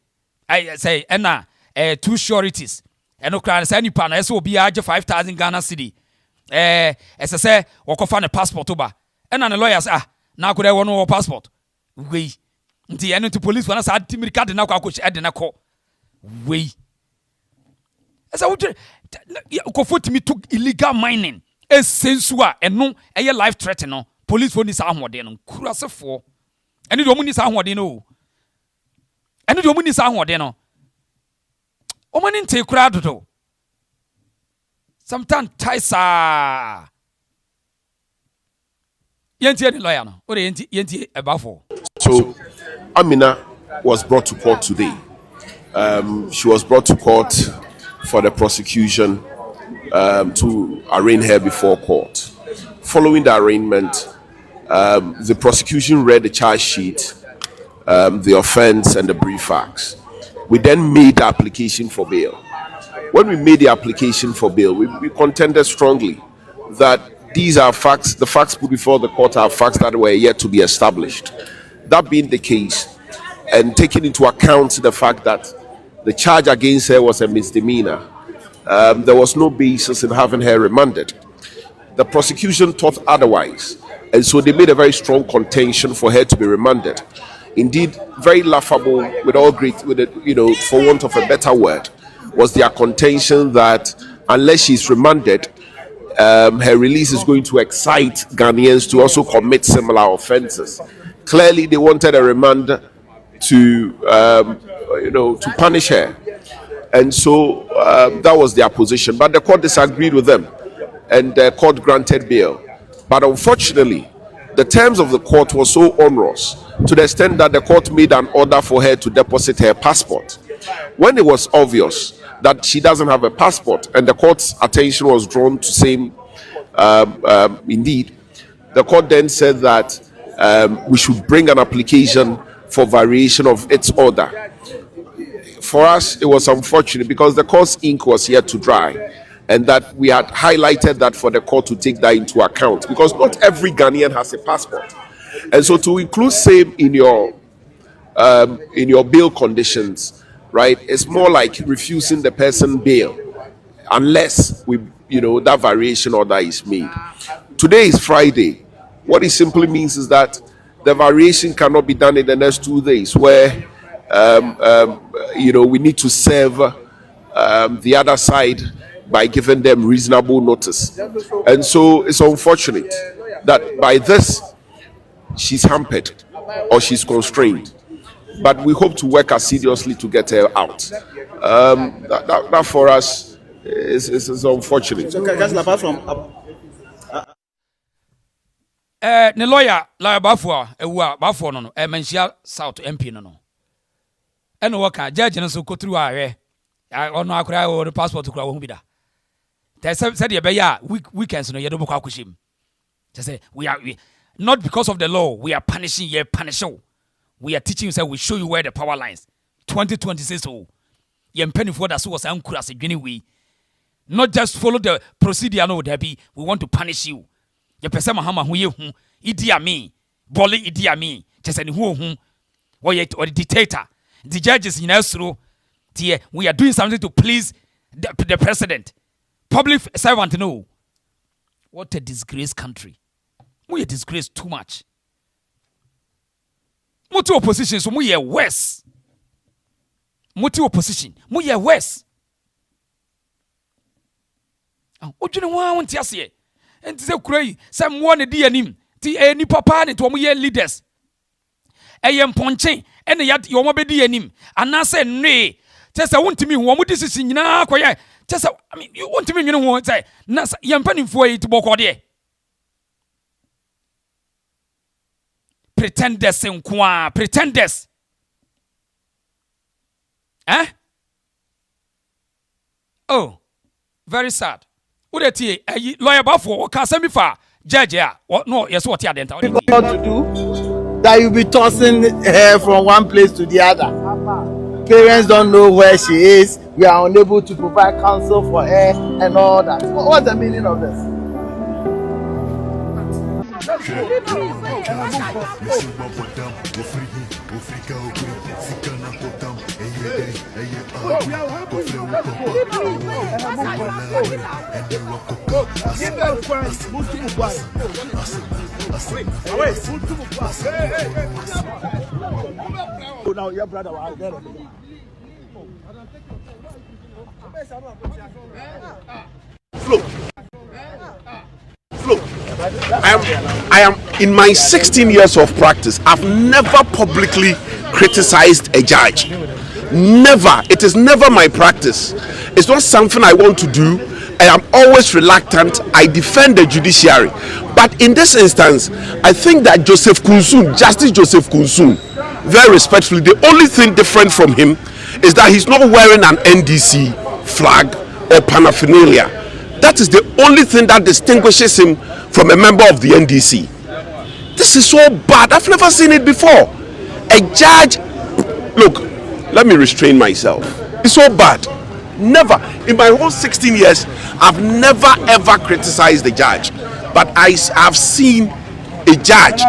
I say na 2 sureties e no kra say ni pa na so be age 5,000 Ghana cedi ese say wo kofa ne passport oba e na ne lawyers na ko de wono passport we nti eno to police wana sa timiri card na ko akochi ede na ko we esa wo ko fotimi to illegal mining esensu a eno eye life threat no police phone is ahode no kurasefo eno de omuni sa ahode no eno de omuni sa ahode no omani nte kura dodo sometimes taisa yenti lawyer no o de yenti abafo. So Amina was brought to court today. She was brought to court for the prosecution to arraign her before court. Following the arraignment, the prosecution read the charge sheet, the offense, and the brief facts. We then made the application for bail. When we made the application for bail, we contended strongly that these are facts, the facts put before the court are facts that were yet to be established. That being the case, and taking into account the fact that the charge against her was a misdemeanor, there was no basis in having her remanded. The prosecution thought otherwise, and so they made a very strong contention for her to be remanded. Indeed, very laughable, for want of a better word, was their contention that unless she's remanded, her release is going to excite Ghanaians to also commit similar offenses. Clearly, they wanted a remand to, to punish her. And so that was their position. But the court disagreed with them, and the court granted bail. But unfortunately, the terms of the court were so onerous to the extent that the court made an order for her to deposit her passport. When it was obvious that she doesn't have a passport, and the court's attention was drawn to saying, indeed, the court then said that we should bring an application for variation of its order. For us, it was unfortunate because the court's ink was yet to dry, and that we had highlighted that for the court to take that into account, because not every Ghanaian has a passport. And so to include same in your bail conditions, right, it's more like refusing the person bail unless that variation order is made. Today is Friday. What it simply means is that the variation cannot be done in the next 2 days, where we need to serve the other side by giving them reasonable notice. And so it's unfortunate that by this she's hampered or she's constrained. But we hope to work assiduously to get her out. That for us is unfortunate. So, apart from ne lawyer Bafo Bafo no Manchia South MP no eno waka judge no so kotru awe ono akura o passport kura wo hu bida they said ye be ya weekends no ye do bokwa akoshim they say we not because of the law we are punishing ye we are teaching you, say we show you where the power lines 2026 oh ye mpanifo da so was ankura se dwene we not just follow the procedure no there be we want to punish you. Ye pese Mahama hu ye hu Idi Amin Boli Idi Amin chese ni hu or the dictator the judges in Esro we are doing something to please the president, public servant. No, what a disgrace country. We are disgrace too much. Muti opposition so we are worse. Muti opposition we are worse. Ojune wa wonti ase enti se kurai some one di anim ti eni papa ne to mo ye leaders eyem ponche ene ya yo mo be di anim anase nwe tese wontimi hu mo decision nyina akoye tese you wontimi nwene hu say na yem panimfo yi ti boko de pretenders nkwa pretenders oh very sad. Udeti lawyer Bafo ka semifa judge no yes what you denta what to do that you be tossing her from one place to the other. Parents don't know where she is. We are unable to provide counsel for her and all that. What's the meaning of this? Now your brother was there. I am in my 16 years of practice. I've never publicly criticized a judge. Never. It is never my practice. It's not something I want to do. I am always reluctant. I defend the judiciary. But in this instance, I think that Justice Joseph Kunsun, very respectfully, the only thing different from him is that he's not wearing an NDC flag or paraphernalia. That is the only thing that distinguishes him from a member of the NDC. This is so bad. I've never seen it before. A judge, look, let me restrain myself. It's so bad. Never. In my whole 16 years, I've never ever criticized the judge. But I have seen a judge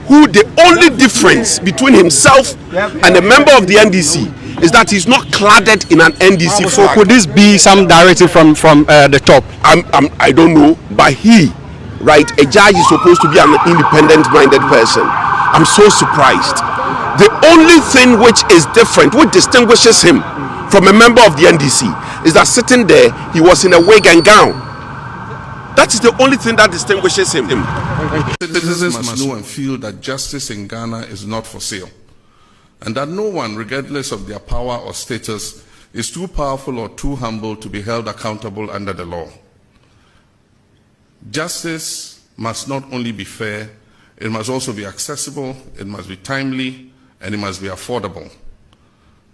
who the only difference between himself and a member of the NDC is that he's not cladded in an NDC flag. So could this be some directive from the top? I don't know, but right, a judge is supposed to be an independent-minded person. I'm so surprised. The only thing which is different, which distinguishes him from a member of the NDC, is that sitting there, he was in a wig and gown. That is the only thing that distinguishes him. Citizens must know and feel that justice in Ghana is not for sale, and that no one, regardless of their power or status, is too powerful or too humble to be held accountable under the law. Justice must not only be fair, it must also be accessible, it must be timely, and it must be affordable.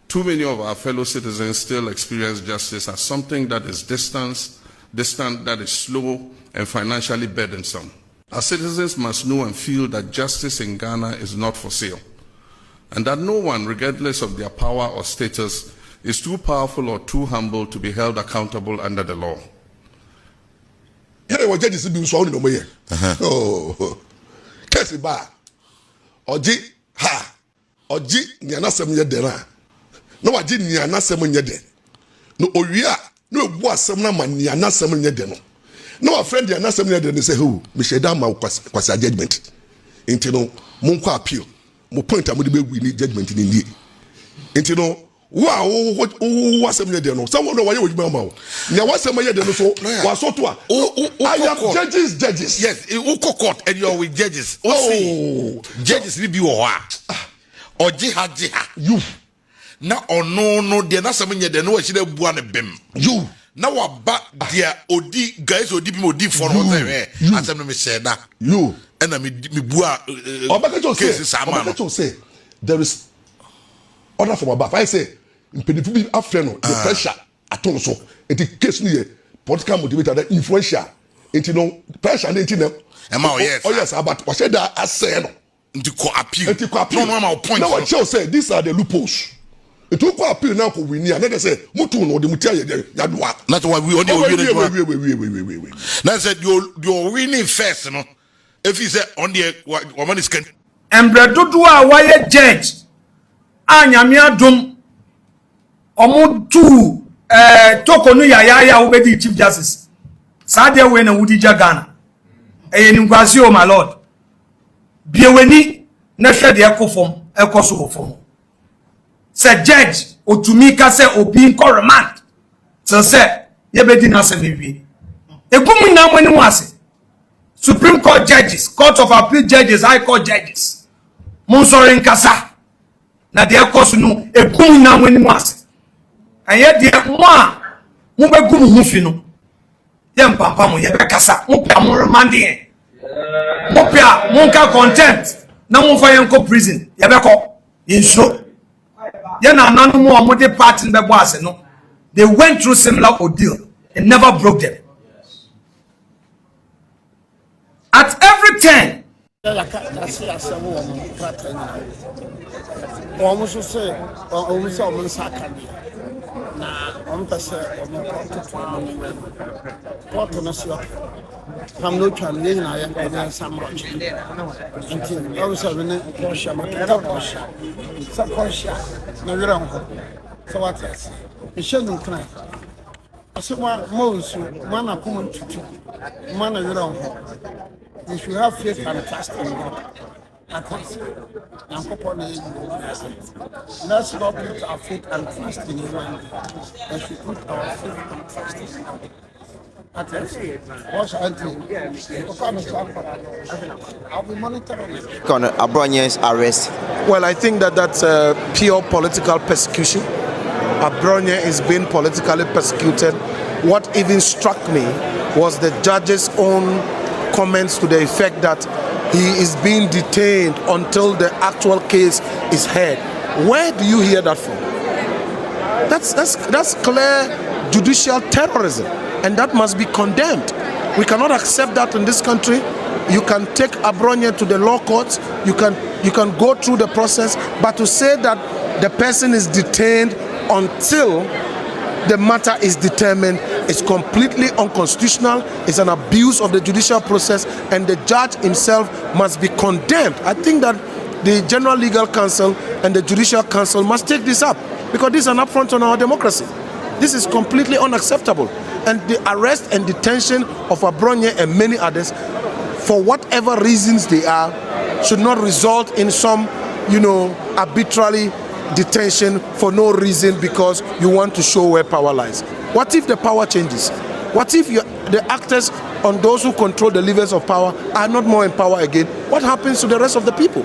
Too many of our fellow citizens still experience justice as something that is distant, that is slow, and financially burdensome. Our citizens must know and feel that justice in Ghana is not for sale, and that no one, regardless of their power or status, is too powerful or too humble to be held accountable under the law. Oh, Kesiba, Oji, ha, Oji, Niana Semya Dena. No, I didn't Niana Semya Den. No, Oya, no, was some man Niana Semya Deno. No, a friend Niana Semya Den say, who, Mishedama was a judgment. Intino, Monko appeal. Mo point I would be we need judgment in India. Intino, wow, what was some year no? Someone know why you would be mama. Now, what's some year no? So, was so to I am judges. Yes, Uko court and you're with judges. Oh, judges review or jihad. You now, or no, they're not some year they know she don't want a bim. You now, what back dear Odi guys or deep for there. As I'm saying that you and I mean, me bua cases. Say there is order from above. I say, in Pedifubi after the pressure at all. So, it is case near political motivated, influential, into no pressure and into them. Oh, yes, but what said that I said to appeal. No, point. Now, I shall say, these are the loopholes. It took appeal now for winning. And then they say, Mutu no, the Mutia Yadwa. That's why we only win. Now, said you're winning first, you know. If he said on the woman is can. And Bradudua, why judge? Anyamia dum omo tu toko no ya obedi chief justice sadia we na wudi Ghana ni ngwasi o my lord bieweni na hwe de ekofom ekoso ofom se judge otumi ka se obi nko remand se ye bedi na se mewie egumu na amani wase Supreme Court judges, Court of Appeal judges, High Court judges Monsori nkasa na de course no egum na wani wase aye de mo be gum hu fi no ye mpampa mo ye be kasa mo pia mo remande mo pia mo ka content na mo fa yenko prison ye be ko inso ye na nanu mo de party be bo ase no they went through similar ordeal and never broke them at every turn. Almost say, almost almost second. Now, I'm to say, what on a shop. I'm not trying to I am some much. Until I was having a Porsche, some Porsche, no, you don't. So what else? It shouldn't cry. I said, most man are coming to man, you don't. You should have faith and trust in God. Let's not put our faith and trust in human. We should put our faith and trust in God. I'll be monitoring it. Abronye's arrest. Well, I think that's pure political persecution. Abronye is being politically persecuted. What even struck me was the judge's own comments to the effect that he is being detained until the actual case is heard. Where do you hear that from? That's clear judicial terrorism, and that must be condemned. We cannot accept that in this country. You can take Abronye to the law courts, you can go through the process, but to say that the person is detained until the matter is determined is completely unconstitutional. It's an abuse of the judicial process, and the judge himself must be condemned. I think that the General Legal Council and the Judicial Council must take this up, because this is an affront on our democracy. This is completely unacceptable. And the arrest and detention of Abronye and many others, for whatever reasons they are, should not result in some, arbitrary detention for no reason because you want to show where power lies. What if the power changes? What if the actors on those who control the levers of power are not more in power again, what happens to the rest of the people?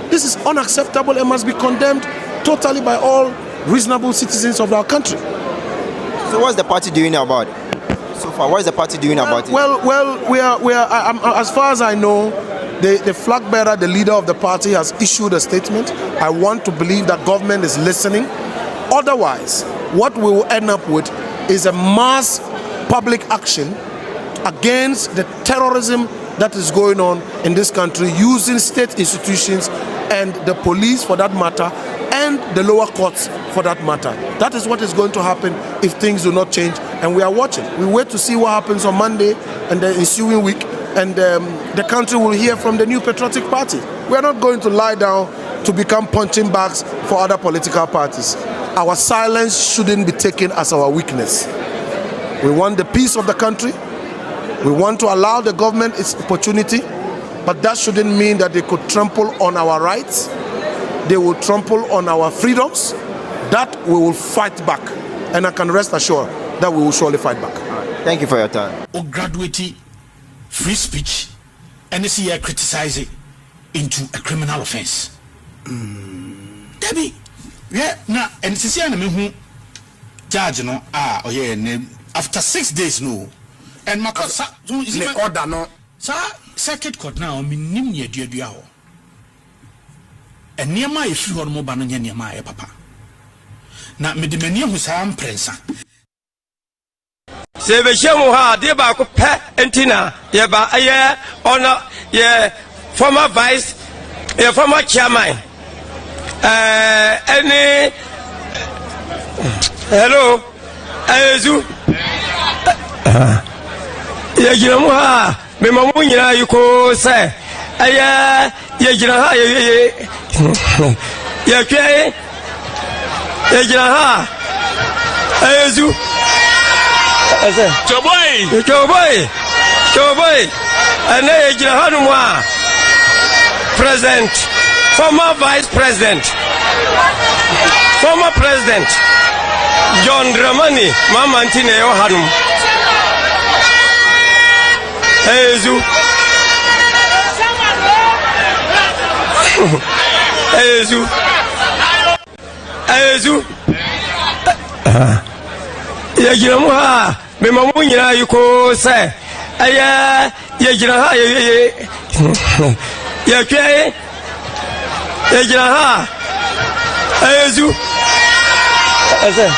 This is unacceptable and must be condemned totally by all reasonable citizens of our country. So what's the party doing about it? So far, what is the party doing about it? Well, we are as far as I know, the flag bearer, the leader of the party, has issued a statement. I want to believe that government is listening. Otherwise, what we will end up with is a mass public action against the terrorism that is going on in this country, using state institutions and the police for that matter, and the lower courts for that matter. That is what is going to happen if things do not change, and we are watching. We wait to see what happens on Monday and the ensuing week, and the country will hear from the new patriotic party. We are not going to lie down to become punching bags for other political parties. Our silence shouldn't be taken as our weakness. We want the peace of the country. We want to allow the government its opportunity, but that shouldn't mean that they could trample on our rights. They will trample on our freedoms. That we will fight back, and I can rest assured that we will surely fight back. Thank you for your time. Graduate free speech, and see you criticize it into a criminal offense. Debbie, yeah, now and see who judge no after 6 days no, and my order no, sir, circuit court now minim ye dua ho. And near my if you are more than near my papa. Now, Medimania who sam prensa. Seveshamuha, dear Baco Pet Entina, Yaba, a year, honor, yeah, former vice, a former chairman. Any hello, Azu Yajinamuha, Memomunia, you could say, a year, Yajina, Yake, Yajina, Azu. Choboy, and Hanuma, President, former Vice President, former President, John Dramani, Mamantine Hanum, Azu, Yajinamuha, Memomunia, you could say, Aya, Yajina, Yake, Yajina, Azu,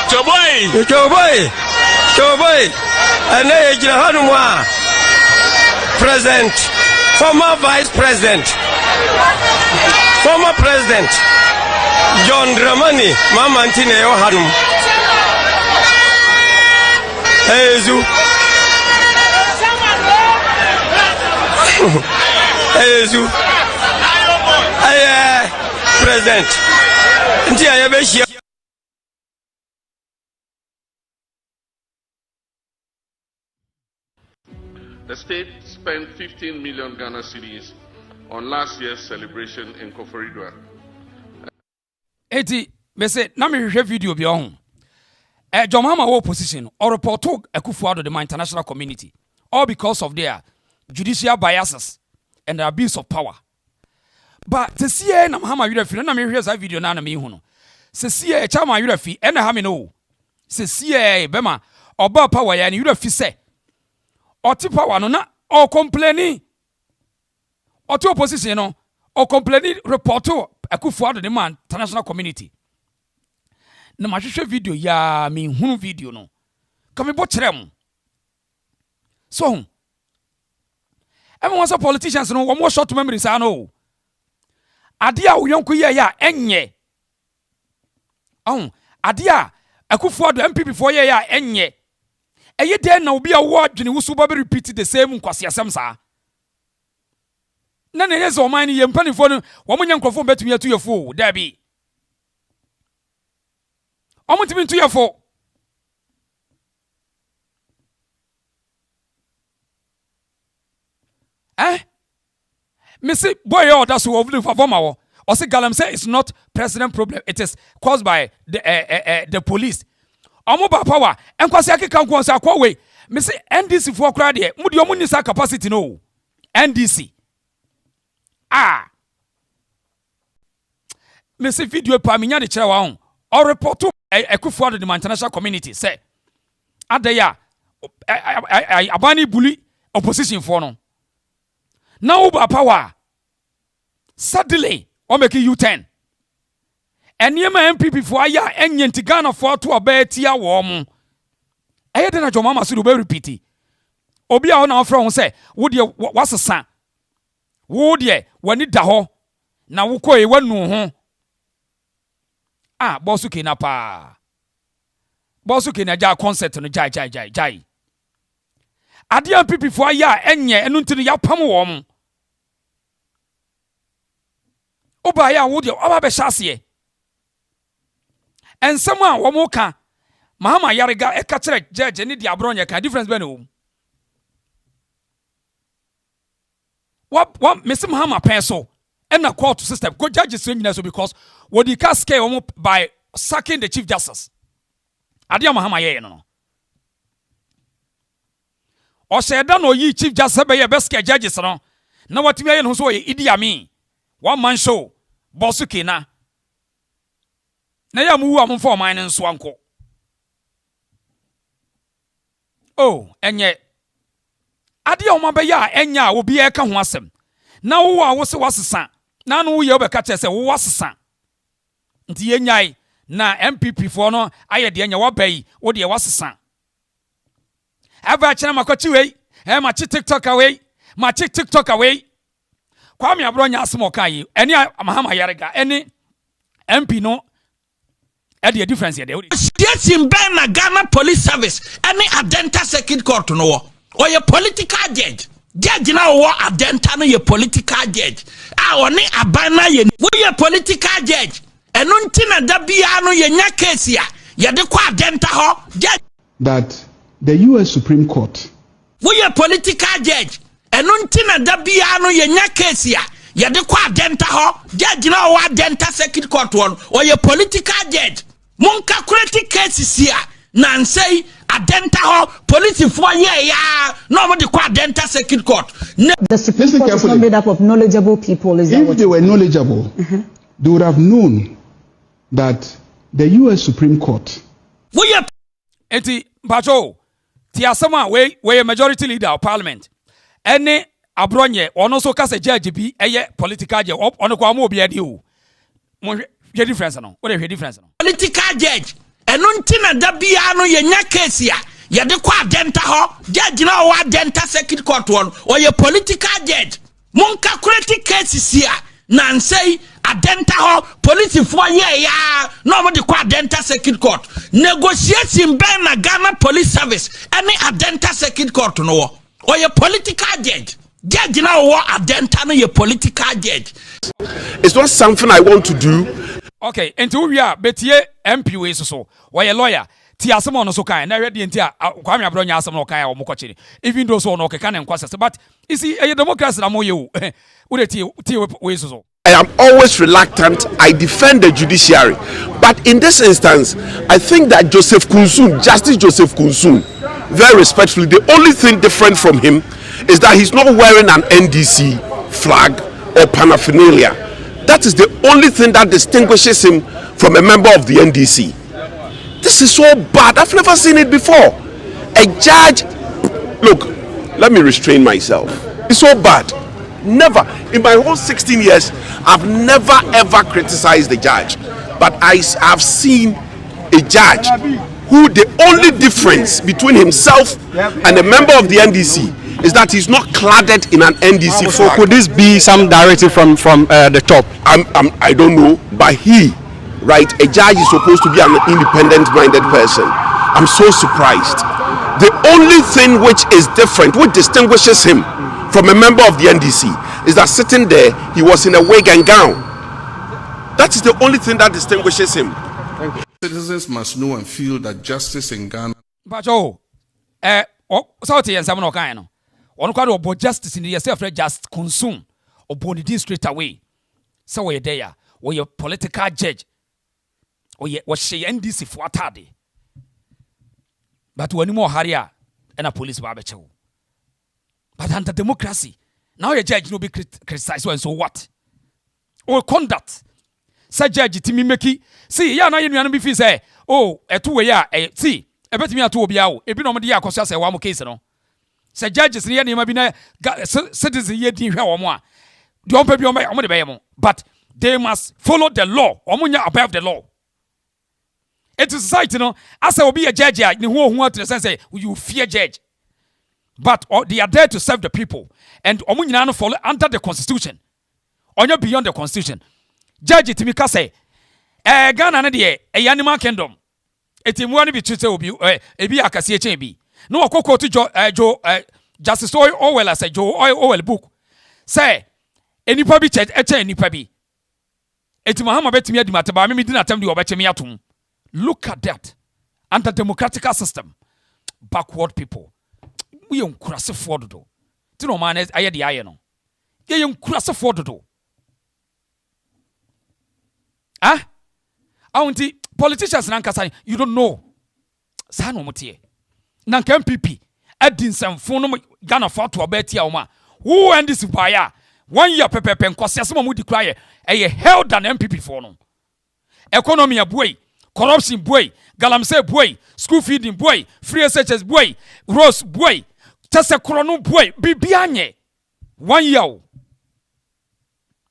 Choboy, and Yajina Hanuma, President, former Vice President, former President, John Dramani, Mamantine Hanum. Azu, President. The state spent 15 million Ghana cedis on last year's celebration in Koforidua. Eti, me say, na me hwehwe video bi on. John Mahama war position or report to Akufo-Addo the international community, all because of their judicial biases and the abuse of power. But to see na Mahama Yurefi, na me hear that video na me hu no. Se see e chama Yurefi, e na ha me no. Se see e bema oba power ya ni Yurefi se. Oti power no na o complaining. Oti opposition no o complaining report to Akufo-Addo the international community. Na mahwehwe video ya me hunu video no ka me bo kyerem so everyone say politicians no one more short memories are no ade a uyonko ye ya enye ade a Akufo-Addo MPP for ye ya enye eye de na obi a wo adwene wo so ba be repeat the same nkwasiasem saa na yezo oman ni ye mpanifo no wo mo nyankofo betumi atu yefo da bi Omuntimi ntu yefo. Missy boy, that's who over for Vomao. Or say Galam say it's not president problem, it is caused by the police. Omoba power, and Kwasiaki can go on way. Me say NDC for kra de mu de omu ni sa capacity no. NDC. Me say video pa me nya de kire wa ho. Or report to Ekufuado the international community say adaya abani bully opposition for no. Now uba power. Suddenly o make U10. Enyema MPP for aya enye nti Ghana for to abetia wo mo. Eye de na John Mahama so be repeat. Obi a ho na afro ho say wo de wasesa. Wo de wani da ho na wo koe wanu ho. Bosu kina pa. Bosu kina ja concert no jai. Ade MPP for aya enye enu ntinu ya pam wo mo. Oba ya wo de oba be hyase. Ensem a wo mo ka Mahama Yarega e ka kire judge ni di abronye ka difference be no. What Mr. Mahama peso and the court system go judges so because what the cast scale by sacking the Chief Justice. Adia Mahama ye no. O say da no yi Chief Justice be ye best judges no. Na what me ye no so ye Idi Amin. One man show boss kina. Na ya mu am for mine nso anko. Oh, enye adia o mabe ya enya obi e ka ho asem. Na wo a wo se wasesa. Na no wo ye obeka che se wo wasesa. Nti yenyai na MPP for no aye de enya wo bai wo de wasesa. Ava chena makochi wei, ma chi TikTok away, ma chi TikTok away. Kwame abronya asem okai. Eni Mahama Yarega, eni MP no e the difference here. Yes, in na Ghana Police Service, any Adenta Circuit Court no or your political judge. Judge now war Adenta no your political judge. Oni abana ye we your political judge. Enuntina da bia no ye nya case ya. Ye de kwa Adenta ho judge. That the US Supreme Court. We your political judge. Enuntina da bia no ye nya case ya. Ye de kwa Adenta ho judge now war Adenta Circuit Court one or your political judge. Monka create cases here. Nansay Adenta ho police for ya nobody kwa Adenta Circuit Court. The Supreme Court is not made up of knowledgeable people. If they were knowledgeable, they would have known that the US Supreme Court. Eti Bajo ti asama we majority leader of parliament. Any abronye ono so kase judge bi eye political judge ono kwa mo obi ade o. Mo hwe difference no. What the difference no? Political judge. Enuntina da bia no ye nya case ya. Ye de kwa Adenta ho judge na wa Adenta Circuit Court one or your political judge. Monka create cases here. Nansay Adenta ho police for ya nobody kwa Adenta Circuit Court. Negotiating ben na Ghana Police Service any Adenta Circuit Court no or your political judge. Judge now wa Adenta no your political judge. It's not something I want to do. Okay, into we are betie MP we so why lawyer ti asemo no so kan na hwede nti a Kwame Abronya asemo no kan a wo mokɔkye even though so no keka ne nkwasa but you see a democracy na mo ye wo we ti we so I am always reluctant. I defend the judiciary, but in this instance I think that Justice Joseph Kunsun, very respectfully, the only thing different from him is that he's not wearing an NDC flag or paraphernalia. That is the only thing that distinguishes him from a member of the NDC. This is so bad. I've never seen it before. A judge, look, let me restrain myself. It's so bad. Never, in my whole 16 years, I've never ever criticized the judge. But I have seen a judge who the only difference between himself and a member of the NDC is that he's not cladded in an NDC flag. So could this be some directive from the top? I don't know, but a judge is supposed to be an independent-minded person. I'm so surprised. The only thing which is different, which distinguishes him from a member of the NDC, is that sitting there, he was in a wig and gown. That is the only thing that distinguishes him. Thank you. Citizens must know and feel that justice in Ghana. Bajo, South and Samuel Kano. One quite about justice in the yourself just consume or body this straight away. So we're there, or your political judge, or what she NDC for a tardy. But when more Haria, and a police barbecho. But under democracy, now a judge no be criticized, so what? Or conduct. Say judge Timmy Meki. See, ya na you be say, oh, a 2 ya, see, a bet me a 2 biao, a bit on the Acosa say one case no. Say judges near him been citizen yet in her or more. Don't pay your money, but they must follow the law, or above the law. It's a society, no. As I will be a judge, you want to say you fear judge, but they are there to serve the people, and omunyana follow under the constitution, or not beyond the constitution. Judge Timika say, Ghana na de a animal kingdom. Eti mu ani bi twete obi ebi akase HB. No okoko to Joe Justice Orwell as Joe Orwell book. Say enipa bi eche enipa bi. Eti Mahama betimi adi mataba me di na tam di obechemi atum. Look at that. Under democratic system, backward people. We on kurase fododo. Ti no man aye de aye no. Ye on kurase fododo. Ah? Auntie, politicians nankasa, you don't know. Sa no motie. Nanka MPP, adin samfo no Ghana for to abetia oma. Who end this fire? 1 year pepepe nkwase asema mu declare eye held an MPP for no. Economy abuai, corruption boy, galamse boy, school feeding boy, free SHS boy, Rose boy, tese krono boy, bibianye. 1 year.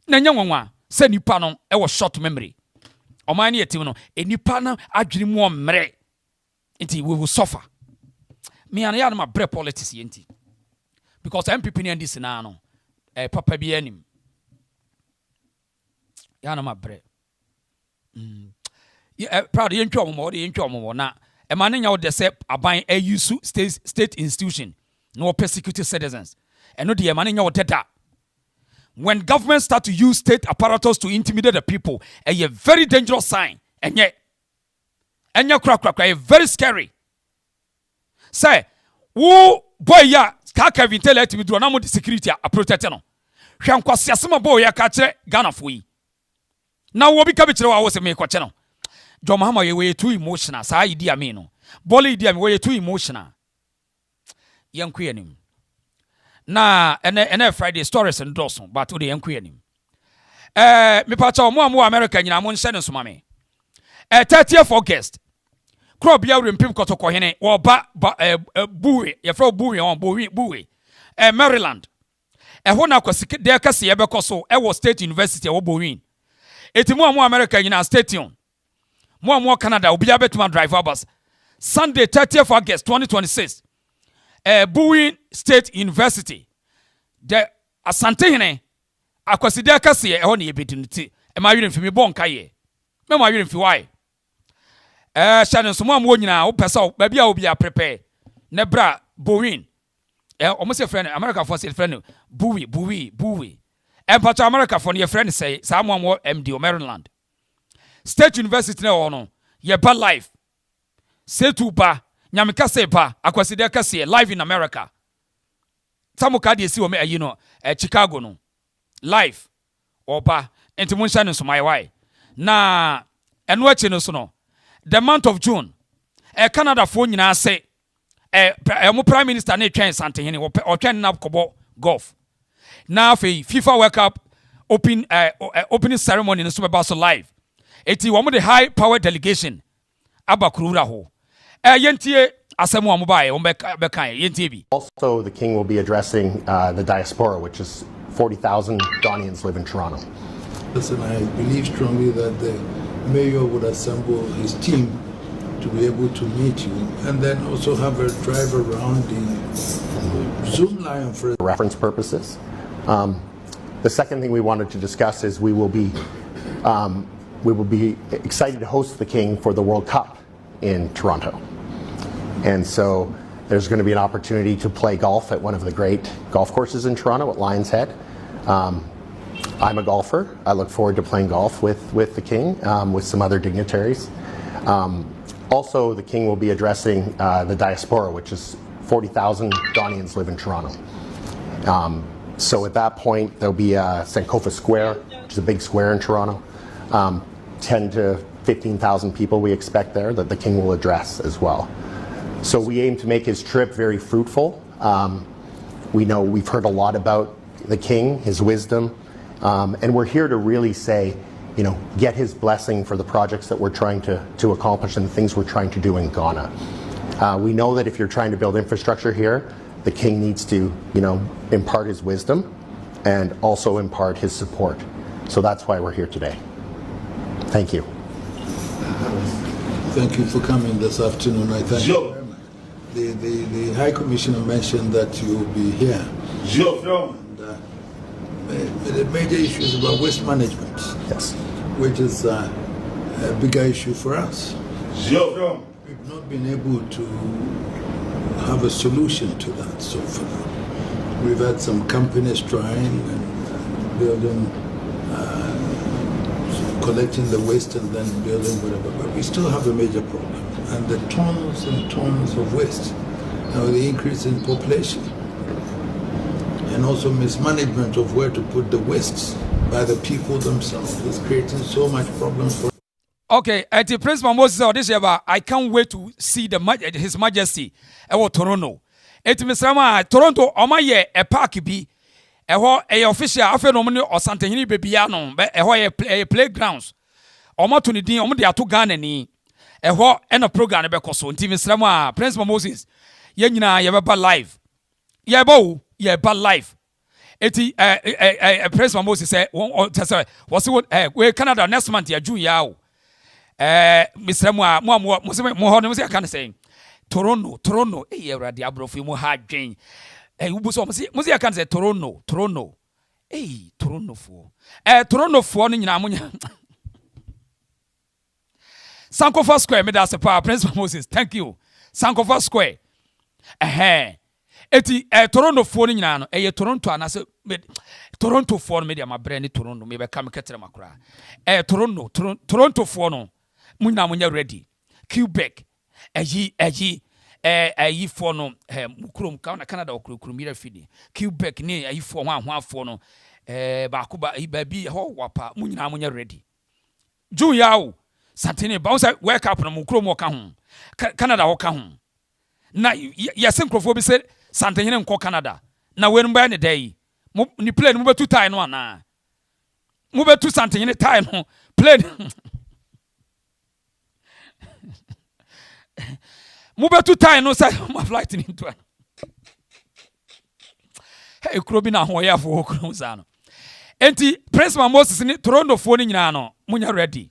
Nanya nwanwa, se nipa no e was short memory. Omani etim no, enipa na adwene mu omre. Nti we will suffer. Me and ya na bre politics yenti. Because MPP ni this na no, papa bi anim. Ya na bre. Proud yentwa omo na e ma nya wo de se aban ayusu state institution no persecute citizens. And no de e ma nya wo deda. When government start to use state apparatus to intimidate the people, a very dangerous sign. And yet crack, very scary. Say, who boy ya kaka vintele to me do na mo security a protect no. Hwan kwase asema boy ya ka kire Ghana fo yi. Na wo bi ka be kire wa wo se me kwache no. John Mahama we too emotional. Sa idi ame no. Boli idi ame we too emotional. Yanku yanim. Na ene Friday stories and doson but o de yanku yanim. Me pacha mo America nyina mo nse nsoma me. 30th August. Crop ya rempim Kotokohene wo ba buwe ye fro buwe on buwe. Maryland. Ho na kwasi de kase ye bekoso e wo State University wo buwe. Eti mo America nyina stadium. Mo Canada obi abetuma driver bus. Sunday 30th August 2026. Buwe State University. The ASANTES akwasi de kase e ho na ye bedinti. E ma yire mfimi bon kaye. Me ma yire mfi why? Shannon so mo nyina wo pesa ba bia obi a prepare ne bra Bowen almost a friend America for say friend buwi but America for your friend say someone more MD o Maryland State University na ono ye ba life say to ba nyameka say ba akwasi de ka say live in America samuka de si o me you know Chicago no live oba enti mo Shannon so my why na eno achi no so no the month of June, Canada for nyina say, mo Prime Minister ne twen Santehene or twen na kobo golf. Now FIFA World Cup opening ceremony in Super Bowl live. Eti wo mo the high power delegation abakurura ho. Yentie asemu amubae wo bekan yentie bi. Also, the king will be addressing the diaspora, which is 40,000 Ghanaians live in Toronto. Listen, I believe strongly that the mayor would assemble his team to be able to meet you and then also have a drive around the Zoom line for reference purposes. The second thing we wanted to discuss is we will be excited to host the king for the World Cup in Toronto. And so there's going to be an opportunity to play golf at one of the great golf courses in Toronto at Lions Head. I'm a golfer. I look forward to playing golf with the king, with some other dignitaries. Also, the king will be addressing the diaspora, which is 40,000 Ghanaians live in Toronto. So at that point, there'll be Sankofa Square, which is a big square in Toronto. 10 to 15,000 people we expect there that the king will address as well. So we aim to make his trip very fruitful. We know we've heard a lot about the king, his wisdom, and we're here to really say, you know, get his blessing for the projects that we're trying to accomplish and the things we're trying to do in Ghana. We know that if you're trying to build infrastructure here, the king needs to, you know, impart his wisdom and also impart his support. So that's why we're here today. Thank you. Thank you for coming this afternoon. I thank you very much. The High Commissioner mentioned that you will be here. And, the major issue is about waste management. Yes. Which is a bigger issue for us. We've not been able to have a solution to that so far. We've had some companies trying and building, collecting the waste and then building whatever, but we still have a major problem. And the tons and tons of waste, the increase in population, and also mismanagement of where to put the wastes by the people themselves is creating so much problems for. Okay, at the Prince Moses this year, I can't wait to see His Majesty at Toronto. At Mr. Toronto, Omaye, a park be a official afternoon or something babyano, but a playgrounds. Omatuni din, Omadia to Ghanaians. And a program because on TV Srama, Prince Moses, Yenina, Yaba live. Yabo, Yaba live. Eti Prince Moses said, was where Canada next month, ya June yao. Mr. Mohammed, can say Toronto, era diablo for more hard drain. Musia can say Toronto, Toronto for Namunya. Sankofa Square, me that's a power, Prince Moses. Thank you. Sankofa Square. Eti Toronto for Nano, Toronto and I said Toronto for media, my brand Toronto, maybe come catch macra. Toronto for no. Munya ready. Quebec. Ye for no Mukrum Canada or Krumira Fidi. Quebec near ye for one for no Bakuba baby ho wapa munya ready. Juyao Santini bounce wake up no Mukrum walk home. Canada walk home. Na yasenkrofo said Santini ko Canada. Na when by the day. Ni plane move to time no na. Move to Santini time no plane. Move to time no say my flight into one. Hey, Krobina Hoya for Krumzano. Enti Prince Moses in Toronto phone in Yano, Munya ready.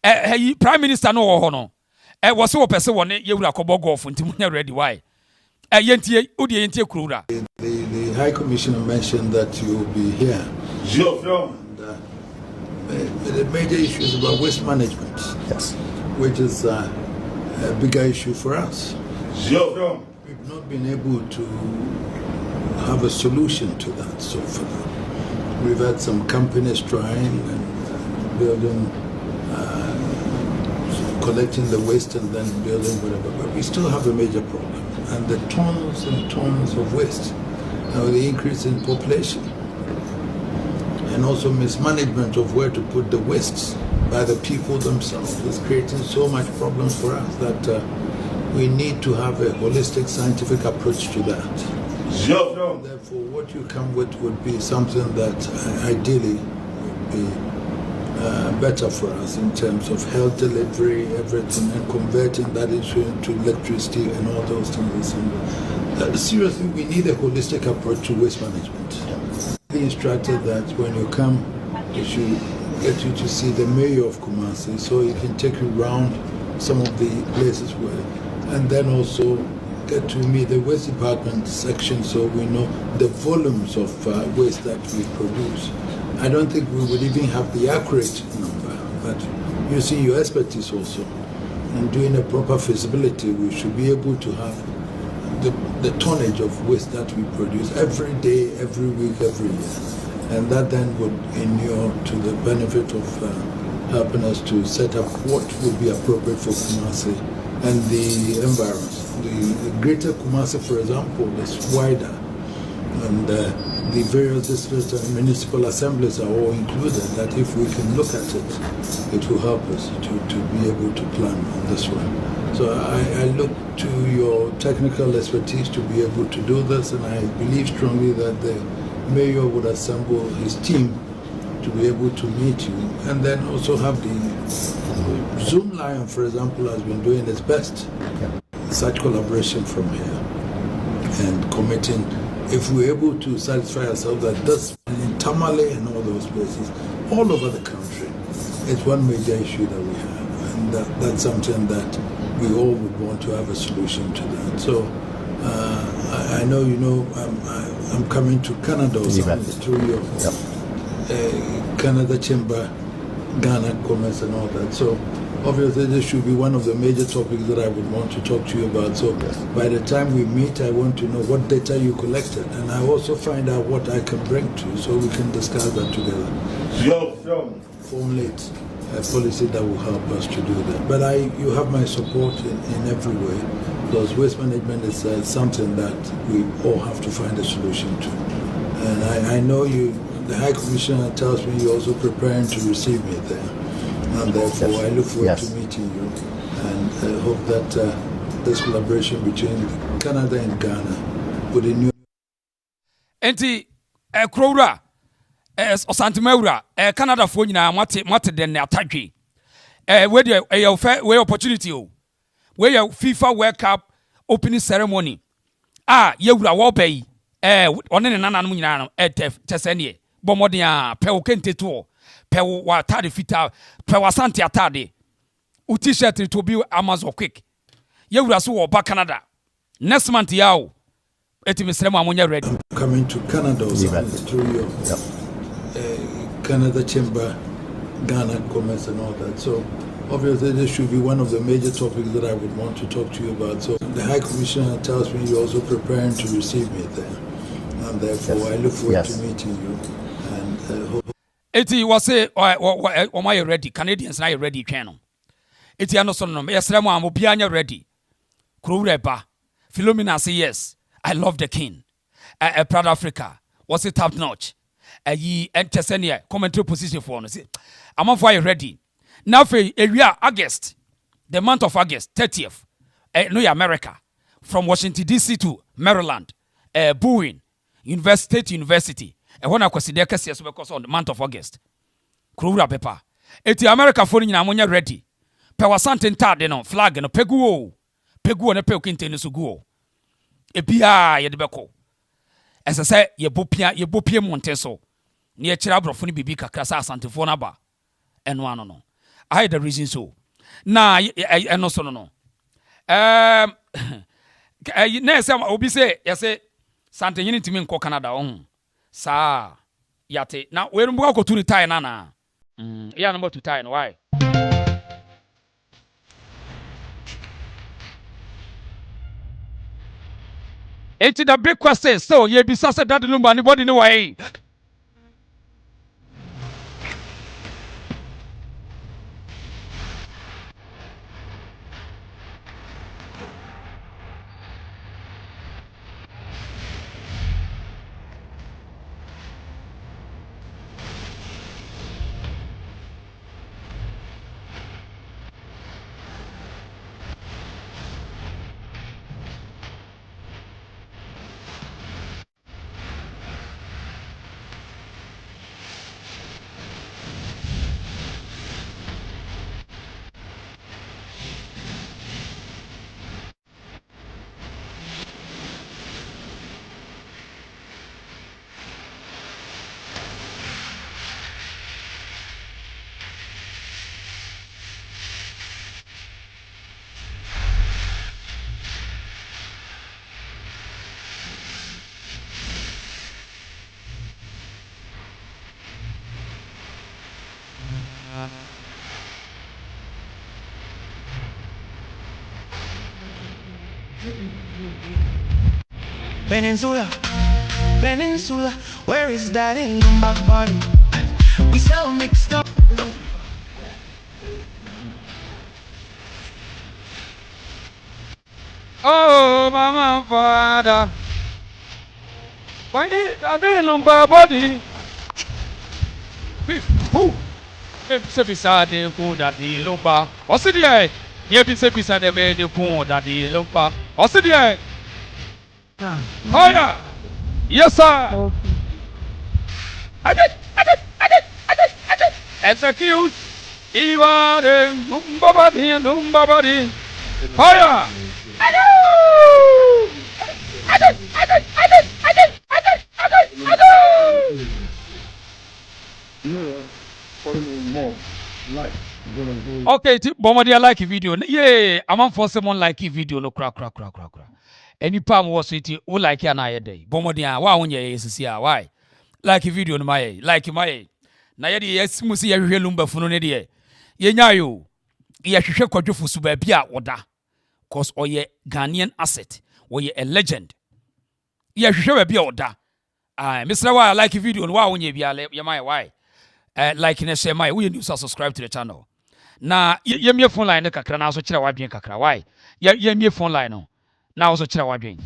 Prime Minister no hono. Was so person one you will go for Munya ready. Why? Yenti Udi Yenti Krura. The High Commissioner mentioned that you will be here. And, the major issue is about waste management. Yes. Which is a bigger issue for us. We've not been able to have a solution to that so far. We've had some companies trying and building, collecting the waste and then building whatever, but we still have a major problem. And the tons and tons of waste, the increase in population, and also mismanagement of where to put the wastes by the people themselves is creating so much problems for us that we need to have a holistic scientific approach to that. Therefore, what you come with would be something that ideally would be better for us in terms of health delivery, everything, and converting that into electricity and all those things. And, seriously, we need a holistic approach to waste management. They instructed that when you come, they should get you to see the mayor of Kumasi so he can take you around some of the places where, and then also get to meet the waste department section so we know the volumes of waste that we produce. I don't think we would even have the accurate number, but using your expertise also and doing a proper feasibility, we should be able to have the tonnage of waste that we produce every day, every week, every year. And that then would inure to the benefit of helping us to set up what would be appropriate for Kumasi and the environment. The greater Kumasi, for example, is wider, and the various districts and municipal assemblies are all included, that if we can look at it, it will help us to be able to plan on this one. So I look to your technical expertise to be able to do this, and I believe strongly that the mayor would assemble his team to be able to meet you, and then also have the Zoom Lion, for example, has been doing its best. Such collaboration from here and committing, if we're able to satisfy ourselves that this in Tamale and all those places, all over the country, it's one major issue that we have, and that's something that we all would want to have a solution to that. So I know you know I'm coming to Canada or something through your Canada Chamber, Ghana Commerce and all that. So obviously this should be one of the major topics that I would want to talk to you about. So by the time we meet, I want to know what data you collected, and I also find out what I can bring to you so we can discuss that together. Formulate a policy that will help us to do that. But you have my support in every way, because waste management is something that we all have to find a solution to. And I know the High Commissioner tells me you're also preparing to receive me there. And therefore, I look forward to meeting you, and hope that this collaboration between Canada and Ghana would renew. Enti, Krowra, Osantimaura, Canada for you now, Mate den Ataki. Where your fair opportunity, where your FIFA World Cup opening ceremony. Yewra Wopay, on an anonymous Tessenie, Bomodia, Pewkente tour. Pew wa tade fita pew asante atade u t-shirt to be Amazon quick ye wura so wo ba Canada next month yawo eti mesrem amonya ready. I'm coming to Canada through your Canada Chamber, Ghana Commerce and all that. So obviously this should be one of the major topics that I would want to talk to you about. So the High Commissioner tells me you're also preparing to receive me there, and therefore I look forward to meeting you, and hope. Eti wase o my ready, Canadians na ready channel. Eti ano so no yesrem am obi anya ready. Krowreba. Philomena say yes. I love the king. Proud Africa. Was it top notch? Yi entesenia commentary position for no say. Am for ready. Now for area August. The month of August 30th. No America. From Washington DC to Maryland. Bowen University. And when I consider cases because on the month of August, Krura Pepper. Eti America for in ammonia ready. Pewa Santen Tad, no flag and a peguo. Pegu and a pelkinte in Suguo. A pia yedbeko. As I say, ye bopia Monteso. Near Cherabro Funny Bibica Casa Santefona Ba. And one no. I had the reason so. Nah, I know so no. Next time Obi say, yes, Santa Unity mean Canada on. Sa yate na we rumbu ko to retire na ya number to tie why it's the big question so ye be sasa that no anybody know why Peninsula, where is that in my body? We sell mixed up. Oh, mama, father. Why did I be on my body? Who? If beside the food at the loba. What's it like? Here be say pizza the way the poor that the lumpa. Also there. Fire. Yes sir. Execute. Ibade numbabadi. Fire. Okay, Bomadi, I like a video. Yeah, I'm on for someone like a video. No crack. Any palm was it, who like an eye day. Bomadi, why on your ass? Why? Like a video on my like my. Nayadi, yes, Musi, a real lumber for no idea. Yenyayo, Yasha quadruple subabia or da. Cause or ye Ghanaian asset, or ye a legend. Yasha be or da. Mr. Why I like a video on why on ye my why. Like in a semi, we need to subscribe to the channel. Na ye phone line kakra na so kira wadwen kakra why ye me phone line no na so kira wadwen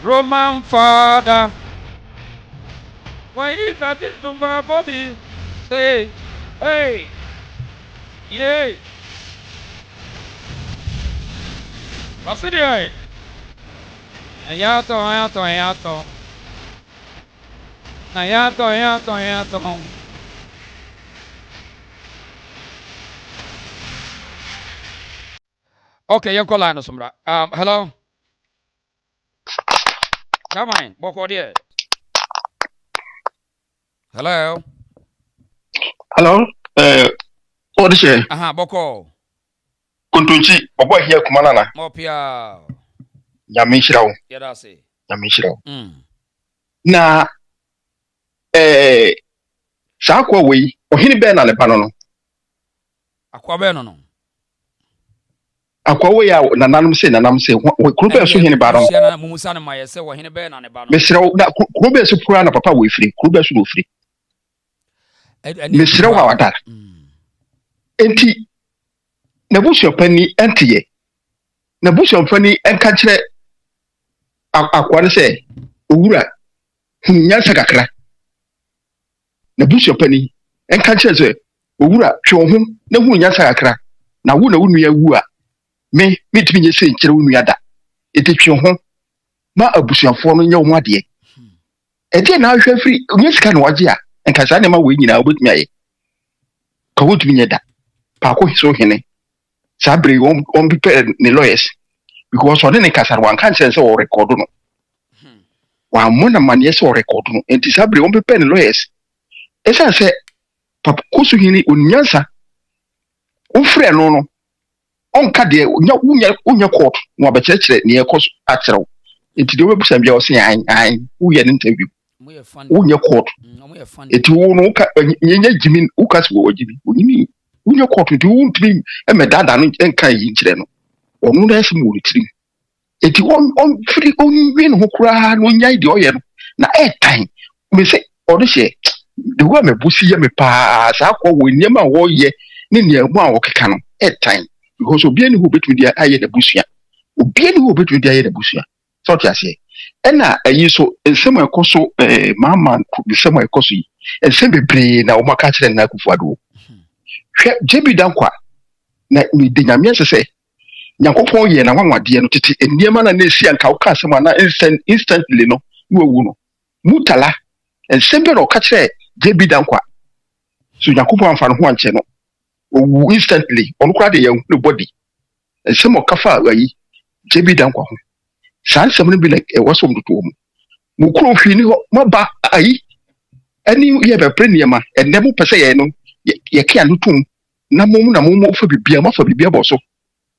Roman father why is that this to my body say hey yeah what's it here Ayato. Okay, you call line somebody. Hello. Come on, Boko dear. Hello. Hello. What is it? Boko. Kuntunchi, Boko here, Kumanana. Mopia. Yamishiro. Yadasi. Yamishiro. Na Sakwa we, or Hini Ben and the Panono. Aquabeno. Aquaway out, and I'm saying, we could be so in a baron. Mumusana, my say, or Hini Ben and a baron. Mr. Krube Supurana Papa we free, Krube Sulu free. Mr. Wawata. Enti Nabusha Penny Antie. Nabusha Penny and catch Aquan say, Ura, Yasakakra. Nabusha Penny and catch Ura, show him, no one Yasakakra. Now, wouldn't we a woo? Me, meet me, say, Cherumiada. It is your home. Ma a bush of forming your waddy. And then I shall free, yes, can wajia, and Casanema winning out with me. Kawut Mineda. Parkosohene. Sabri won't be paid the lawyers. Because on any Casa one can't sense or record. While Mona man yes or record, and Sabri won't be paid the lawyers. As I said, Parkosohene unyansa. Unfree no. On Cadia, unya court, no church near cost actual. It do be your saying, we an interview. Unya court. It won't Jimmy Ukas wo Jimmy. Uni unya court to won't be a medada and kai incident. Or no less more tree. It won't on free only win who cry no yard oil. Na time. We say, or the share. The woman bussy me pass out or we never war ye, near one canon at time. Because Obiani who bet with the eye the bushia. Obiani who bet with the eye the bushia. So I say. And now I so in some coso Mahama could be somewhere cosy. And send a brain now my catcher and Nakufado. JB Dankwa. Na me dinamias say. Nyankopon ye na wanwa de no tete eniema na nesi anka woka asema na instantly no wo no mutala ensembe no ka kire JB Dankwa so Nyankopon amfa no ho anche no owu instantly ono kra de ye hu body ensemo kafa ayi JB Dankwa ho san sem no bi like e wasom do to mu kro hwi ni ho maba ayi ani ye be premium enemo pese ye no ye kia no tum na momu fa bibia ma fa bibia boso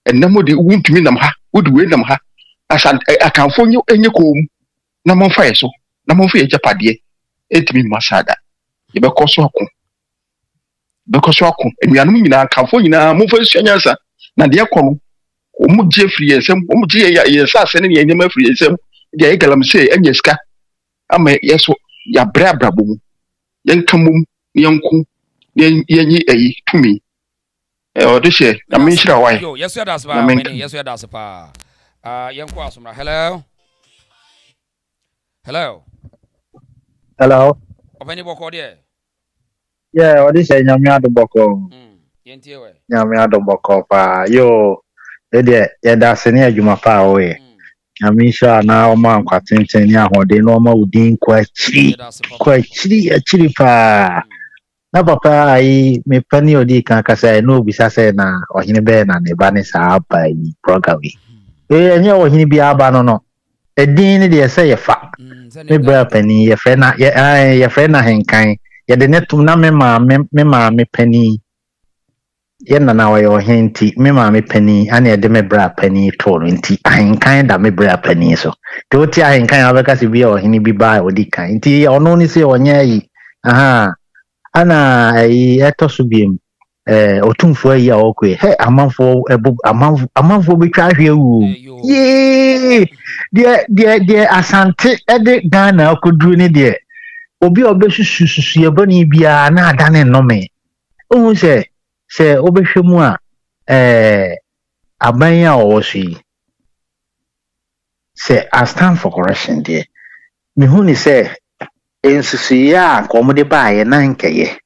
enemo de wuntumi nam ha wodi we nam ha asante akanfo enye kom na monfa ye so na monfa ye japade etimi masada ye be koso akon enuanum nyina akanfo nyina monfa suanyansa na de ekono omu je free yesem omu je ye sase ne ye nyama free yesem de ye galam se enye ska ama yeso ya brabra bomu yenkamum yenku yenyi eyi tumi this year, I mean, why? Yes, that's about many. Yes, that's pa. Young Kwasumra. Hello. Hello. Hello. Obani boko there. Yeah, what is a nyamia do boko? Yentie we. Nyamia do boko pa. Yo, ede yeda sene adwuma pa we. Nyamisha na o man kwatenten ni ahode no ma udin kwachiri pa. Na papa ai me pani odi kan kasa no bisa se na ohine be na ne ba ne sa pa yi program wi. Enye ohine bi aba no. Edin ni de se ye fa. Me bra pani ye fe na ye fe na henkan. Ye de netum na me maame pani ye na wa yo henti me maame pani ana ye de me bra pani to no nti ahenkan da me bra pani so te oti ahenkan abeka se bi o hini bi ba odi kan nti ono ni se onye yi aha ana ai etoso biem otumfo ayi a okwe he amanfo amanfo bi twa hwe wu ye de asante de Ghana akoduru ni de obi obesususu yebani bia na adane nnome ohun se obehwemu a aban a owosi se I stand for correction there me hu ni se ensusu ya komode baaye na nkeye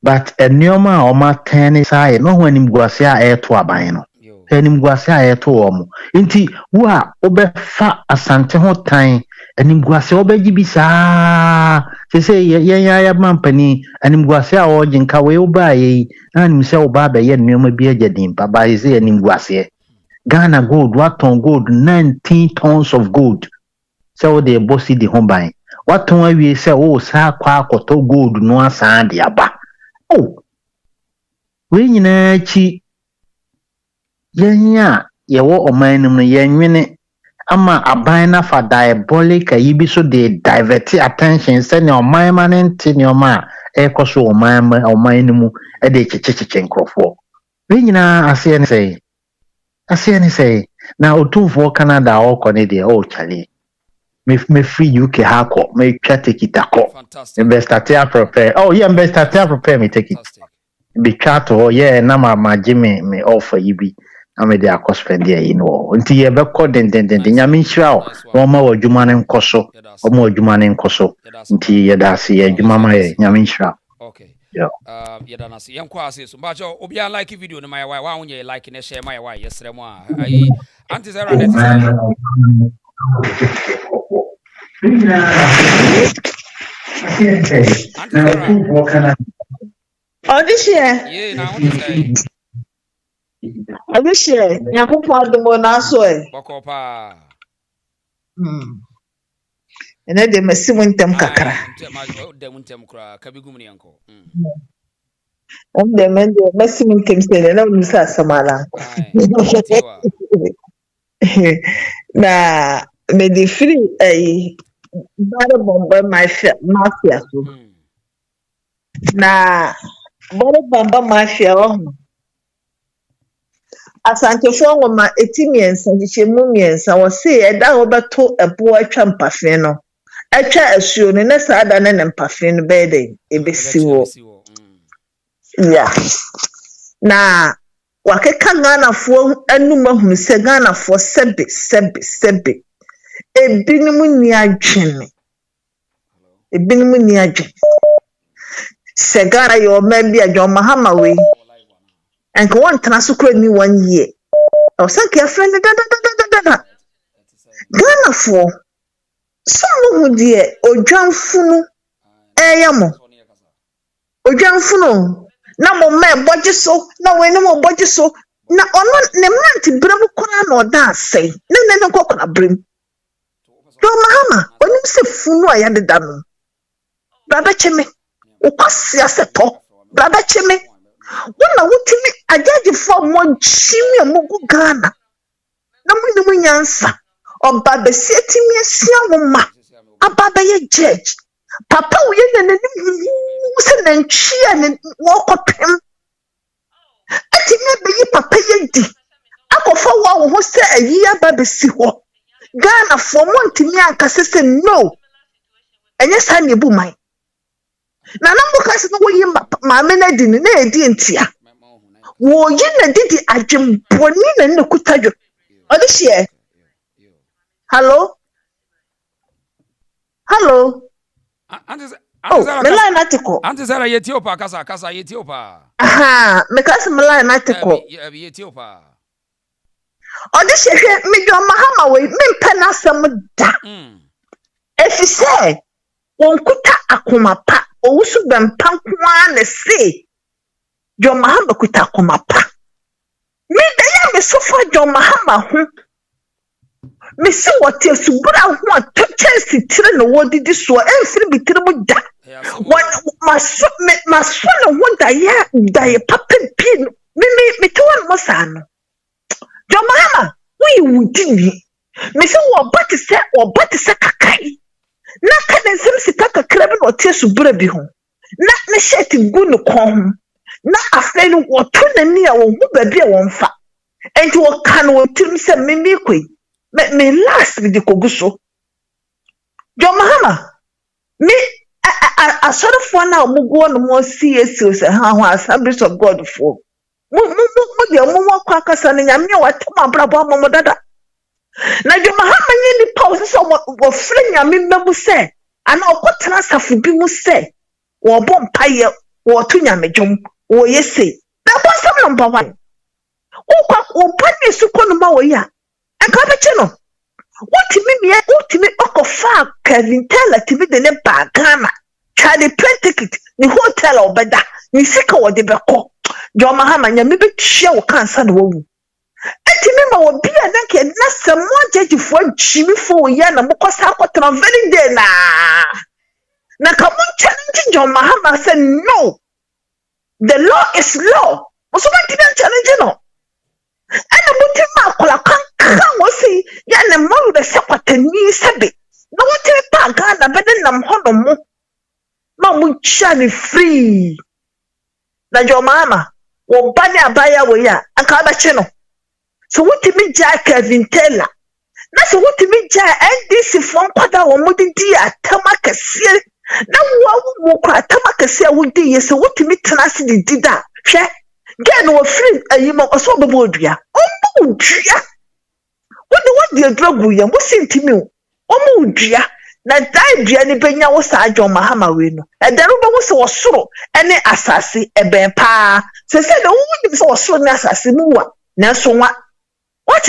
but enioma a omatani sai no ho animguase a eto aban no animguase a eto omo nti wo a obefa asante ho tan animguase obeji bi saa se ya mampani animguase a ojinka we obaye na anim se oba be ye nneoma bi agyadin baba is animguase Ghana gold what ton gold 19 tons of gold so the bossy the homban what ton we say oh sa kwa akoto gold no asan de aba oh we nyina chi yenya yewo omanum no yenwene ama aban na fa diabolic ayibi so they divert attention say ne oman manenti ne oma ekoso oman e de chichichi nkrofo we nyina ase ne say na otumfo Canada o konede o chale me free UK hako me twa take it ako investor prepare oh yeah investor prepare me take it be chat to yeah na ma jime me offer yibi amede akospend there you know nti ye be ko den nyame nhira o ma wadwuma ne nkoso o ma wadwuma ne nkoso nti ye da se ye adwuma ma ye nyame nhira okay ye da na se yen kwa ase so ba cho obi an like video no my why wa wonye like na share my why yesre mo a ayi anti zero net say Audition. Yeah, na what say Audition. Nyakupo adumo na so boko pa ene de masimu ntem kakra ntem kra kabigum ne yanko de masimu ntem se na unisa samala na me di free bare bomba mafia so na bare bomba mafia asantefo ngoma etimiensa dichemu miensa wo se eda wo beto ebo atwa mpafe no atwa asuo ne na saada ne mpafe no bede ebesiwo ya na wakeka Ghanafo anum ahunu se Ghanafo sebe ebinim ni adwene se Ghana yo membi adwo Mahama we and go on transukro ni 1 year o sanke friend da Ghanafo some who die odwanfunu eyamo odwanfunu na mo me boje so na we no mo boje so na ono ne manti brem kora na oda asai ne kokora brem do Mahama onim se funu ayadeda no brada cheme ukwasi aseto brada cheme wona wutimi ajaji fo mo chimi amugu Ghana na mundu nyansa oba be setimi asia woma aba be ye judge papa wo ye na se na ntwia ne wo kopem atimi be ye papa ye di akofo wo ho se ayi aba be si ho Ghana fo mo ntimi akase se no enye sa ne bu mai na nambuka se no wo yi maame na di ne edi ntia wo yi na didi adwemboni na ne kutadwo odihie hello Hello. Melan article. Antisara Ethiopia kasa Ethiopia. Aha, because Melan article. Ethiopia. This is me do Mahama we me pena some da. If you say won kuta akoma pa owusu bempa kwa na say John Mahama kuta akoma pa. Me da ya me so for John Mahama ho. Me see what you subra ho atchesi tire no wodidi so enfiri bitire mu da. One my son no da ya papa pin me to one mo sano. John Mahama we wudini. Me see what but say kakai. Na kana nsem sika kakra bi no tie subra bi ho. Na shirt gu no kon. Na afei no woto nani a wo hu ba bi a wonfa. Enti wo kan wo tim se me kwai. Me last with the koguso. John Mahama, me a sort of one now go on more CSO say how Assemblies of God for. Mo kwakasa na nyame what ma brabo mo dada. Na John Mahama ni pause so wo frɛ nyame mabu say ana okotena safu bi mu say wo bɔ mpaye wo to nyame dwom wo yese. Na bɔ number 1. Wo pani su kono ma wo ya. Akabechino. What me okofa Kevin Teller TV de ne bagana. Charlie plane ticket ni hotel obeda. Ni sika wo de beko. John Mahama nya me be tia wo kansa na wo. Enti me ma wo bia na ke na samo judge fo chimi fo ya na mokosa akotena very day na. Na come challenge John Mahama say no. The law is law. Oso ba didn't challenge no. Ana mutima akola kan wosi ya na maru da sakwatani sabe na wote pa Ghana beden nam hono mo ma mu chani free na John Mahama wo bani abaya wo ya aka ba che no so wote mi ja Kevin Taylor na so wote mi ja NDC fon kwada wo mudi di atama kase na wo kwa atama kase wo di ye so wote mi tenase di da hwe gen wo free ayimo oso bebo odua omo odua what the drug ya mo sentimi omo odua na dai dua ni benya wo sa John Mahama we no e dero be wo se wo soro ene asase e ben pa se na wo ni se wo soro ni asase mu wa na so wa what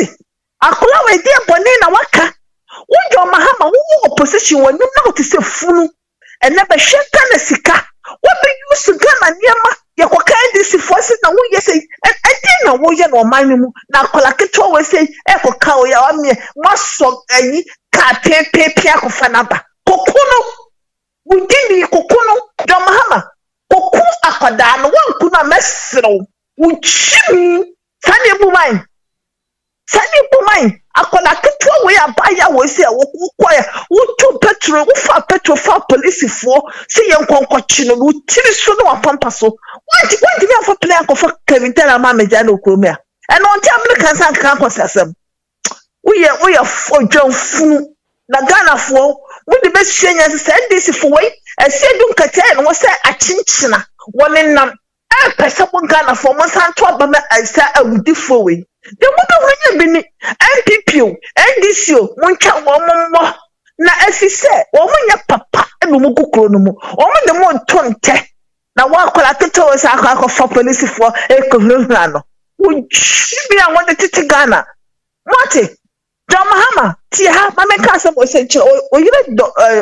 akola we dey bone na waka wo John Mahama wo opposition wo ni na wo te se funu ene be hweka na sika wo be use Ghana niema yakoka ndisi forces na wo yese edi na wo ye no man mu na akola keto we say ekoka wo ya wa me maso ayi ka pepe akofa naba kokuno wudini kokuno John Mahama koku akoda no wanku na mesro wuchimi sane buman akola keto we abaya wo say wo koya wo to petrol wo fa petrol fa police for say yenkonkochi no wo tiri so no apampa so what me for play for Kevin Taylor ma meja no kromia and on American san kan kwasasem we for John Funu na Ghana for we the best shenya say this for we e say dun kata no say achinchina woni nam e pese mo Ghana for mo san to aba me say awudi for we the mo be ni MPP NDC mo ntwa wo mo na afise wo mo nya papa e mo kokoro no mo wo mo de mo tonte na wa kola teto sa akọ for police for economic no wo bi an won tete Ghana mate John Mahama ti ha ma me ka se mo se nche o yire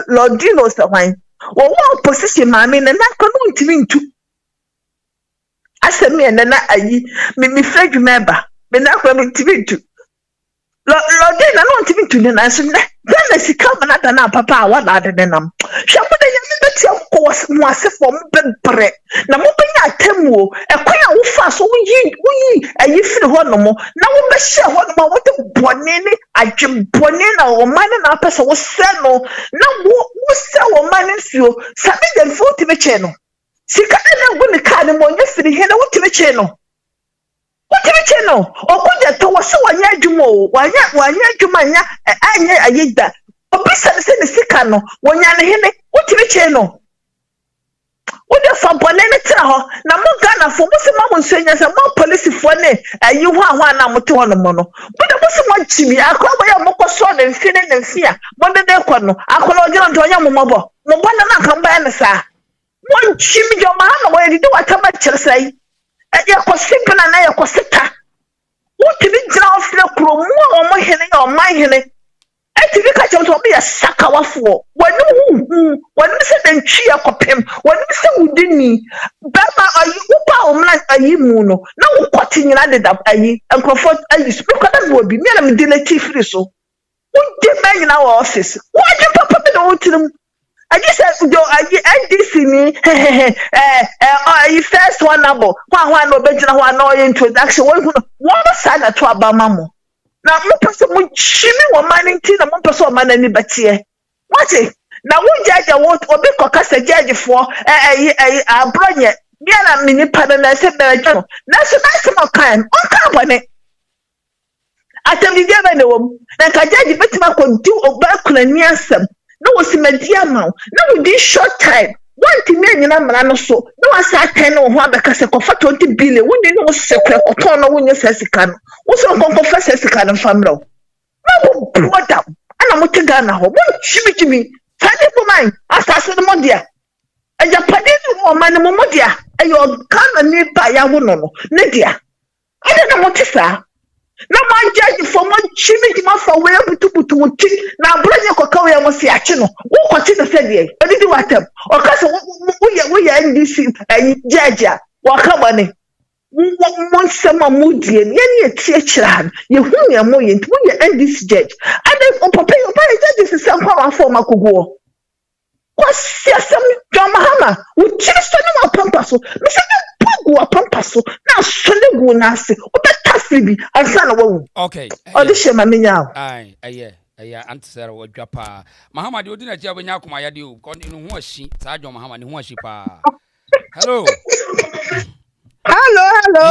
Lordino se hwan wo wa position ma me na ko no ntimi ntu asemi na ayi me fledge member me na ko me ntimi ntu Lordina no ntimi ntu ne na so ne Ghana sika ma na da na papa a wa na de nam hwe mo de beti ko mo asefo mo bebre na mo benya atemuo ekwan a wo fa so wo yi ayi firi ho no mo na wo be hye ho no mo wo te bone ni adwebone na wo man na apese wo se no na wo se wo man nsuo sabe de fo ti be che no sika na go ni ka ne mo nya firi he na wo ti be che no okuja to wo se wanya adwumo wanya adwuma nya anya ayida obisa se ne sika no wonya ne hene wo ti be che no Wode fa bone ne tra ho na mo Ghana fo mo se ma mo nsenya se mo police fo ne ayi ho ahwa na mo te ho no mo no wode mo se mo chimi akwa bo ya mo koso ne mfi ne mfi a mo de ne kwa no akwa ogina nto nya mo mobo mo bona na kan ba ne sa mo chimi jo ma na wo yidi watama kyerɛsai e ya kosipna na ya kosita wo tibi gira ofle kro mo hene ya o man hene etibi ka chemto obi ya saka wafo wani se den twi akopem wani se wudini baba ayi upa omla ayi mu no na wo kwati nyina de da ayi enkrofo ayi speak kwada no obi me na me delete free so wo de me nyina wo office wo je papa be do tirim ayi se do ayi NDC ni ayi first one abo kwa no be gina ho na introduction wo sa na to abama mo na mo pese mo chimi wo maninti na mo pese o manani batie wati na wo jaja wo obi kokasa jaji fo abronye bia na mini pada na se bejo na so na se mo kan on ka bone atem di dia na wo na ka jaji betima ko di oba kuna ni asem na wo simadia ma na wo di short time wanti me nyina mara no so na wasa kan no ho abeka se ko fa 20 billion woni no se kra ko ton no wonye sasika no wo so ko fa sasika no famro na wo broda ana mo te Ghana ho wo chimi fade po man asase no modia aja pade no man mo modia ayo Ghana ni ba ya wo no ne dia ade na mo te sa na ma jaji fo mo chimi ma fa we butubutu muti na branya ko kawe mo si achi no wo ko ti se die odidi watam o ka so wo ya NDC jaji wa ka bane mo sama mudie ne ne tie kira ye hu ne mo ye nti wo ya NDC judge ade o papa yo ba jaji se kwa wa fo makogo kwa siasam John Mahama wo chiri so ne ma pampa so me se wa pampa so na so ne gu na se o be tasribi ansa na wo okay audition ma menya ai aye antsere wo dwapa Mahama de odina jia benya akoma ya de o ko no ho ahyi sa John Mahama ne ho ahyi pa hello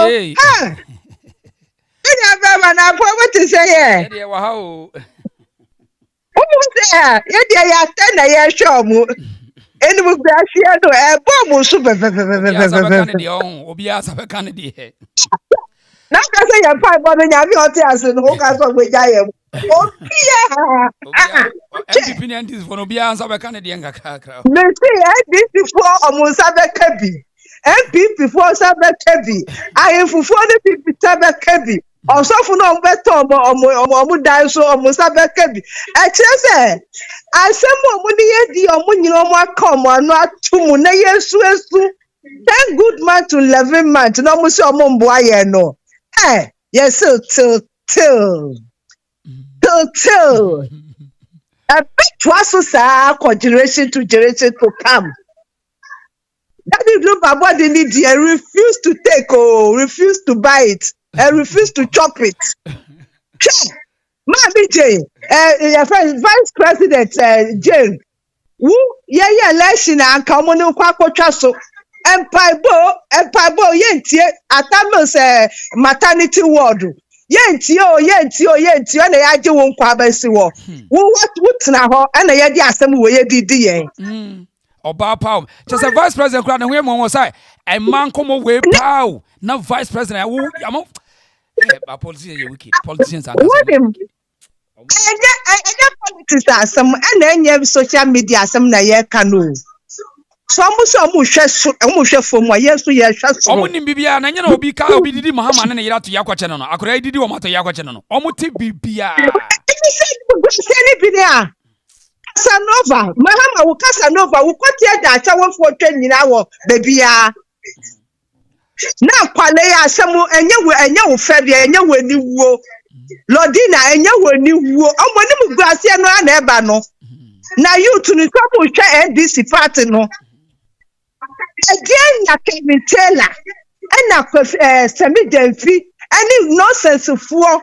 hey ina baba na po what to say here ye wa ha o say ye de ya tena ye show mu eni mu gracia no e bom so be obi asabe kan de na ka say ya five bo nya mi o te ase no ka so gbe jaye MVP ni ndis for obi asabe kan de ngakakra me say this for omusabe kabi MPP for sabe kabi ayefufu ni pipi sabe kabi osofun no beto omo dan so omusabe kabi e kire se asemo omo ni ye di omo nyina omo aka omo anu atumu na yesu 10 good man to 11 man no mo se omo mbo aye no yes till a bit was so generation to generation to come. That is look about the need. I refuse to take refuse to buy it. I refuse to chop it. Mami J, Vice President Jane, who election and come on kwakwa so empire yentie atamos maternity ward. Yentio na yaje won kwa basi wo wotna ho na yade asem wo yedidi yen oba paw just a vice president kra na hwe mo sai e man komo we paw na vice president wo am politicians ye wicked politicians are anya politics asem na anya social media asem na ye kanu so omo hwe fom wa yesu ye hwe so omo nim bibia na nya na obi ka obi didi Mahama na yira to yakwache no akora didi o mato yakwache no omo te bibia seni bidia Casanova Mahama wo Casanova wo kwatie da acha wo fo twa nyina wo bibia na kwale ya asemu enye wo fede enye wo ni wuo Lodina enye wo ni wuo omo ni mu guase no na eba no na youth ni so mo hwe NDC party no again na Kemitela ena Semi Demfi any nonsense fuo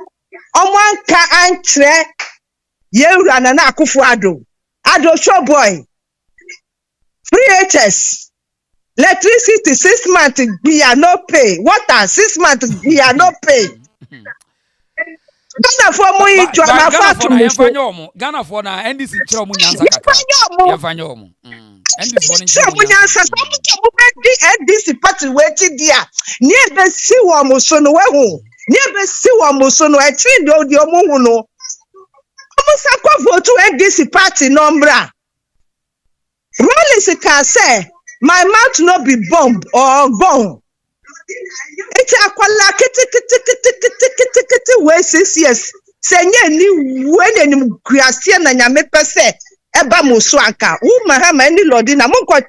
omo anka antre yewura na akufo ado show boy free HS electricity 6 months we are no pay water 6 months we are no pay Ghana for mo itu na fatu mo Ghana for na NDC kire mo nyansa kaka ya fanyo mo NDC for nyansa so mo NDC party waiting there. Near the see one musono wehu. Near the see one musono. I trained the omuno. Almost a vote to NDC party nombra. Rollins can say, my mouth not be bomb or gone. It's a quala kitty way 6 years. Senye ni when any Christian and Yame per se. Eba muswanka. Mahama any lordina. Monko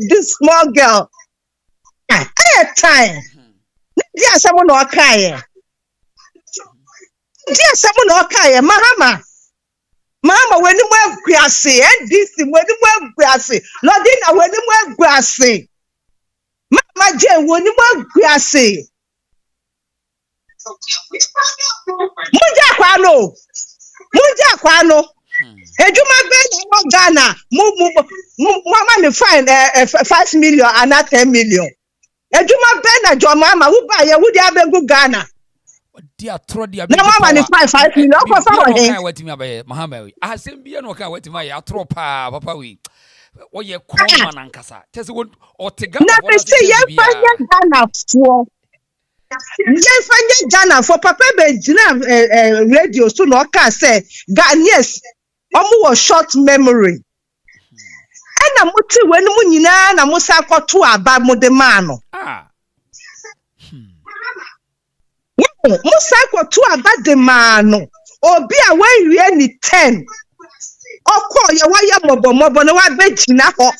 this small girl. Time. Dear someone or kaya. Dear someone or kaya. Mahama when you wear grassy and this when you wear grassy. Lordina when you wear grassy. Mama Jane when you wear grassy. Muja kwano. Ejuma be Ghana. Mama me find 5 million and not 10 million. Ejuma be na Jomama who buy ye who dey abegu Ghana. Dia throw dia. Na mama ni 5 million ko fa wo he. Wetimi abaye Mahama we. Asem bia no ka wetimi aye atro pa papa we. Wo ye koma na nkasa. Tese wo otega na be say ye fa ye Ghana fo. Ye fa ye Ghana fo papa be gina radio so no ka say Ghanaians omo was short memory. And I'm when Munina and Musa to about Modemano. Musa to about the mano or be away we any 10. Or call your wire mobo no one bench now.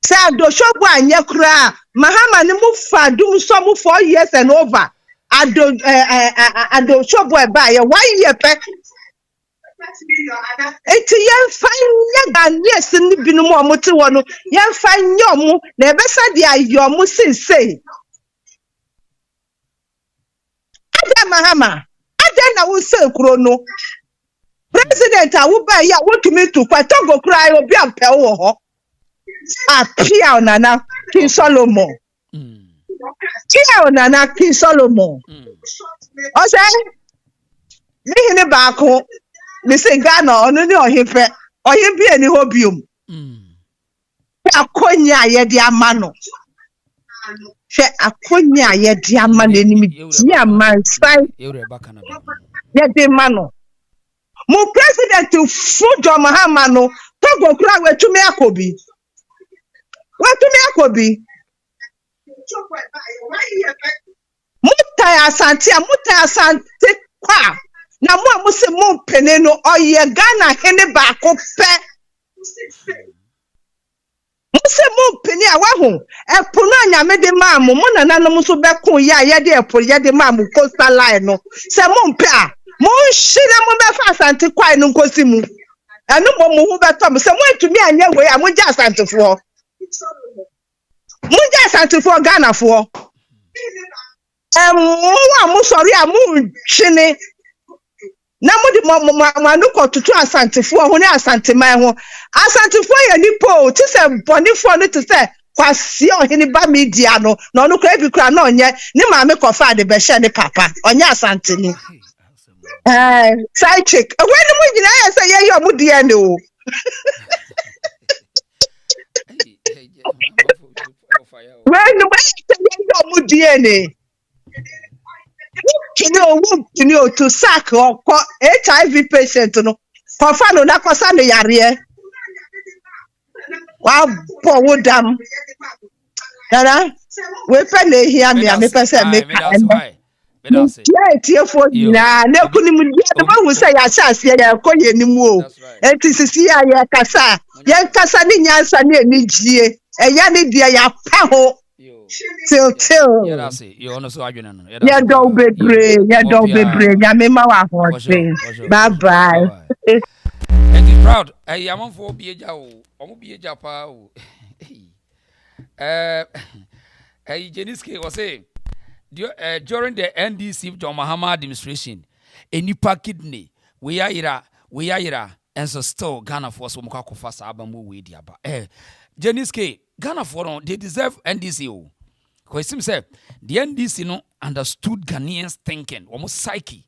Say do shop one yakra Mahama ni mufa do some 4 years and over. I don't shop boy buy a 1 year pack. Eti yen fanya Ghanaians ni binu mo amuti wono yen fanya mu na ebesa dia yomu sensei ada Mahama ada na wo se kuro no president awu ba ya wotumi tu kwa togo cry obi ampe wo ho apia onana King Solomon apia onana King Solomon o se ni hini ba ko me say Ghana ono ni ohepe ohembi ani hobium akonya ye di amano she akonya ye di amano ni di amansan ye di mano mo president Fujo Mahama no togo kura wetumi akobi mutai asante kwa na mo se mo pene no oye Ghana hene ba ko pe mo se mo pene a wa ho epo no anyame de ma mo na nanom so be kun ya ye de epo ye de ma mo coastal line no se mo mpe a mo nhire mo be fa asante kwai no nkosi mu anu mo hu be to se mo atumi anya we a mo ja asantefo Ghana fo mo sorry a mo hwene na mudi manuko tutu asantefo ho ne asanteman ho asantefo ya nipo ti se bonifo no ti se kwasi ohini ba media no na onu kra bi kra na onye ne maame kofa de be hye ne papa onye asanteni side chick when mu nyina ya se ye yo mu de ne o when mu se ye yo mu de ne Kini o to sack or HIV patient no. Confirm na kosa no yare. Wa bo wodam. Dada, we pe na hia me pe se me ka. Yeah, tie for na kuni mu dia ba hu se ya sha ase ya koye ni mu o. Enti sisi ya kasa. Ye kasa ni nyansa ni enijie. Eya ni dia ya pa ho. Till. Yeah, that's it. You also arguing no. Yeah, don't be brave. Yeah, me ma wa ho. Bye. And you proud. Hey, I'm on for be eja o. Omo be eja pa o. Hey, Judicial was saying during the NDC John Mahama administration, a TUPAC kidney, we are ira, and so still Ghana for some kako fast abamu we diaba. Judicial Ghana for they deserve NDC. Because it seems the NDC no understood Ghanaians thinking, almost psyche,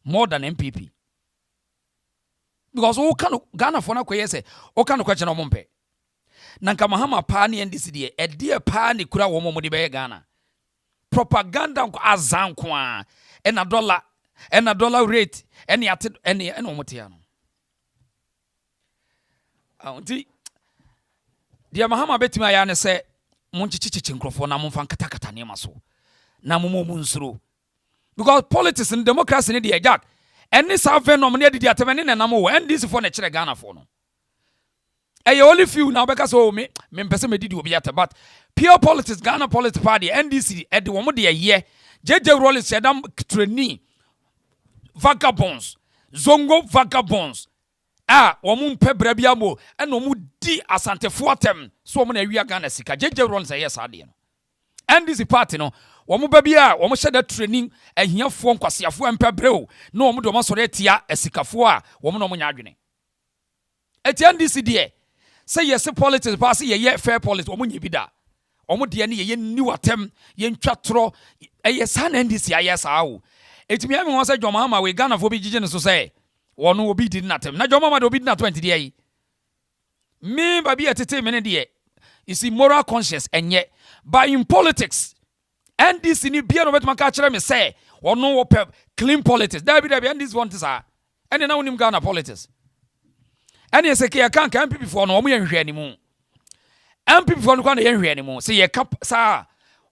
more than MPP. Because all kind of Ghana for na say all kind of question on Mompe. nanka Mahama pa ne NDC de e de pa ne kura wo mo de be Ghana propaganda ko azanko a na dollar rate ene ate ene wo motia no nti dia Mahama betima ya ne se monchichichi nkrofo na momfa nkata ne maso na momo nsuro because politics and democracy ne de jack ene sa venom ne de atemene ne nam wo NDC for ne kire Ghana for no only few now because me person me did obi ata but pure politics Ghana politics party NDC e de wo mo de ye JJ Rollins said am trainee vagabonds zongo vagabonds wo mo mpe bra bia mo e no mo di asantefo atem so mo na wi Ghana sika JJ Rollins yes ade no NDC party no wo mo ba bia wo mo sheda training ahiafo nkwasiafo mpe breo na wo mo do mo sore atia asikafo a wo mo no mo nya adwene eti NDC de say yes politics pass ye fair politics wo mo nyi bi da wo mo de ne ye ni watem ye ntwa tro yes an NDC yes awo eti mi am won say Mahama we Ghana fo bi gije ne so say wono obi di natem na Mahama de obi di na 20 de yi me ba bi etete me ne de you see moral conscience enye but in politics NDC ni bia no betuma ka kire me say wono wo pe clean politics there be NDC want is a ene na wonim Ghana politics ene seke ya kan MPP for no omo ye hwe animu MPP for no kwa na ye hwe animu say ye ka sa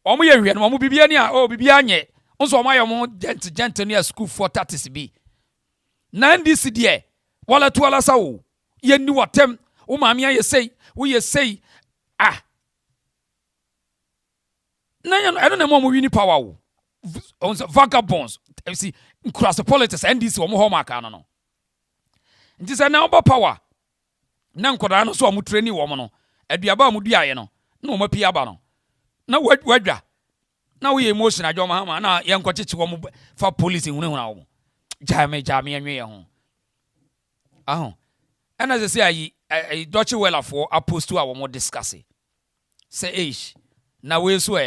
omo ye hwe animu omo bibia ni a o bibia anye nso omo ayo mo gent ni school for 30 bi na NDC de wala tu wala sawo ye ni watem o ma me ye say wo ye say na ya no I don't know mo wini power wo vagabonds you see cross politics NDC omo ho maka no nti say na oba power na nkoda no so omo training wo mo no aduaba mu duaye no na omo pia ba no na wadwa na wo ye emotion adwo Mahama na ye nkocheche wo mo fa police hunhuna wo jame anwe ye ho ana ze say ayi Dutch well for opposed to wo mo discuss say na we so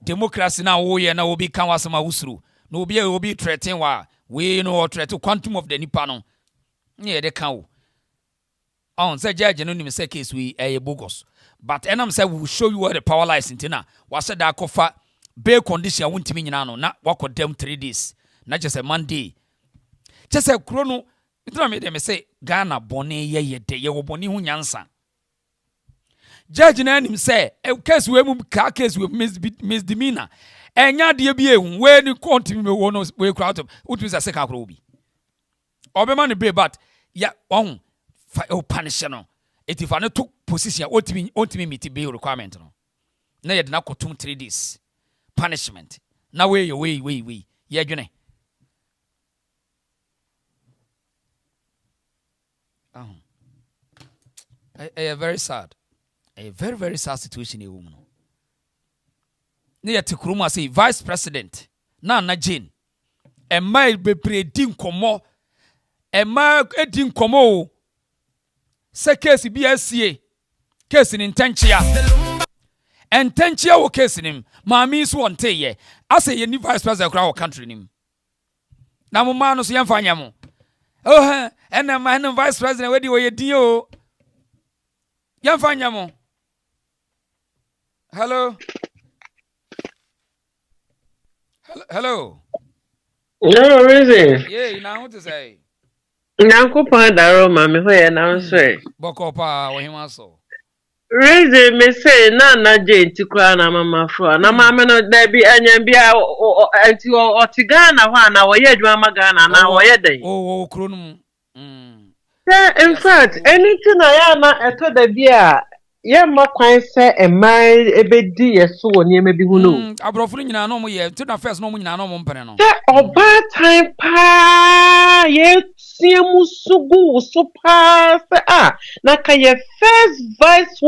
democracy na wo ye na obi kan wasama usuru na obi threaten wa we no threat quantum of the nipa no ye de kan wo say judge no nim say case we bogus but enam say we will show you where the power lies intina wa say da kofa bail condition wontimi nyina no na wakodam 3 days na just a Monday just a krono intina me dem say Ghana bone ye de ye wo bone hu nyansa judge na nim say case we mu ka case we misdemeanor enya de bi ehun we ni continue me wo no we crowd utu say second kro obi obema ne be but ya on punish no if I took position ultimate meet bail requirement no na ye de na kotum 3 days punishment na we ye dwene very sad a very very sad situation e wo no na ye te kuruma say vice president na Jane mai be predin komo ma edin komo se case BSCA case in intenchia wo case nim maami so wonte ye ase ye ni vice president kra wo country nim na mo ma no so yemfa nya mo ena ma no vice president we di wo ye din o yemfa nya mo hello no reason yeah now what to say Nyankopon daro ma me ho ye na nso bokopa wo hima so reason me say na jenti kwa na mama fro na mama no da bi anyam bia anti o tigana ho na wo ye adwuma magana na wo ye den o kronum in fact anything na na eto da bia ye makwan se emai ebedi yeso woni emebi hu no abrofuru nyina no mo ye to na first no mo nyina no mo mpene no oba time pa ye siemu sugu super na ka ye first vice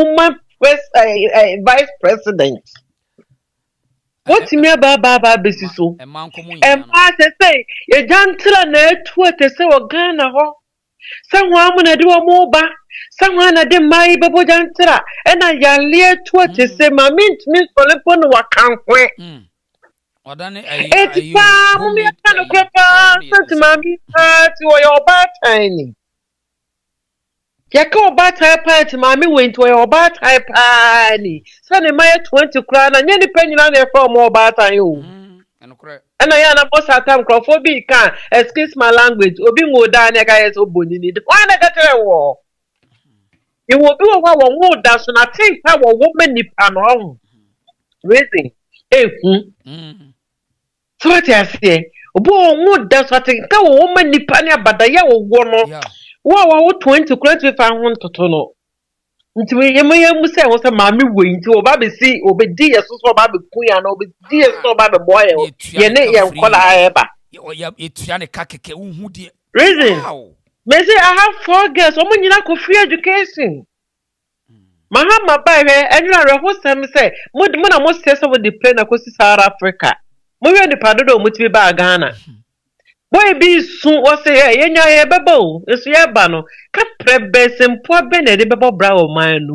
president what me ba besiso emma say ye jantra na etu te se o Ghana ho sanwa mu na de wo mo ba sanwa na de mai bebo jantra na ya le etu te se ma mint solepo no wakankwe odane ayi pa mu me ka no kwepa santi mami ti wo yo ba tiny Yaka obaatan party maame went to obaatan party. Sane my 20 crown and any penny on there from obaatan you. And I am a boss at time crofobia can excuse my language. Obi mo down a guy as obuni need. Why not get a war? You will do a war that's on a think how a woman nip and wrong. Raising. So what I say? Obo that's what I think a woman nip and but the year will go. Wow, 20 credit if I want to know. Into me, you say, was a mammy wing to Obaby see, Obe dear, so Baby Queen, and Obe dear, so Baby boy, Yene, call I ever. It's Yanni Kakeke, who dear. Reason. May say I have 4 girls, woman, you like free education. Mahama by her, and you are a host, and say, Mudmana must say over the plane across South Africa. Moving the Paddo, which we buy Ghana. Boy be soon was a yenya babo, is yabano, cat prebes and poor Benny babo brow man.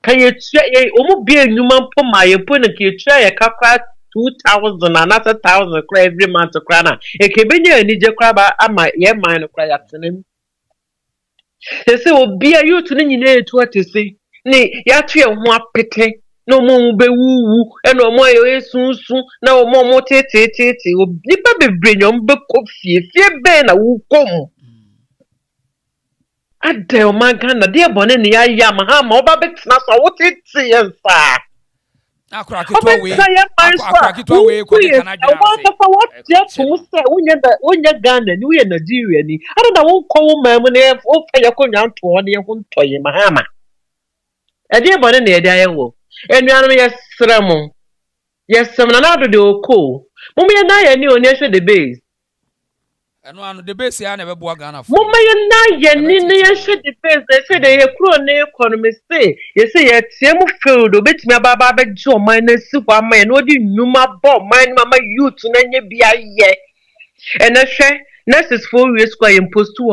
Can you try a be a human for my opponent? You try a cacra 2,000 another 1,000 cry every month to crana. A cabin and need your crab at my year mine of cry after him. They say, oh, be a you to need to what to say. Nay, yatri and one pity. No more be woo and no more soon no more tete will never be bring on book of fear ben a woo come. I tell my Ghana, dear Bonnie, I am Mahama, Babbitt, what it is, sir. I crack it away. I want to what just to say when you're Ghana, you are Nigerian. I don't know, call man when they have all fire going out to one year home to Mahama. A dear Bonnie, dear will. And you are yes, Ramon. Yes, some another do cool. Mummy and I knew on the base. And one of the base I never bought Ghana. Mummy and I, you should the base. They said they are cruel economy say. You say, yet, Sam field, bit me about Joe, minus super man, what do you my bob, mine, mamma, you to name be a ye. And I share. Nurses 4 years square imposed to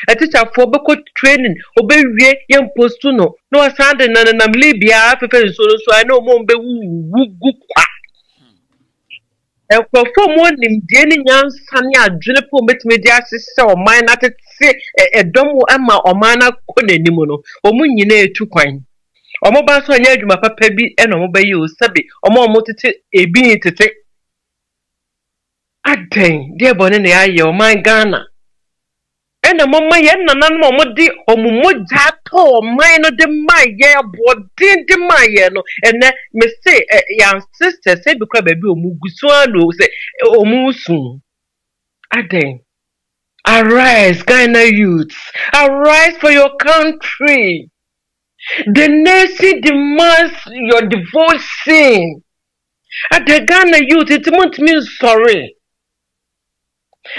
a teacher for book training, obey young post to no. No, I sound and I'm Libya, so I know more be woo. And for 4 morning, daily young Sanya, Juniper met media sister or mine at say a domo ama or mana conenimono, or munine 2 coin. Or mobile so near my papa be and obey you, Sabi, or more motive a being to take. Adeng, dear Bonnie, I your my Ghana. And a mama yen and no di or mujato, mine of the my year, board didn't my yellow, and then me say, young sister said because baby Mugusuano say, O Musun. Adeng, arise, Ghana youths, arise for your country. The nation demands your devotion. At the Ghana youth, it won't mean sorry.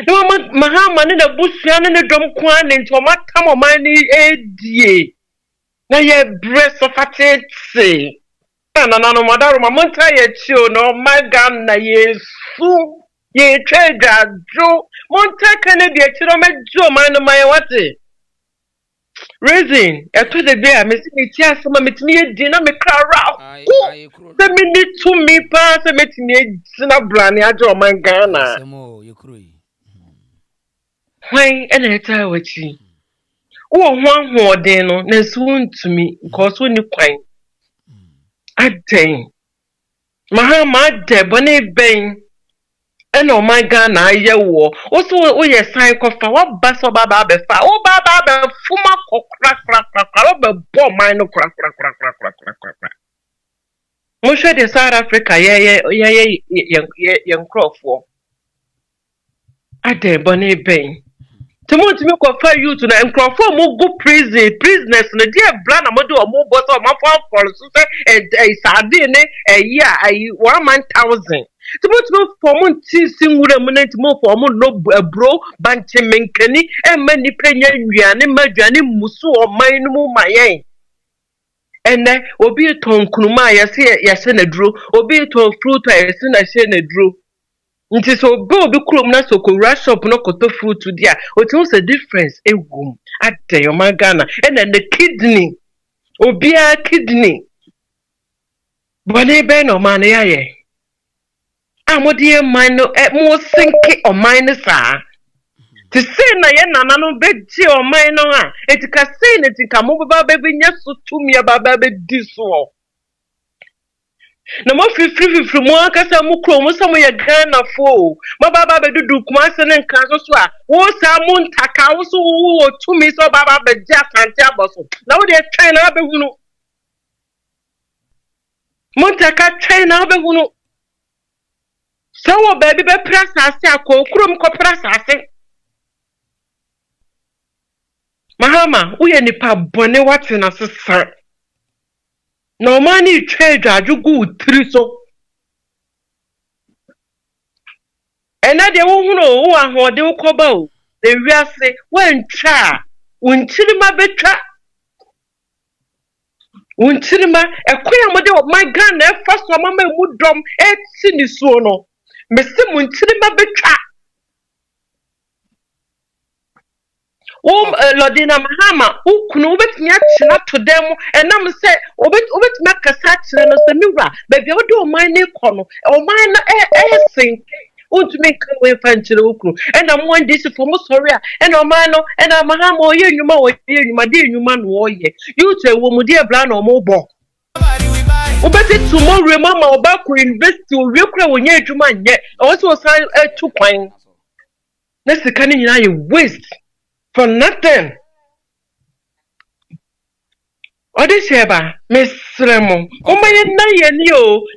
No, Mahama and the bush and the drum quan into a matam of money a day. Now, ye breast of a say. And another mother, my Montaya chill, no, my Ghana, ye so ye trade Joe Monta Kennedy, a chiromet Joe, mind of my what? Raising, after the day, I miss me, tears, some of me, dinner, me cry. Let me need to me pass a met me, Sina Brandy, I draw my Ghana. Why, and I tell what you. Oh, one more day, no, soon to me, because when you quite. I think. Mahama, Bonnie Bain. And oh my Ghana, ye war. Also, oh, yes, I call for what bass or Baba Befa. Oh, Baba, Fuma, crack, bomb, mine, crack. Moshe de South Africa, young Crawford. I dare Bonnie Bain. Tomorrow to me confer you to the Crawford more go prisoners, and dear Blan, I'm do a more bottle of my phone for a sardine a year, 1,000. Tomorrow to me for one teasing with a minute more for no bro, banche menkeni, and many penny, Majani, Musu or mine, my and then, will be a tongue, Kunuma, yes, and a drew, or be a tongue fruit, I send a send a drew. It is so go be chrome na so ko rush up no koto fruit to there. What was the difference? Egum at the Ghana and then the kidney. Obia kidney. Bonnie Ben or man ye. I'm what dear mine no at more sinky or minus are. To say na ye na no beji o man no a eti ka say na ti ka mo baba be nya so tumi baba be di so na mo fifiri mo akasa mo kro mo samo ye Ghana fo mo baba be dudu kuma se ne nka so a wo sa mo ntaka wo so wo tumi so baba be ji asante aboso na wo de twen na be hunu mo ntaka twen na be hunu so wo baby be prasa ase akokro m ko prasa ase Mahama, uye nipa bone wati na sisa. Na omani trade ajugu utriso. Ena de wuhuno uwa hode ukoba u. De wiase, wencha. Unchirima becha. Unchirima,ekuya mwede wa my gun, first wa mama mudrom, sini suono. Mesi munchirima becha. Lodina Mahama, who could not china to them, and I'm say, obet make a such and a mirror, baby, you do my name corner, or mine anything. Want to make away fancy local, and I'm one dish for Mosoria, and Omano, and I'm Mahama, or you my dear human warrior. You say, woman, dear Blan or Mobo. Obet it tomorrow, Mamma, or back will invest to real crow near to mine yet, also sign a 2 coin. That's the canning I waste. For nothing. What is here, Miss Remo? Oh, my na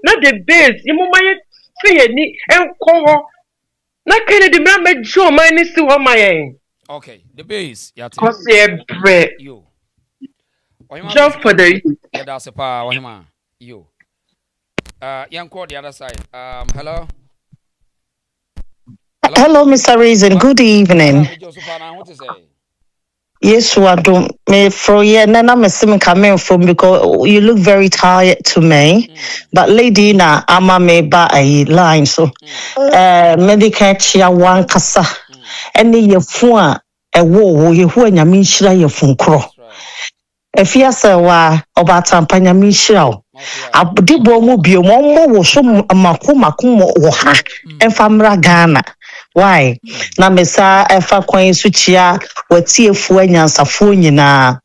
not the base. You might say any and call. Not can the man make sure mine is to my Okay, the base. Cause bread. You. Jump for the. Yeah, that's a power. You. Young call the other side. Hello. Hello, Mr. Reason. Good evening. Yes, I don't. Me for yeah, nana me sim coming from because you look very tired to me. But lady na ama me ba a line so. Medical chia one kasa. Any ye phone a wo ye who nya mi shira ye phone kro. If you say wa about tampanya mi shira. Abdi bo mo bio mo wo so makum wo ha. Enfamra Ghana. Why? Na mesa efa kwan suchia watiefu anyansafo nyina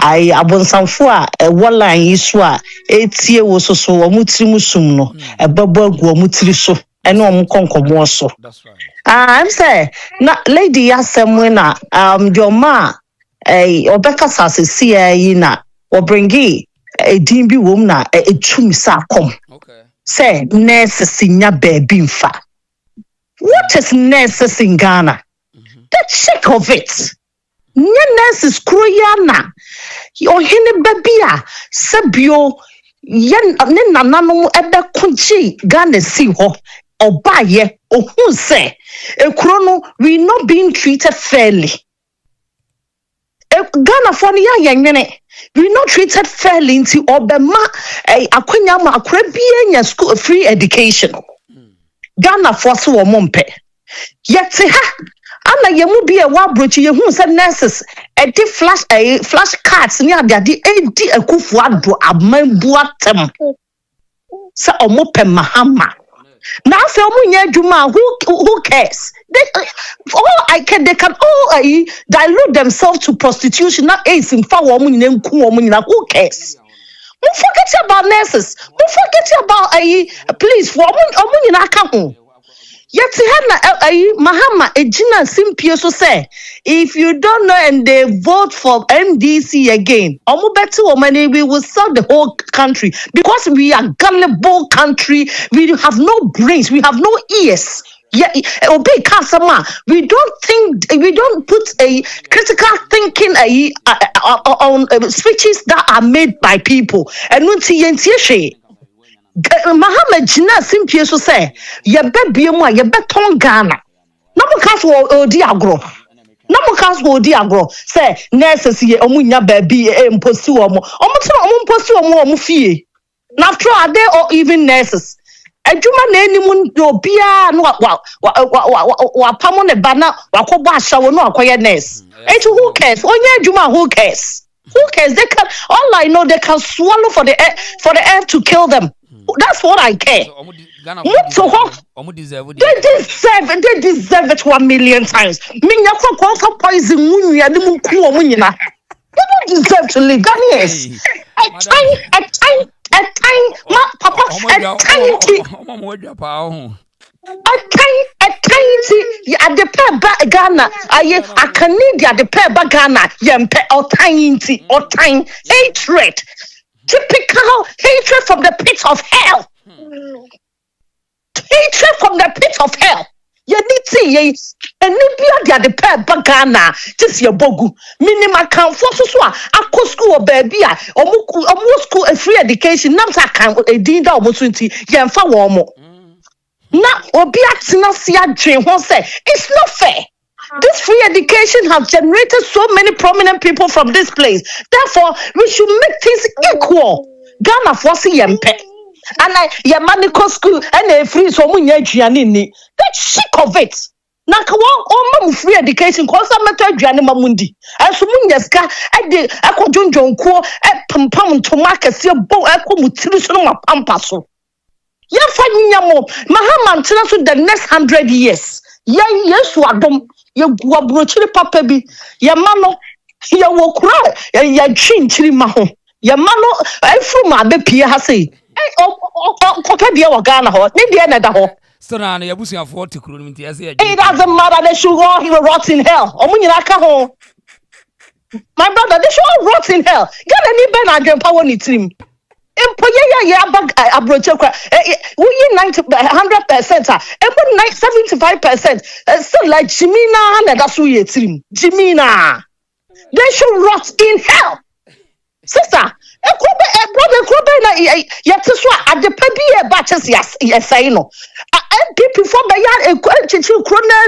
ai abonsamfo a wolan yiso a etie wo soso wo mutiri musum no ebabo agu wo mutiri so ene wo mkonkomo so. I'm say na lady yasem na your ma obeka sase sia yi na wo bringi edin bi wom na etumi sa kom. Okay. Say nurse sinya baby mfa. What is nurses in Ghana? The check of it. Nurses Kroyana. Your hene babia. Sabio yen nanano ebe kunchi Ghana si ho. Obaye or who say a chrono we not being treated fairly. Ghana for the young we not treated fairly into Obama a Aquanyama Aquabian school free education. Ghana force wo mompe yete ha ana yemu bi e wa brochi ye hu se nurses e di flash cards ni ade e di akufu ado amambu atem se omope Mahama na afi omunya adwuma who cares they can all dilute themselves to prostitution na ace in fa wo munyina nku wo munyina who cares. Don't forget about nurses. Don't forget about police. For omunyina ka ho. Yet Mahama ejina simpie so say if you don't know and they vote for MDC again, we will sell the whole country because we are gullible country. We have no brains. We have no ears. Yeah, obey Kasama. We don't put a critical thinking on speeches that are made by people. And Mahama Jina simply so say, ye be mo ye beton Ghana. No mo cast wo di agro. No mo cast wo di agro. Say nurses ye omunya baby imposi omo. Omo imposi omo fie. Na after are they or even nurses? Ejuma na enimu do bia no wa pamo ne bana wakobo ashawo no akoye nurse. Who cares? Onye ejuma who cares? Who cares? They can all I know they can swallow for the air to kill them. That's what I care. They deserve it 1 million times. Minya kwa poison munu ya dimu kuwa munyina. They don't deserve to live. Ghanaians. A tiny, papa, a tiny, at the pair back Ghana. I can need at the pair back Ghana. Yempe or tiny hatred. Typical hatred from the pit of hell. Hatred from the pit of hell. You need to ye and you be the pair bagana. Just your bogu. Minima can force us a school baby. Or school a free education. Namsa can a dinner almost 20 yan for warm. Now, Obiatina Sia Dream won't say it's not fair. This free education has generated so many prominent people from this place. Therefore, we should make things equal. Ghana force yempe. And Yamanico school and a free so munya. That's sick of it. Nakawa free education cause I'm a Gianni Mamundi. And so munyaska at the Aquajun Ko at Pampam to market your bow echo mutilisoma pampaso. Yafanyamo Mahama to the next 100 years. Yes, wadom ye guabrochiri papebi. Yamano ya wokra ya chin chiri maho. Yamano efuma be pia hase. Kopebia wa Ghana ho. Maybe another ho. So now you busi am 40 kro nti ase. It doesn't matter, they should all he rot in hell. Omunyina ka ho. My brother, they should all rot in hell. Ghana ni ben adwempa woni trim. Empoye ya bag abroche kwa. We 100%. Empo 75%. So like Jimina na that's who ye trim. Jimina. They should rot in hell. Sister, brother, at the paper batches, yes, I know. People from the yard,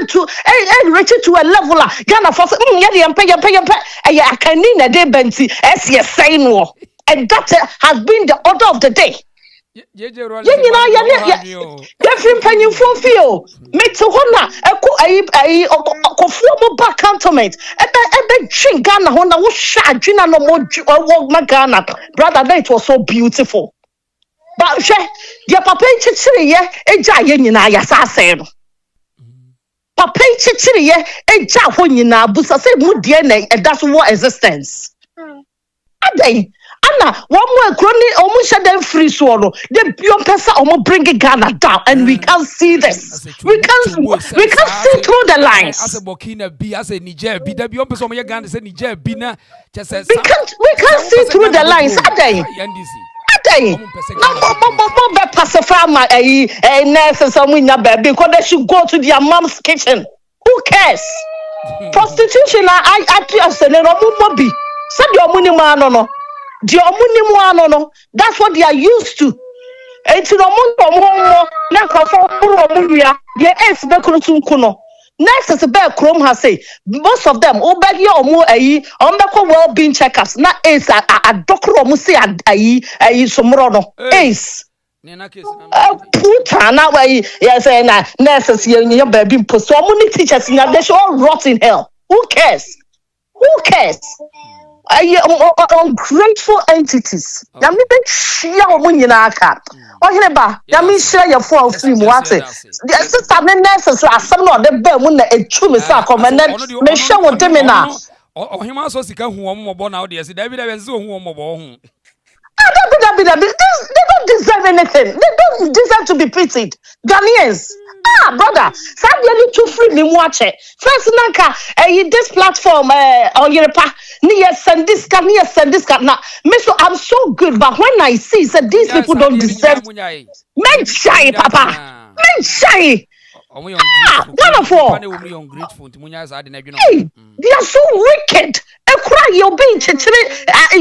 to reach to a level. Ghana for pay, I can need a day, Benty, as yes, I know. And that has been the order of the day. Different penny for feel. Make to honor a former back cantonment. A drink Ghana Honda was shot, Gina no more walk my Ghana. Brother, that was so beautiful. But your papa chichiri, a giant in a assassin. Papa chichiri, a jahun in a busa say good DNA, and that's what existence. Anna, one more crony almost shut them free swallow. The pure person almost bring Ghana down, and we can't see this. We can't see through the lines. As a Burkina B, as a Niger B, the beyond person Ghana say Niger B na just we can't see through the lines. No pacify my nurses and we because they should go to their mom's kitchen. Who cares? Prostitution, I just said, no, be. Said your money man no. That's what they are used to. It's no more next is a bear chrome has say most of them obey your more well-being checkers. Not ace a doctor musi a somrono ace. Puta now yes nurses your baby post so many teachers now they should all rot in hell. Who cares? Ungrateful entities. Yami be share omunyina aka. Oheneba, yami share your phone film what it. The sister nurses are some no the be mu na etu me sa come na me share wo dem na. Ohima so sika hu omobo na ode ase David be se hu omobo hu. They don't deserve anything. They don't deserve to be pitied. Ghanaians. Brother, Sabiani too free me watch it. First nanka, this platform on your pa, send this now. Mister, I'm so good, but when I see that these people don't deserve men shy, Papa. Men shy. They are so wicked. Cry your being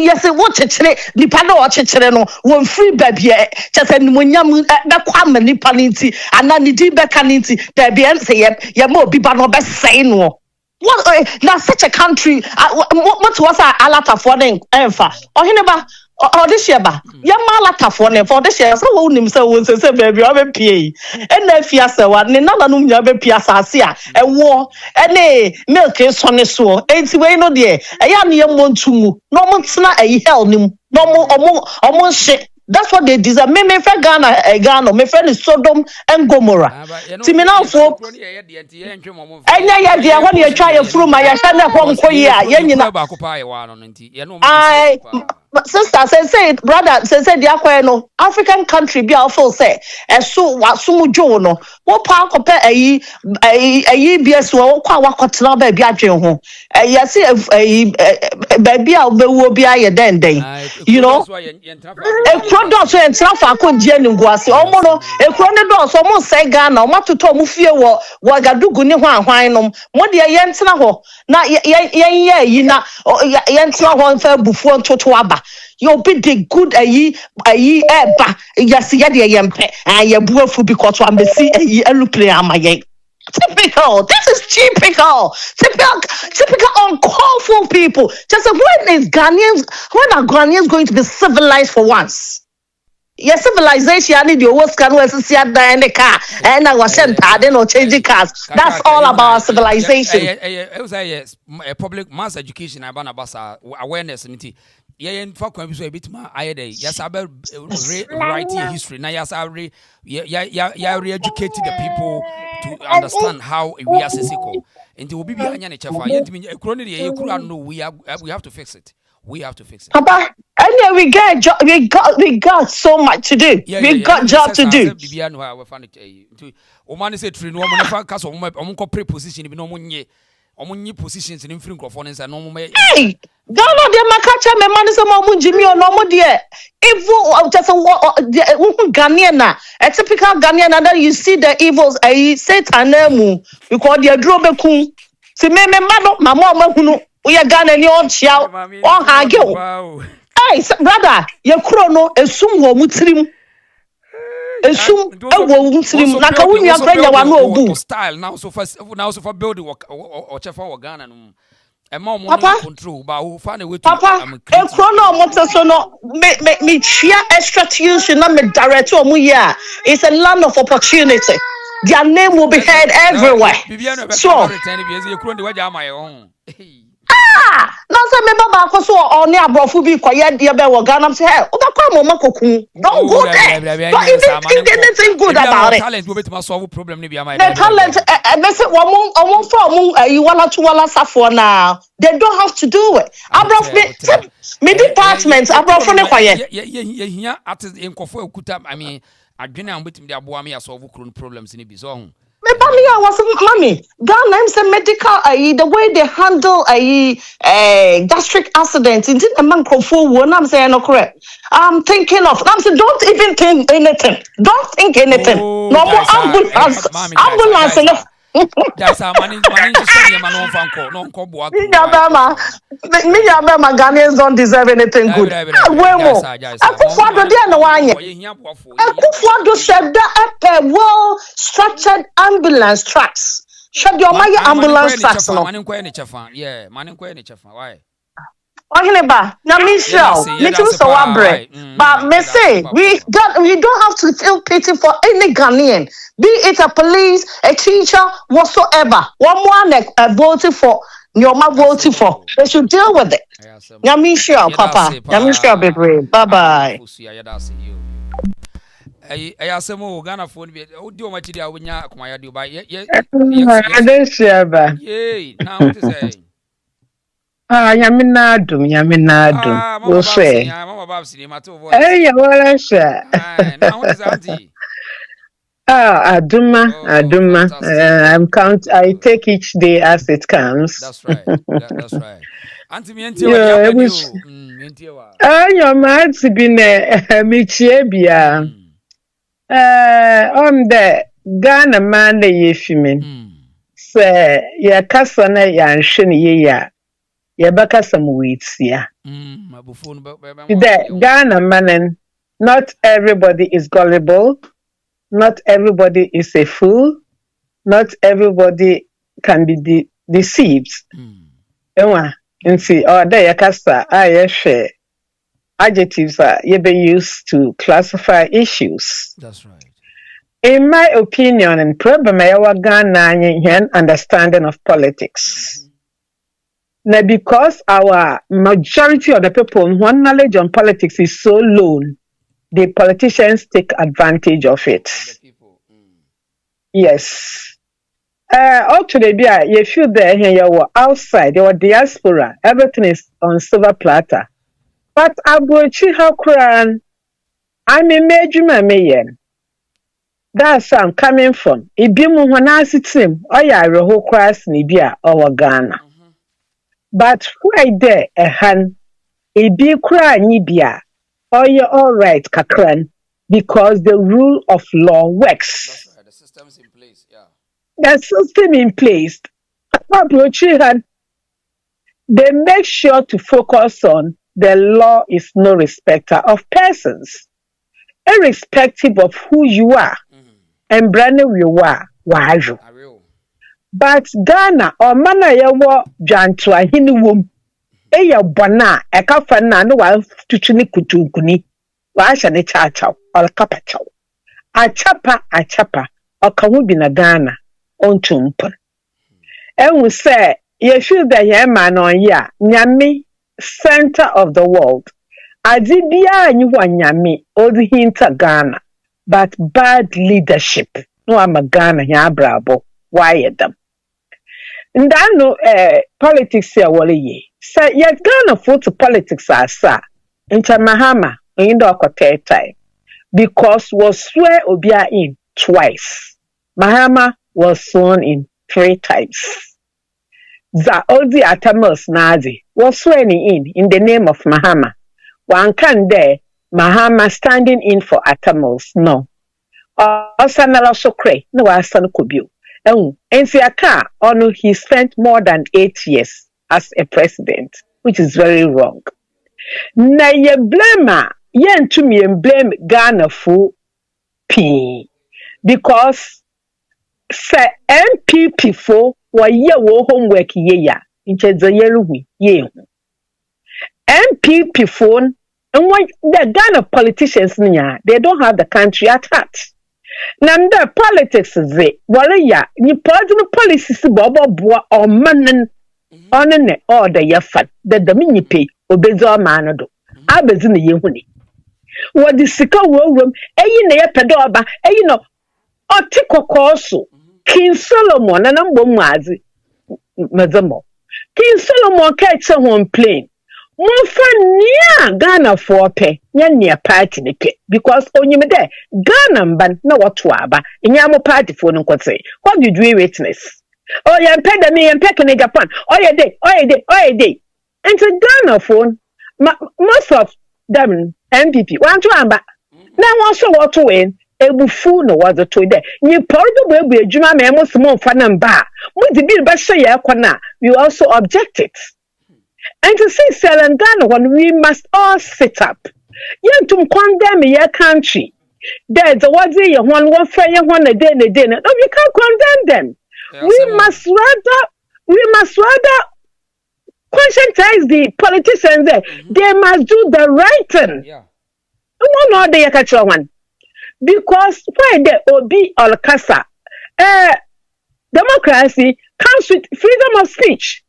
yes, what Nipano or Chichreno, one free baby, just and when you quam and Nipaninti, and then the Becaninti, there be answer yet, Yamo Bibano best say no. What now such a country? What was a lot for them? Or Hineba. Or this year, Yamala for this year, so own himself was a baby of a PA. And then Fiasa, none of them have a Piazza, a war, and a milk is on a sword. Ain't way no dear. A young want to move. No one's not a hell, no more shit. That's what they deserve. Me friend Ghana, my friend is Sodom and Gomorrah. Timina for enya ya dia when you try through my yashana from koya yenyina. Sister say brother say dia kwa no African country be awful say so wasumu jo no wo pa kope ayi BS wo kwa wakotena ba bia dwen ho yesi baby a obewo bia ye den you know e product so entra fa ko die ni nguase omo no e kro ne do so mo say Ghana o matoto mo fie wo Wagadugu ni hwan nom mo de ye ntena ho na ye yi na ye ntena ho fa bufuo ntoto aba you be the good ayi eba yes ye de yempe ye buafu because am see ayi aluplay amaye. Typical. This is typical uncalled for people. Just when are Ghanaians going to be civilized for once? Yes, civilization. I need your words can see in the car and I was sent. I didn't know changing cars. That's all about civilization. It was a public mass education. I ban awareness and for a bit more. Yes, I writing history. Now, yes, I re-educated the people to understand how we are physical. And will be behind we have to fix it. We have to fix it. Papa, and we got so much to do. We got job to do. Oman say train woman if cast position no money positions in microphones and no more. Hey, Ghana de makacha me man say mo Jimmy or no more there. Evil just Ghanaian, a typical Ghanaian, and then you see the evils Satan because they draw beku. See me my mom we are Ghanaian on chow on hagyo. Hey, brother, your chrono esum wo mutrim. Esum ewo mutrim na ka wunya branya wa no obu. Style now so for building or chef for Ghana no. E ma mo control ba who find a way to Papa, e chrono motor so no me share extra tuition na me direct o mu here. It's a land of opportunity. Their name will be heard everywhere. So no say me baba ko so oni abrofu bi koye de be wo Ghana say hey obakwa mo makokun don't go there don't even think anything good about it. Talent will be to solve problem ni bi am. The talent they say omo from you wala to wala safo now they don't have to do it. Abrofu me department abrofu ne koye ye hia artist enkofo ekuta I mean adwene am betim de aboa me ya solve problems ni bi so mommy, Ghana say medical the way they handle gastric accident. It's a man control. I'm saying no correct. I'm thinking of. I'm saying don't even think anything. Don't think anything. No more ambulance. Ambulance. That's our money to send him an phone call. No call. Me Ghanaians don't deserve anything good. Akufo-Addo said that well structured ambulance tracks. Should your my ambulance tracks no? Yeah, man ko any chafa. Why? Ohineba, na Michelle, but me say we don't have to feel pity for any Ghanaian, be it a police, a teacher, whatsoever. One more voting for Nyoma voting for. They should deal with it. Na Michelle, Papa. Na Michelle, baby. Bye bye. I asemo Ghana phone be odi o machi dia wonya akomaya di ba ye now what is say Yamina dum. We'll say. Mama Babs, you matter voice. Hey, well, sir. Now what is auntie? Aduma. I take each day as it comes. That's right. That's right. Auntie, me enti wa. Your man's been a michiebia. On the Ghana man, the Yeshimin. Say, ya casana yan shini ya. Yabaka some weeds here. Ghana man, not everybody is gullible, not everybody is a fool, not everybody can be deceived. And see, there yakasa adjectives are used to classify issues. That's right. In my opinion, and probably our Ghana understanding of politics. Now, because our majority of the people, one knowledge on politics is so low, the politicians take advantage of it. Yes. Actually, you feel there here, you were outside, you were diaspora, everything is on silver platter. But I go to how crying. I'm a major man. That's where I'm coming from. If you move on as it seems, or you are a whole class Nibia or Ghana. But why there a hand? If you cry Nibia, or you're all right, Kakran, because the rule of law works. That's right. The system's in place. Yeah. The system in place. They make sure to focus on the law is no respecter of persons, irrespective of who you are and brand you are. But Ghana or mana yawo jantwa hinuwum eya bona ekafana no wa tuchuni kutunkuni wa asha ne chachaw or kapachaw achapa okahu bi na Ghana ontumpo enwu say you feel that ye man on ya nyame center of the world adibia anyi wa nyame odi hinta Ghana but bad leadership no am Ghana ya brabo why them and I know politics here wole say yet Ghana for to politics asa inter Mahama in the time because was swear obia in twice. Mahama was sworn in 3 times. The Odi Atamos Nazi was sworn in the name of Mahama. One can there Mahama standing in for Atamos, no. Osanala Sokre, no Asan Kubu. And Siaka, he spent more than 8 years as a president, which is very wrong. Na ye blame yen to me and blame Ghana for P because say MPP for wa ye wo homework ye ya in Chezayeru ye MPP for and when the Ghana politicians they don't have the country at heart. Nanda politics is it ya ni policies bobo boa or manen on ne order ya fat the domini pay obezo manado abezini yehuni what the sika room eyi na ye pedoba eyi no otikokoso King Solomon na nambo mwazi mazamo King Solomon catch one plane Mufanya Ghana for pe nya party ne pe because onyimede Ghana mban na wotwaba nyamo party for no kwose what did we witness oh ya peda me ya peke ne Japan oh ya day and to Ghana phone most of them MPP want to amba na won so what to win ebufu no was to there ni pordo bo ebu adwuma me mo smo fa na mba mo di bi ba hye ya kwana we also objected. And to say Ghana when we must all sit up. You to condemn your country. There's a what day you one fair one a day. No, we can't condemn them. We must rather conscientize the politicians there. They must do the right thing. Yeah. One or they catch one. Because why the OB or Casa democracy comes with freedom of speech.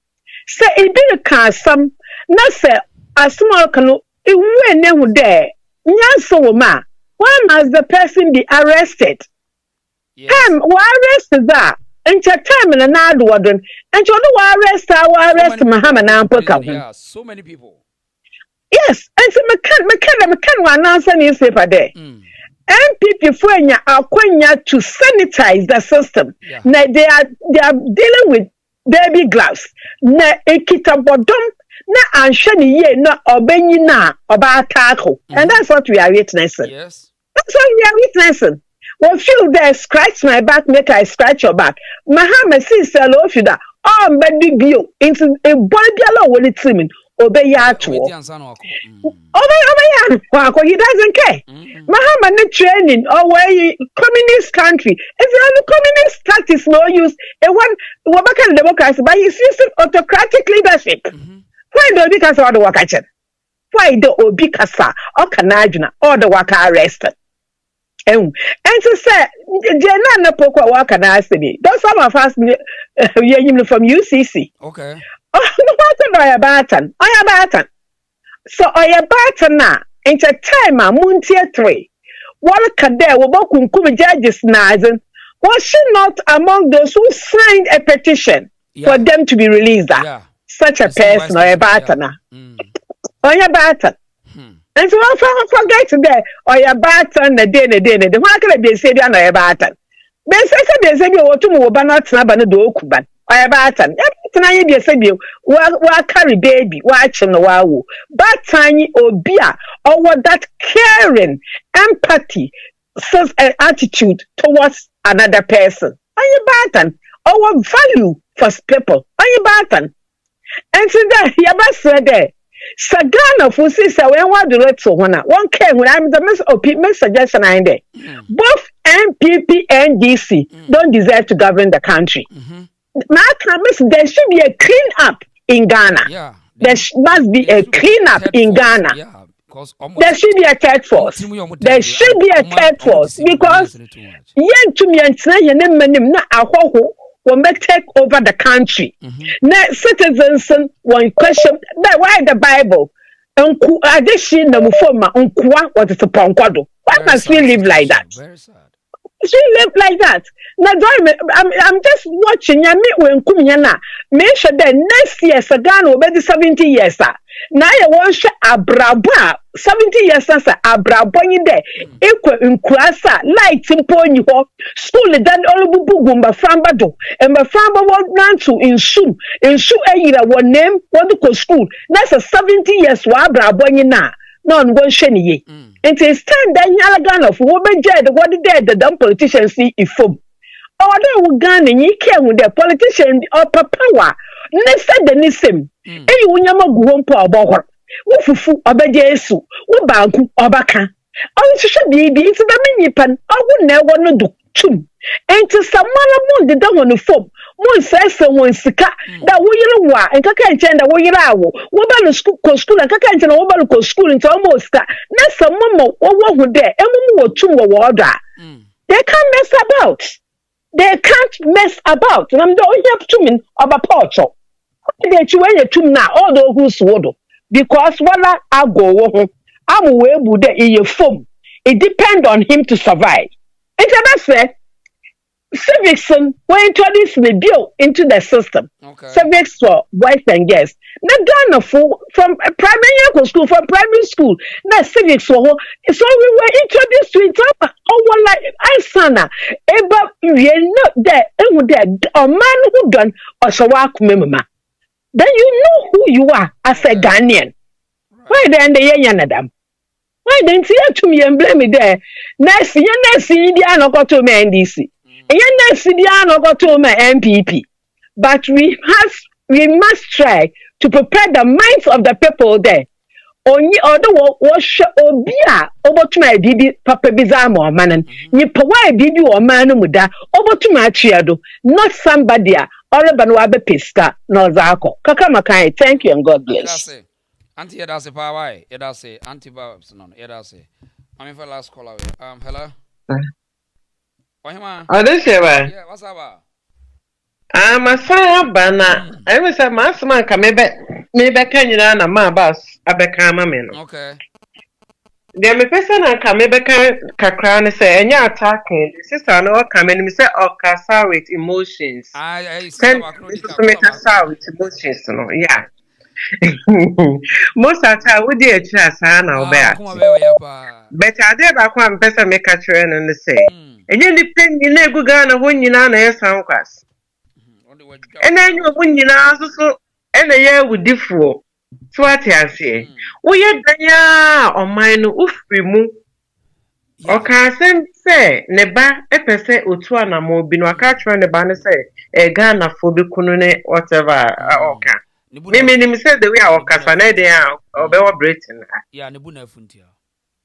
Say it didn't cast some, not say a small canoe, it went never there. Nyanso ma, why must the person be arrested? Why arrested that? And your time in another one, and you know arrest Mahama now. Yeah, so many people. Yes, and so McKenna one answer newspaper there. MPP Fuenya are to sanitize the system. Yeah. Now they are dealing with baby gloves na ekita bodom na anhwe ye na obanyi na oba tackle and that's what we are witnessing. Yes, that's what we are witnessing. We feel there scratch my back make I scratch your back. Mahama see sell of you that mbedi bio into a boy biala woni timin obey atu he doesn't care. Mahama ne training or where communist country if you have a communist tactics no use a one wabaka democracy but he's using autocratic leadership. Why do obi kasa or the waka chen? Why the obi kasa or kanajuna or the waka arrested? And to say jena na pokwa waka na asibi. Don't some of us from UCC. Okay. Oh, no matter Oya Barton. So Oya Barton na Into time a muntia 3. What kade wobokunkum judges nazen. Was she not among those who signed a petition for them to be released? Such a person or a batana. Or a batan. And so I forget today or a batan the day. The market be said on a batan. They say you want to move banana snabana do kuban. Or a batan. Every time you say you carry baby, watching the wow. But tiny or beer or what that caring empathy says an attitude towards another person. Are you batan? Our value for people. Are you batan? And so that Yaba said there. Sagana for sister when what the red so one came when I'm the suggestion I there. Both MPP and DC don't deserve to govern the country. There should be a clean up in Ghana. There must be a clean up in Ghana. There should be a third force. There should be a third force because yen to me and na ahoho will take over the country. Now citizens one question that why the Bible what is a ponkwado? Why must we live like that? She live like that. Now, I'm just watching. I meet when Kumiana. Make sure that next year, Sagan will be 70 years. Now, I want to abraba 70 years. Abraboni there. Equal in Krasa, light in Pony school. Then all Bugumba Frambado and my Framba want to in Sue a year one name what to go school. That's a 70 years. Abraboni na. No, I'm going to ye. And it's time that Yalagan of woman dead, what dead the dumb politicians see if foam. Or they will gun and ye care with their politician or power. Let's say the Nissim. Any Wunyama Gumpo about her. Wufu, Obejesu, Wubanku, Obaka. Oh, it should be into the minipan. I would never want to do chum. And to someone among the dumb on the foam. One says someone sika that we are and Kaka and we are. What about school and Kaka and over school into almost that. Not some mama or one there, and more two water. They can't mess about. They can't mess about. And I'm the only two men of a porcho. They chew to now, all those who swallow. Because while I go, I'm away with the foam. It depends on him to survive. It's about civics were introduced the bill into the system. Civics for boys and girls. Not Ghana from primary school, from primary school. Not civics for so we were introduced to it. Oh, like Asana. Eba, we're not there. A man who done or Shawak Mima. Then you know who you are as a Ghanaian. Why then the Yanadam? Why didn't you to me and blame me there? Next, you're not got to me NDC. MPP, but we must try to prepare the minds of the people there. Only other wash obia over to my bibi papa bizamo man. Ni pawai bibi or man muda over to my chiado, not somebody or a banwabe pista, no zako. Kakamakai, thank you and God bless. Auntie Edase Pawai, Edase, Auntie Babs, no, Edase. I'm for last call away. Hello. Oh, this year, yeah, what's up? I'm a fire banner. I was a master man come maybe can you run a my bus? I become a man. Okay. There may person and come maybe can say, and you're attacking. Sister, no coming, me say, oh, cassa with emotions. I send with emotions, yeah. Most of the time, we did just now, but I did back one person make a train and say. And you depend in a good gun when you know a sound class. And then you win you know so and a year with differ. So what I say, we had on mine oof remove. Or can say, Neba, a per se, Utuana more been a catch when the banner say, a gun of Fobicunune, whatever. Okay. Maybe said the way our Casanade or Bella Britain. Yeah, Nebuna Funtia.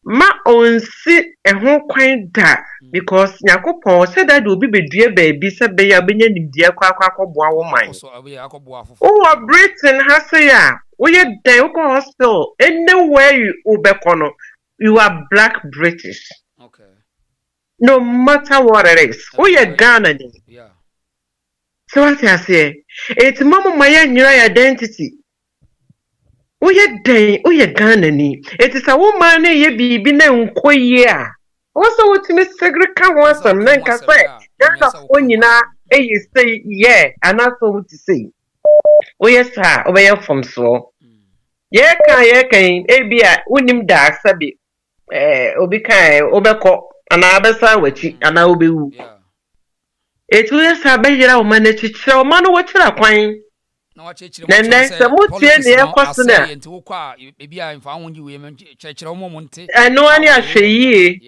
Ma on si ho kwan da because Yakopon said that will be dear baby said be abenya nim dear kwakwakoboa wo man. Oh, Britain has ya. We are there hospital anywhere you ubekono you are black British. Okay. No matter what it is. We are Ghana. Yeah. So what I say, it's mama my new identity. Oye day, oye Ghanani. It is a woman ye be na nkoye. Also what me segreka wasam na nka say. That's a phone na you say yeah, and that's what to say. Oye sir, obey from so. Ye kan ebia unim da sabi obi kan obeko ana abesa wachi ana obewu. Etu ye sir be yira o man chichire o man wo chira kwan. Then samutie ne yakwaso na. Enti wo kwa ebia mfa honji we me chire o monte. Eno ani ahweye.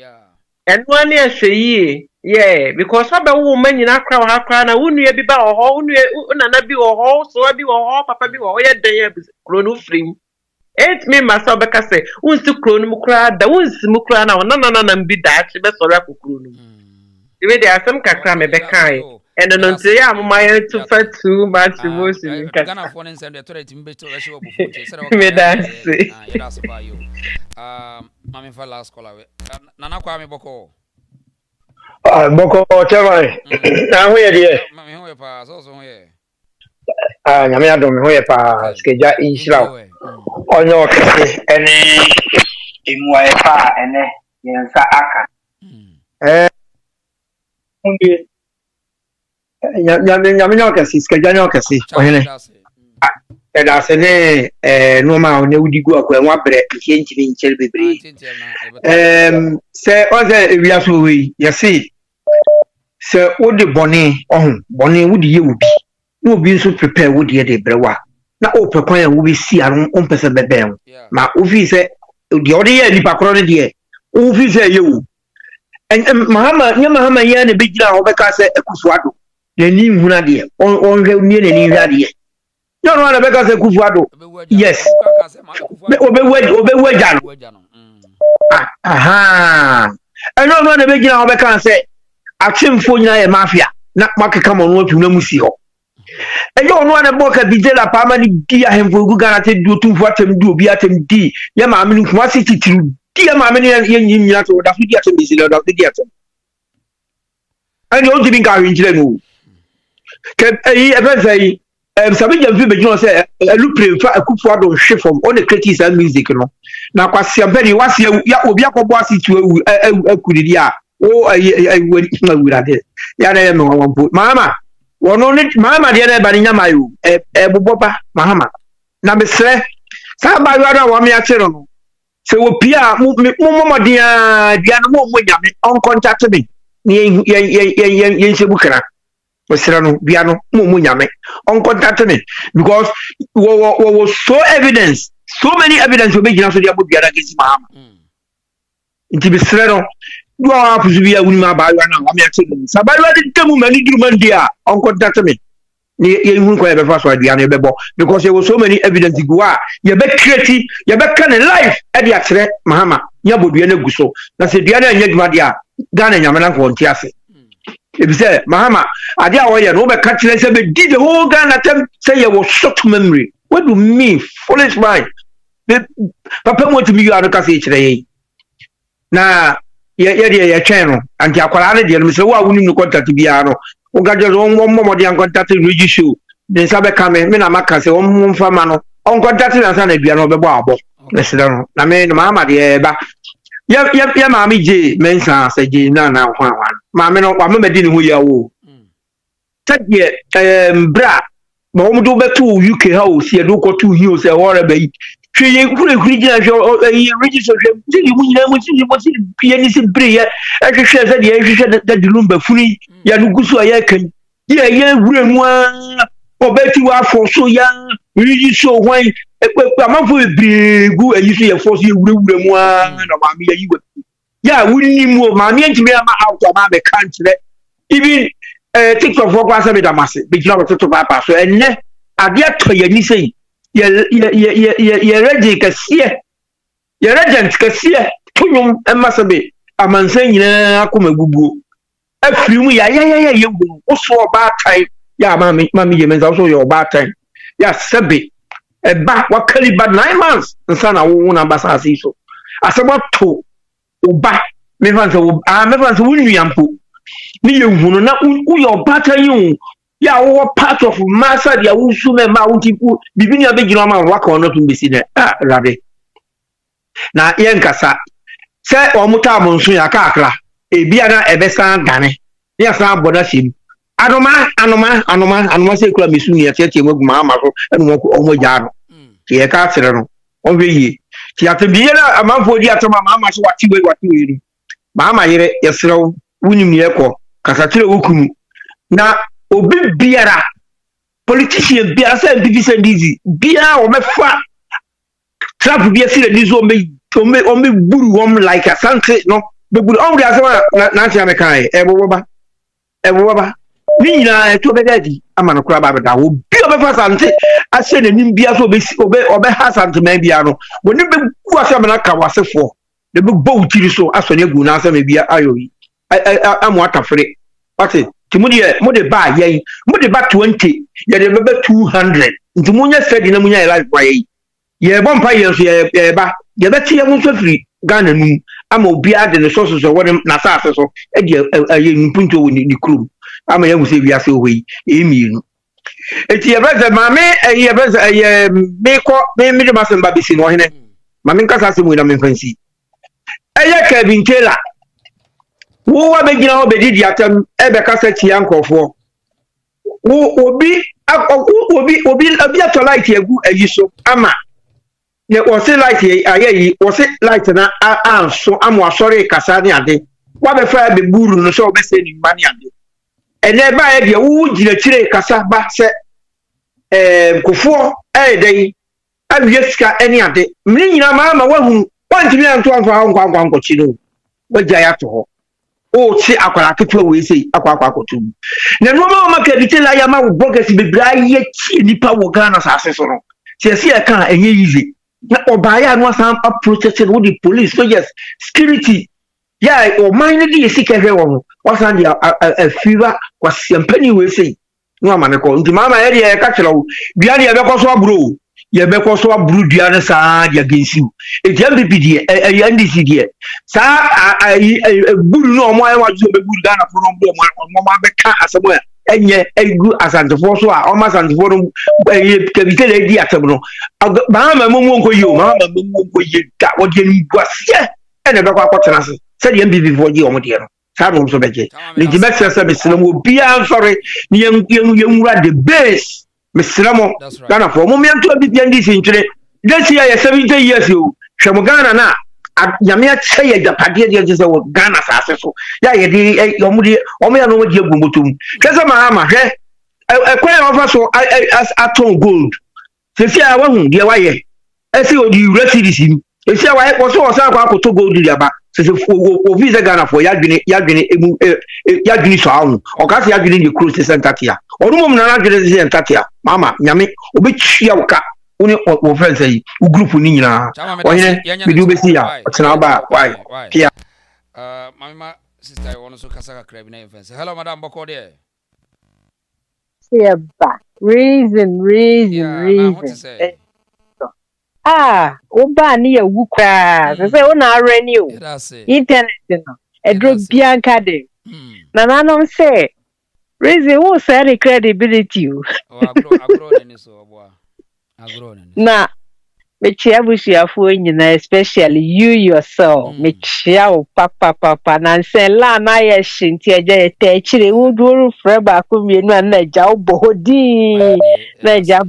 Eno ani ahweye. Yeah, because what about woman in Accra or Accra, and wouldn't you be about a whole nana be a whole, so I be a whole, papa be all your day, chrono free. Ain't me, myself, because say, who's to chrono crowd, the one's mukra now, no, be that, she best or rapid chrono. The way there are some cacram, a bekai, and an until I'm my to fight too much emotion. Ghana phone and send a turret in better ratio before. That's about you. Mammy for last call away. Nana Kwame Boko. Boko Chevrolet. Now, where dear? Yamiadum, where pa, Skeja Isla. On your case, any in my pa, and Yansa Aka. Yaminokasi, Skejanokasi, and I say, no man, no digo, when one break, changing in Shelby. Say, other areas we, you see. So, what the bonnie would you be? No be so prepared would ye de brewa. Now, open coin will be see our own person bebel. My Ufi said, the other year, the background here. Ufi say you. And Mahama, your Mahama, yan a big now, because a Kuswado. The new Hunadia, on near any radia. No, no, because a Kuswado. Yes. Obey. Aha. I don't know the big now, because say. Action for a mafia, not market come on what you know, Musio. And you don't want a book at Bizella Pamani, dear him for Gugana do to what him do, be at him D. Yama, what city to dear Mammy and Yin Yato, that we get him is of the theatre. And you don't think I enjoy. Can I ever say, Sabine Vibino say, a loop for a coupado ship from all the critics and music, you know. Now, Quasiamberi was here, Yakobo was it to a Kudia. Oh, I went with that. Yana, no one put Mama. One only Mama, the other Banina Mayu, Boba, Mahama. Number 3, somebody rather want me at Cheron. So, Pia, Mumma, dear, Diana, uncontacted me. Yensebukana. Serano, Biano, Mumunyame, uncontacted me. Because was so evidence, so many evidence for making us the Abu Biara against Mahama. Into the Serano. You are to be a woman by one. I'm actually Sabara didn't come many human dear on contact me. You won't quite have a first idea because there was so many evidence to go out. You're back creative, you're back kind of life at the accident, Mahama. You would be a guso. That's a Diana and Yagmadia, Ghana and Yamana for Tiasi. If you say, Mahama, I dare why you're over catching did the whole Ghana attempt say you was short memory. What do you mean? Foolish mind. Papa want to be out of Cassie today. Now, yeah, channel, and the Aqualani, Mr. Wa wouldn't contact Biano. O got your own more than contacted Judicial. Then Sabe Kame, Minamaka, say, on Famano, on contacted and San Biano Babo. Mr. I mean, Mamma, dear, but yeah, Mammy J. Mensa, said J. Now, one. Mamma, no, I remember didn't we are. Take ye, bra. But do better to UK house, you look or 2 hills, or whatever. She could register pianist prayer, as she said, that the lumber free, Yanugusu Ayakan. Yeah, one or better you are for so young, really so wine. I'm not for a big good, and you see a force you will one of Mammy. Yeah, we need more mammy and me out of my country. Even take off for class of the mass, big love to papa. So, and I get to you say. You're ready, Cassia. You're ready, Cassia. Tunum and Massabe. I'm saying, Akuma Bubu. A few, you also a bad time. Yeah, mammy, you mean also your bad time. Yes, Sabi. A back, what can you but 9 months? The son of one ambassador. So, as about 2. Back, me fans, I'm a fans, William Poo. Me, you know, not who your batter you. ya wo part of massa dia wo su me ma wo tipu bibi ni abegina ma waka ono to besi ne rabe na ye nkasa se omuta monso ya ka akra ebia na ebesa dane ya sa boda sim anoma se kula mesu ni ya tete maguma ama so enu omo jaano ti e ka sere no onwe yi ti atembiye na amanfo di atoma ama so wati we ni ma yere yesrew wunim ni ekọ kasa tire wukunu na obi biara politician biara say BBC ndizi biara o mefa trap biara si le zo me buru wom like asante no be buru on dia say na tia me kan eboba ni nyina to be dadi ama no kura ba be da wo bi o be fa asante ase na nim biara so obe ha asante man biara no woni be ku ase me na ka wasefo de be bo tiri so aso ne gu na ase me biara ayo yi amu atafre ate mode ba yen mode ba 20 ye de be 200 nti munya steady na munya life kwa ye bompa ye so ye ba ye be tie mu so free Ghana nu ama obi ade ne so so won na sa so e de aye mpunto woni ni krum ama ye muse wiase oyi emienu eti ye beze mame ye beze ye me de masemba bisi no hene mame nkasa se mu na me fansi eye ka binkela wo wa begina ho bedidi atam ebe kasa tia nkofo wo obi atolight egu ayi so ama ye wo se light ayi wo se light na anso amu asori kasa ni ade wa be fa be buru no so be se ni mani ade ene ba ye de wo gina kire kasa ba se kofo dai awie sika eni ade mni nyina ma wahu wantimi anto anfa nkwa chino wagya ya to ho o ti akwara ketewa we sei akwa akotu na no ma ka ditela ya ma bloggers bebra ye chi nipa wo Ghana sase so no se e kan enye yize na obaya no san approach with the police so yes security ya o mind di sika hwe wo wasan dia a fever kwasiampani we sei no amane ko nti mama ye de ka kire wo bia de be ko so aburo ye be ko so aburu dua ne sa dia gensiu e MPP die e NDC die sa buru no omo ayi waju be buru Ghana for no mo be ka asemo enye egu asantefo so a o ma asantefo no kebite le di atem no ma mo nko yi o ma mo nko yi da wo die ni guasie ene be kwa kwotena se de MPP for die omo die no sa no so beje le di make sense be sino mo bia sorry ni yemura the base Mislamo Ghana for moment to be this injury. This year 70 years you Ghana na Yamia say the party just Ghana successful. Ya ye omudi omia no die gumbutum. Kesa Mahama he a quite of so as atom gold. Se fia wa hu de wa ye. Ese odi resides him. E fia wa ko so kwa ko to gold dia ba. Se o visa Ghana for yadwini so awu. O ka se yadwini ni cruise center tia. Orumum na adwene se entatia mama nyame obetwia uka uni o friends yi u group ni nyina ohine bidu besi ya tena ba why kia mama sister I want to kasa crab na influence hello madam boko there Seba reason oba ni ya wukra se una reni o internet no edro bianca de na nanom say reason who said the credibility na mechia busiafo nyina especially you yourself mechia o papa na nse la na ye shinti eje te chire wuduru freba ko mienu na eja obohodi na eja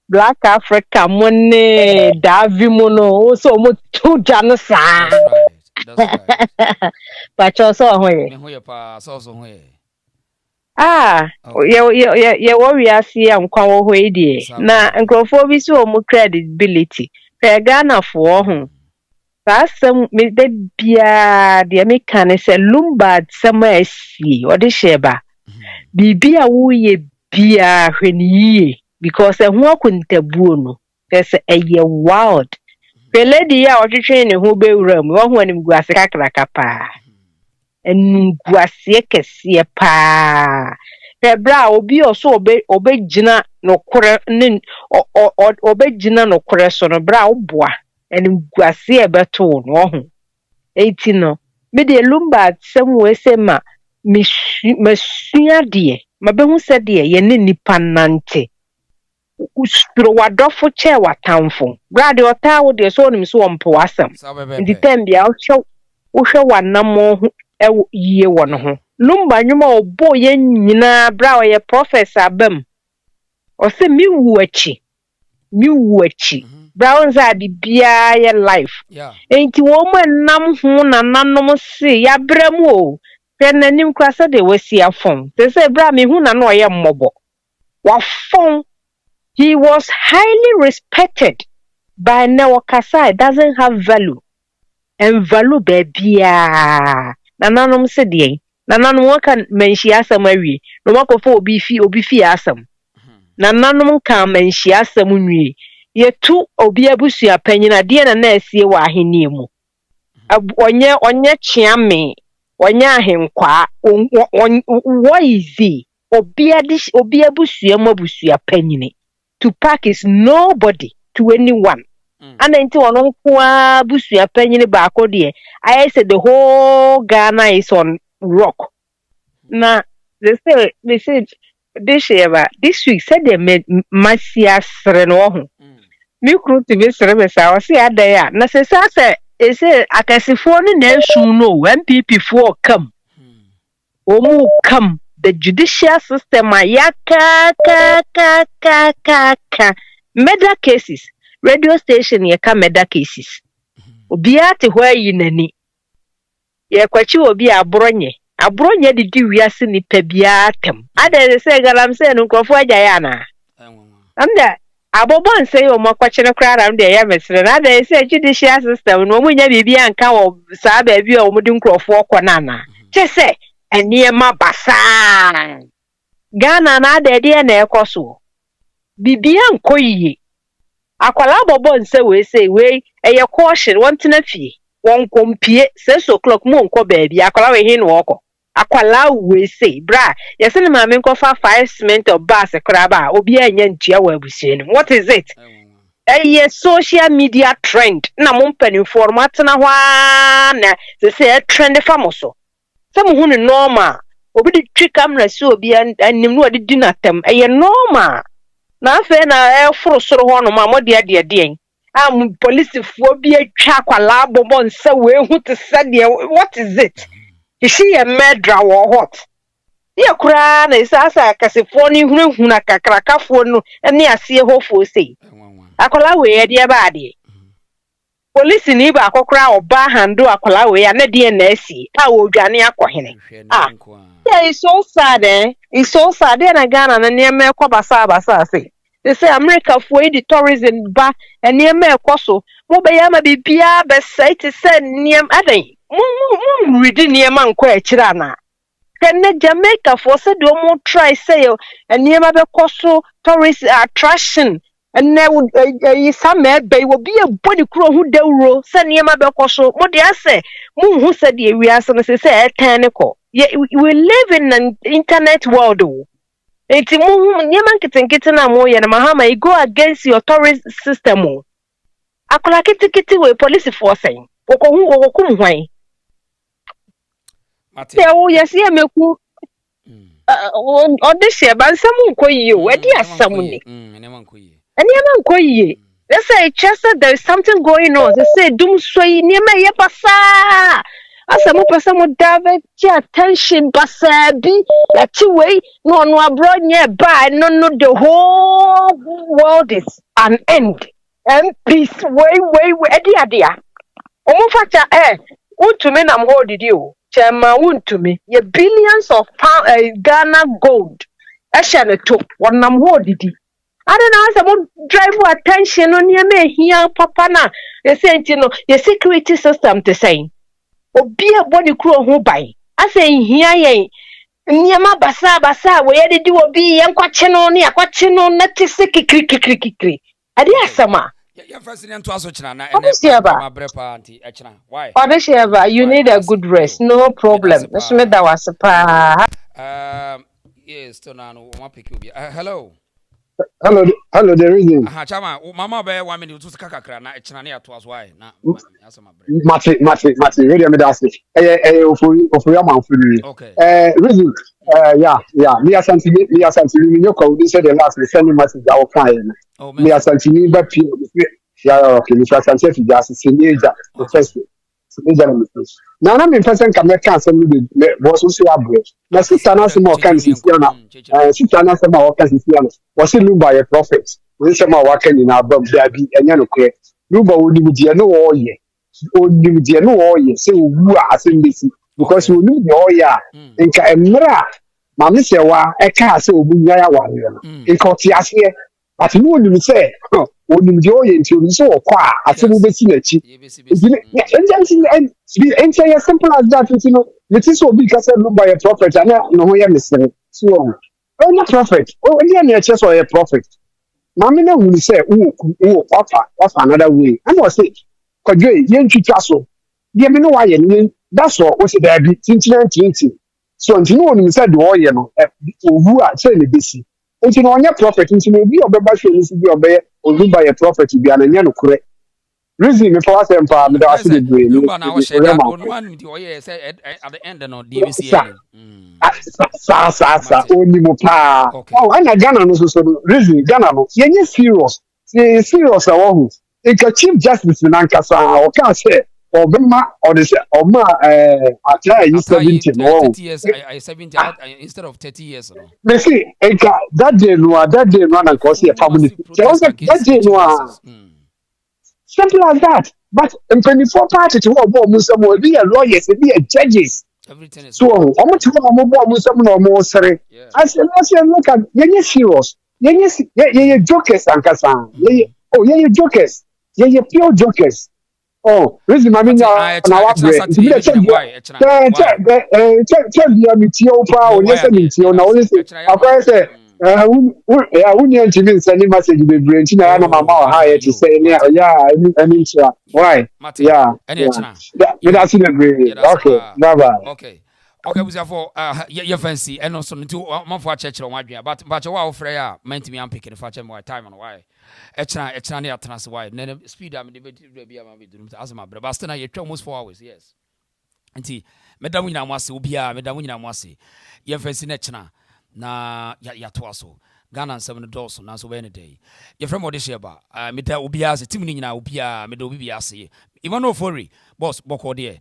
Black Africa money Davi mono so mo tuja no sa that's right pacho so hoye me hoye pa so hoye ye worry asi ankwa wo hoye die na nkrofo bi so mo credibility pe Ghana fo ho asem me de bia de me kan se lumba sama asi odi sheba bibia wo ye bia hweniye because e ho akuntabuo no pese eye wild peledi ya otwetwe ne ho bewuram wo ho anim guase kakraka pa enguase kese pa ebra obi oso obegina no kore ne obegina no kore so no bra oboa enguase ebeto no ho eti no me de lumba sem we sema mesua de mabehu said ye ne nipa nante uspiro wadofo che watamfo brade ota wo de so onim so ompo asem ndi tambia wo hwe wanamo yie wo no ho lumba nwuma obo ye nyina bra ye professor abam o se mi wuachi brown za bibia ye life enti wo mo nam ho na nanom se ya bramu o penanim kwasa de wasi afon se bra me hu na no ye mmobo wa fon. He was highly respected by Nawakasa. It doesn't have value. And value bebia. Nananom said ye. Nananom can mention asam awi. No mako fo obi fi asam. Nananom can mention asam unwi. Ye tu obi abusu apanyin ade na na asie wa aheni mu. Onye chiame. Onye ahenkwa. What is he? Obi abusu abusu apanyin. TUPAC is nobody to anyone. And until on busu apanyin baako de I said the whole Ghana is on rock. Now they said this week said they made masia sreno ho. Me kru to be srebesa o se adaya na se say akasifo no na esu no MPP for come. Omu come the judicial system ayaka murder cases radio station yeka murder cases obiate where yinani ye kwachi obi abronye didi wiase ni pabiatem ade say galam say no nkofo agya na amda abobon say o makwachi no kra ram de ya mesre na ade say judicial system no munya bibia nka wo saa ba bi o mudi nkofo kwana na chese eniema basa Ghana na de na ekoso bibia nkoyiye akwala bobo nse we say we eye caution wontina fie won kompie 6 o'clock mo nko baabi akwala we hin woko akwala we say bra yese ne maame nkofa 5 cement of bus kraba obi anya ntua wa abusue what is it eye social media trend na mo mpani format na hwa na se trend famoso some who normal obi di trick camera so obi anim no odi dinatem eye normal na afa na eforo soro ho no ma mode ade am police fo bi atwa kwala bobo nsa we hu te sade what is it is she a murderer or what ye kura na isasa akasefo ni hunu na kakrakafo no ene ase hofo sei akwala we ade ba ade police ni ba akokra oba hando akwala we ya na de na asi a wo dwane akohene yeah, it's so sad it's so sad na Ghana na niam ekobasa say they say America for the tourism ba niam ekoso mo be ya ma bibia be say to say niam adan mo read niam anko e kira na can Jamaica for say do mo try say niam be koso tourist attraction and now some be will be a body crow who dewro say niam be koso mo dey say mo hu say the we aso say etanico. Yeah, we live in an internet world. It's Yaman Kitana Moya and Mahama, you go against your tourist system. Akola kiti we police forcing. Okum why? Oh, yes, yeah, meku. This year, but some ko you, where do you someone? And Yaman ko ye. They say, Chester, there is something going on. They say, Doom sway near my yapasa. Asamu person David attention basabi that way no abroad nearby no the whole world is an end and peace way dia omufacha untumi na mhold you chema untumi ye billions of pound Ghana gold ehye to wonam hold di I don't know some drive attention on ye me here papa na ye say no ye security system to say obi abodi kro ho bai ase hia yen niema basa we ye di obi yen kwache no ne akwache no na tese kikri ade asama ya first nto aso china na ma brepa anti echina why Odesheva you need a good rest no problem me that was pa yes to na no ma pick obi hello hello, the reason. Chama, mama be 1 minute to kakakra na echnane ato aso ai na asama bre. Mate, really me that's it. Ofuri amanfuri. Okay. Reason, yeah, me asantini, you call this the last sending message I will find. Me asantini, but yeah, okay, me asantini just senior, professor. Now, I'm in person can make cancer with the boss who are break. Now, sister, more can see Siana, sister, more can see Siana. Was it looked by a prophet? We say, my working in our bum, there be a young okay. Luba would be no all year. Only with the no all year. So, who are in this? Because you knew the all year. In Camera, Mamma Sewa, a castle, Bunya warrior. In Cotias here. But you wouldn't say, oh, wouldn't enjoy until you saw a qua, as soon as you see it. And it's as simple as that, you know, it is so because I look by a prophet, and I know I am listening. So, oh, not prophet, oh, and then just a prophet. Mamma will say, oh, offer another way. And was it, because you castle. Give me no why, that's what was it there, 1990. So, you know, you said, oh, you know, who are saying this. Nti no onye prophet nti no bi obeba hwe nsi bi obe oluba ye prophet bi ananya no kure reason me for asem pa me da ase de bre ni ba na wo she that one di oye say at the end no DBC sa oni mo pa oh ana Ghana no so reason Ghana no yenye serious awo e ka chief justice na nkasa o ka say obema or the oma ata yi 70 no 30 years I 70 instead of 30 years no me see that day no na cause your family that day no simple as that but in 24 party to wo mo some will be a lawyers be a judges everything is so omo to mo bo some no mo sere I say look at yenye serious yenye jokers ankasa yenye jokers yenye pure jokers. Oh, reason I mean now what break. Tell me tio pa o yes me tio na o yes. Akwa say who need send message be brain na na mama o high to say yeah any why yeah that's the brain okay bye okay we have for your fancy and also to man for church on wadua but you wa ofre ya meant me am picking for my time on why echna na atnas why na speed am de be am be drum as my brother but na you almost 4 hours yes nti medam nyina mo ase obia medam nyina mo ase your fancy na echna na ya to aso Ghana 7 dollars na so when day your friend mode share ba meda obia ase team ni nyina obia meda obi ase even no worry boss boko there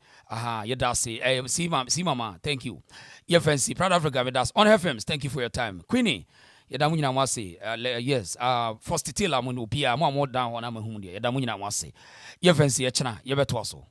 you da say see mama thank you your fancy proud Africa with us on her films thank you for your time Queenie you da munyina wase yes first tell am no obia mo down on am hu there you da munyina wase your fancy e chena you beto aso